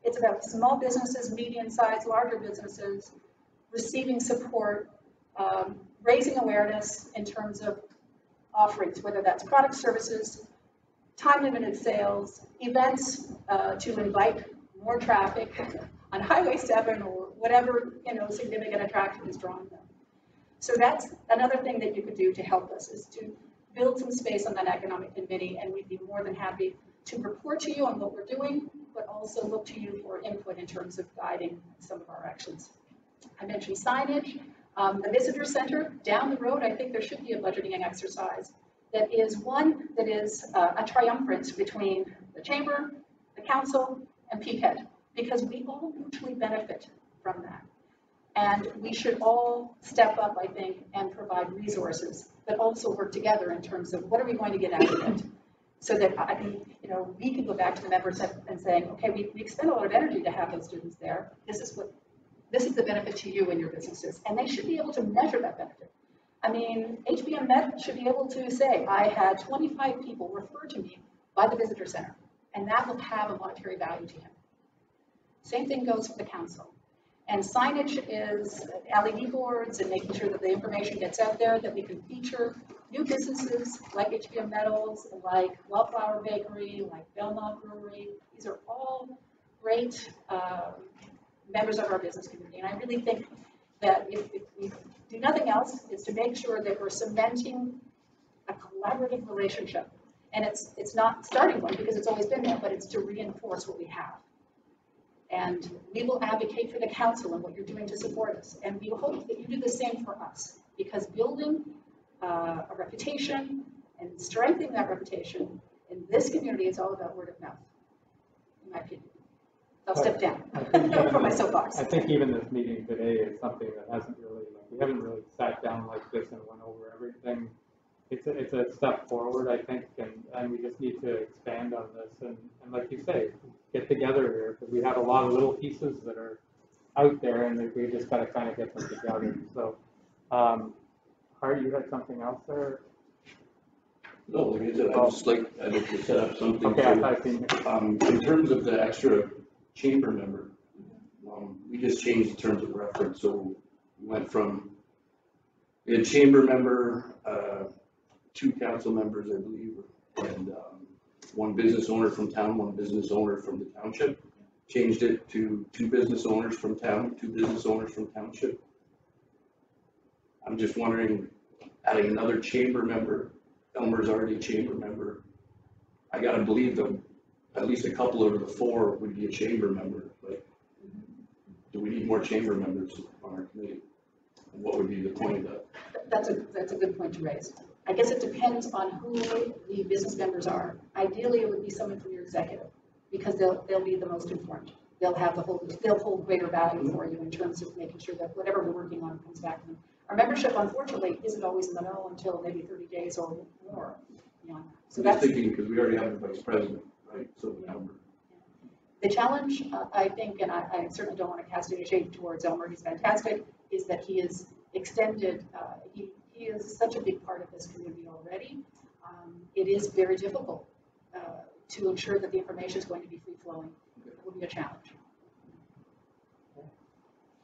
It's about small businesses, medium-sized, larger businesses, receiving support, raising awareness in terms of offerings, whether that's product, services, time-limited sales, events to invite more traffic on Highway 7 or whatever significant attraction is drawing them. So that's another thing that you could do to help us, is to build some space on that economic committee, and we'd be more than happy to report to you on what we're doing, but also look to you for input in terms of guiding some of our actions. I mentioned signage. The visitor center down the road, I think there should be a budgeting exercise that is a triumvirate between the chamber, the council, and PPED, because we all mutually benefit from that. And we should all step up, I think, and provide resources, but also work together in terms of what are we going to get out of it, so that we can go back to the members and saying, okay, we expend a lot of energy to have those students there. This is the benefit to you and your businesses, and they should be able to measure that benefit. I mean, HBM Met should be able to say, I had 25 people referred to me by the visitor center, and that will have a monetary value to him. Same thing goes for the council. And signage is LED boards and making sure that the information gets out there, that we can feature new businesses like HBM Metals, like Wellflower Bakery, like Belmont Brewery. These are all great members of our business community. And I really think that if we do nothing else, is to make sure that we're cementing a collaborative relationship. And it's not starting one because it's always been there, but it's to reinforce what we have. And we will advocate for the council and what you're doing to support us. And we hope that you do the same for us, because building a reputation and strengthening that reputation in this community is all about word of mouth, in my opinion. I'll step down from my soapbox. I think even this meeting today is something that hasn't really, we haven't really sat down like this and went over everything. It's a step forward, I think, and we just need to expand on this and like you say, get together here, because we have a lot of little pieces that are out there and we just got to kind of get them together. So, Hart, you had something else there? No, like I said, I'd like to set up something. Okay, in terms of the extra chamber member, we just changed the terms of reference. So we went from a chamber member, 2 council members, I believe, and 1 business owner from town, 1 business owner from the township. Changed it to 2 business owners from town, 2 business owners from township. I'm just wondering, adding another chamber member, Elmer's already a chamber member. I gotta believe that at least a couple of the 4 would be a chamber member. Like, do we need more chamber members on our committee? And what would be the point of that? That's a good point to raise. I guess it depends on who the business members are. Ideally, it would be someone from your executive, because they'll be the most informed. They'll hold greater value for you in terms of making sure that whatever we're working on comes back to them. Our membership, unfortunately, isn't always in the know until maybe 30 days or more beyond that. So I'm just thinking, because we already have a vice president, right? So the challenge, I think, and I certainly don't want to cast any shade towards Elmer, he's fantastic, is that he is extended, he is such a big part of this community already. It is very difficult to ensure that the information is going to be free-flowing. It will be a challenge.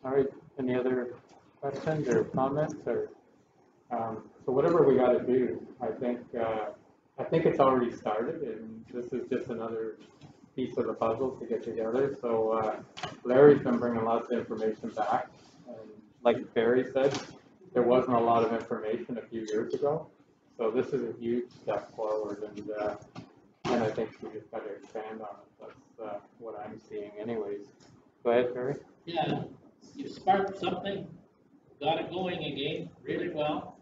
All right, any other questions or comments? Or so whatever we got to do, I think it's already started, and this is just another piece of the puzzle to get together. So Larry's been bringing lots of information back, and like Barry said, there wasn't a lot of information a few years ago, so this is a huge step forward, and I think we just got to expand on it. That's what I'm seeing anyways. Go ahead, Barry. Yeah, you sparked something, got it going again really well,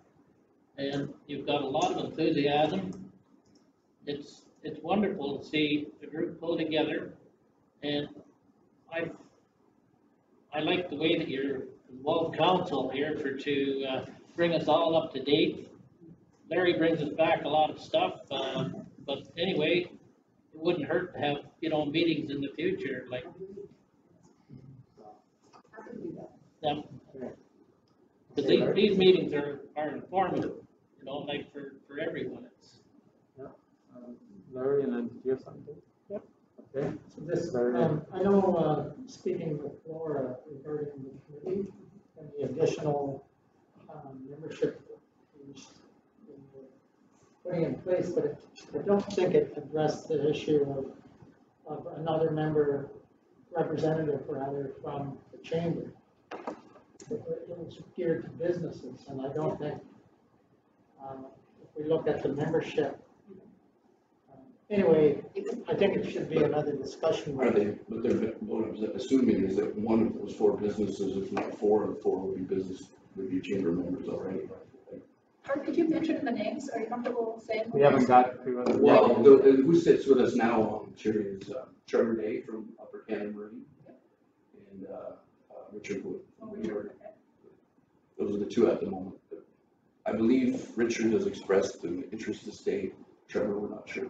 and you've got a lot of enthusiasm. It's wonderful to see the group pull together, and I like the way that you're involved council here to bring us all up to date. Larry brings us back a lot of stuff, but anyway, it wouldn't hurt to have, meetings in the future, like. Yeah. Because these meetings are informative, like for everyone. Larry, and then do you have something? Yep. Okay. So this, I know, speaking with Laura regarding the committee and the additional membership putting in place, but I don't think it addressed the issue of another member, representative rather, from the chamber. It was geared to businesses, and I don't think, if we look at the membership, anyway, I think it should be another discussion. Are they, but what I'm assuming is that one of those 4 businesses, if not 4 of the 4 would be chamber members already. Hart, could you mention the names? Are you comfortable saying? We haven't got to it. Well, who sits with us now on Chair is Trevor Day from Upper Canada Marine and Richard Wood. Those are the 2 at the moment. But I believe Richard has expressed an interest to stay. Trevor, we're not sure.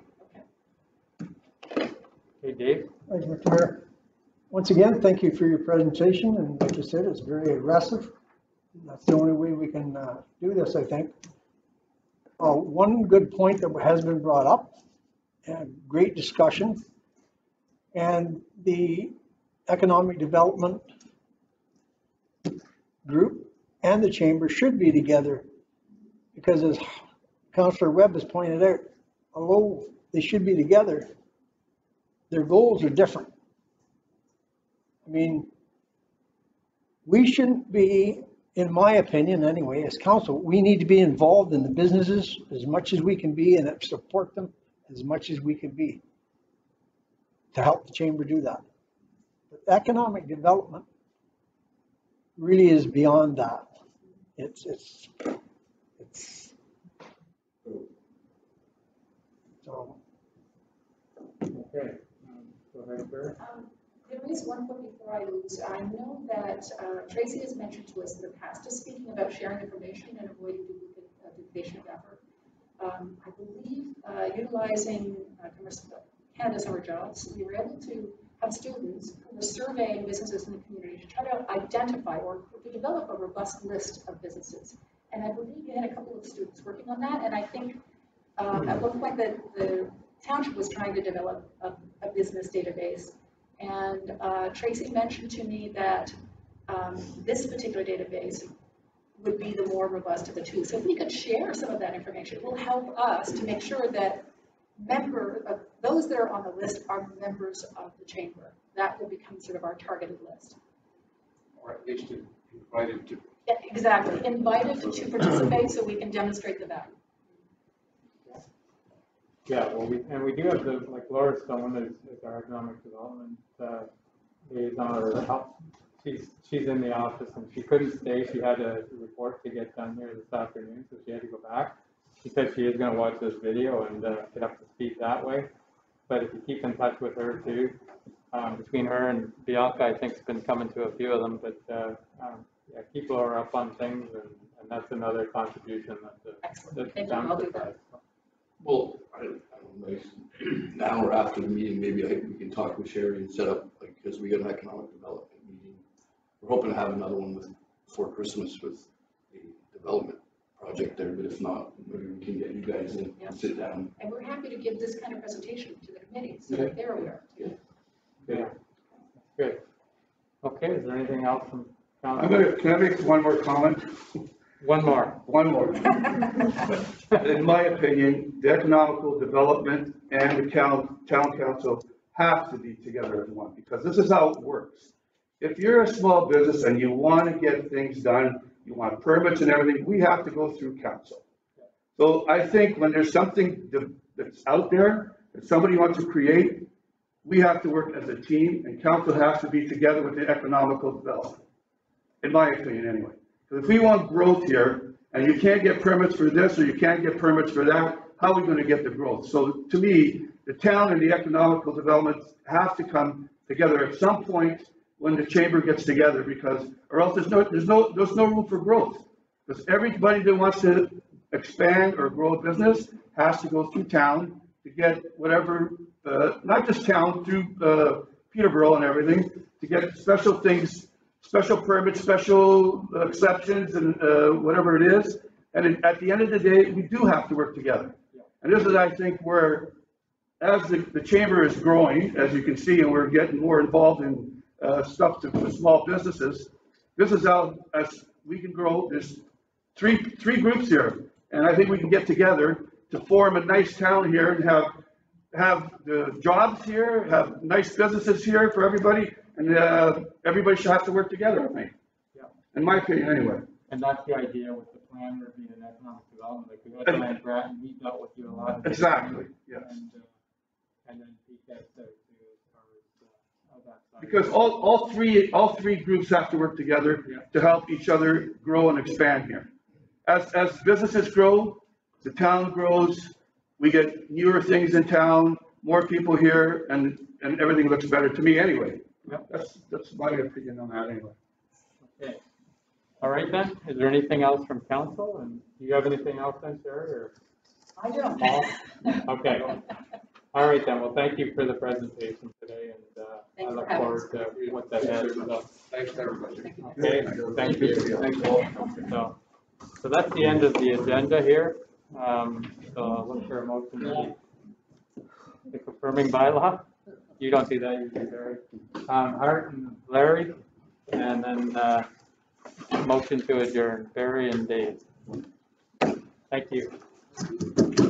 Hey, Dave. Thank you, Mr. Mayor. Once again, thank you for your presentation, and like you said, it's very aggressive. That's the only way we can do this, I think. One good point that has been brought up, and great discussion, and the economic development group and the chamber should be together, because as Councillor Webb has pointed out, although they should be together, their goals are different. I mean, we shouldn't be, in my opinion anyway, as council, we need to be involved in the businesses as much as we can be and support them as much as we can be to help the chamber do that. But economic development really is beyond that. It's so. Okay. Go ahead, Barry. There is one point before I lose. I know that Tracy has mentioned to us in the past, just speaking about sharing information and avoiding duplication of effort. I believe utilizing Canada Summer Jobs, we were able to have students who were surveying businesses in the community to try to identify or to develop a robust list of businesses. And I believe you had a couple of students working on that. And I think at one point the Township was trying to develop a business database. And Tracy mentioned to me that this particular database would be the more robust of the two. So if we could share some of that information, it will help us to make sure that those that are on the list are members of the chamber. That will become sort of our targeted list. Or at least invited to. Yeah, exactly. Invited to participate so we can demonstrate the value. Yeah, well, we do have the, like Laura Stone is our economic development liaison, or help. She's in the office and she couldn't stay. She had a report to get done here this afternoon, so she had to go back. She said she is going to watch this video and get up to speed that way. But if you keep in touch with her too, between her and Bianca, I think has been coming to a few of them. But yeah, people are up on things, and that's another contribution that the Township has. Well, I don't know, now or after the meeting, maybe we can talk with Sherry and set up, like, because we got an economic development meeting. We're hoping to have another one before Christmas with a development project there, but if not, maybe we can get you guys in and sit down. And we're happy to give this kind of presentation to the committee so that they're aware. Yeah. Good. Okay, is there anything else from council? Can I make one more comment? One more. In my opinion, the economical development and the town council have to be together as one, because this is how it works. If you're a small business and you want to get things done, you want permits and everything, we have to go through council. So I think when there's something that's out there that somebody wants to create, we have to work as a team, and council has to be together with the economical development, in my opinion anyway. Because if we want growth here, and you can't get permits for this or you can't get permits for that, how are we going to get the growth? So to me, the town and the economical development have to come together at some point when the chamber gets together, because, or else there's no room for growth. Because everybody that wants to expand or grow a business has to go through town to get whatever, not just town, through Peterborough and everything, to get special things, special permits, special exceptions, and whatever it is. And at the end of the day, we do have to work together. And this is, I think, where, as the chamber is growing, as you can see, and we're getting more involved in stuff to small businesses, this is how as we can grow. There's three groups here, and I think we can get together to form a nice town here and have the jobs here, have nice businesses here for everybody, and everybody should have to work together, I think. Yeah. In my opinion, anyway. And that's the idea with the plan review and economic development. Like we had Ryan Bratton, he dealt with you a lot. Exactly. Yes. And then he gets there to that side. Because all three groups have to work together to help each other grow and expand here. As businesses grow, the town grows. We get newer things in town, more people here, and everything looks better to me anyway. Yep. That's my opinion on that anyway. Okay. All right then. Is there anything else from council? And do you have anything else then, Sherry? Or I don't. Okay. All right then. Well, thank you for the presentation today, and I look forward to what that is. Thanks to everybody. Okay. Thank you. Thank you. So that's the end of the agenda here. So I'll look for a motion to the confirming bylaw. You don't do that, you do Barry. Art and Larry, and then motion to adjourn, Barry and Dave. Thank you. Thank you.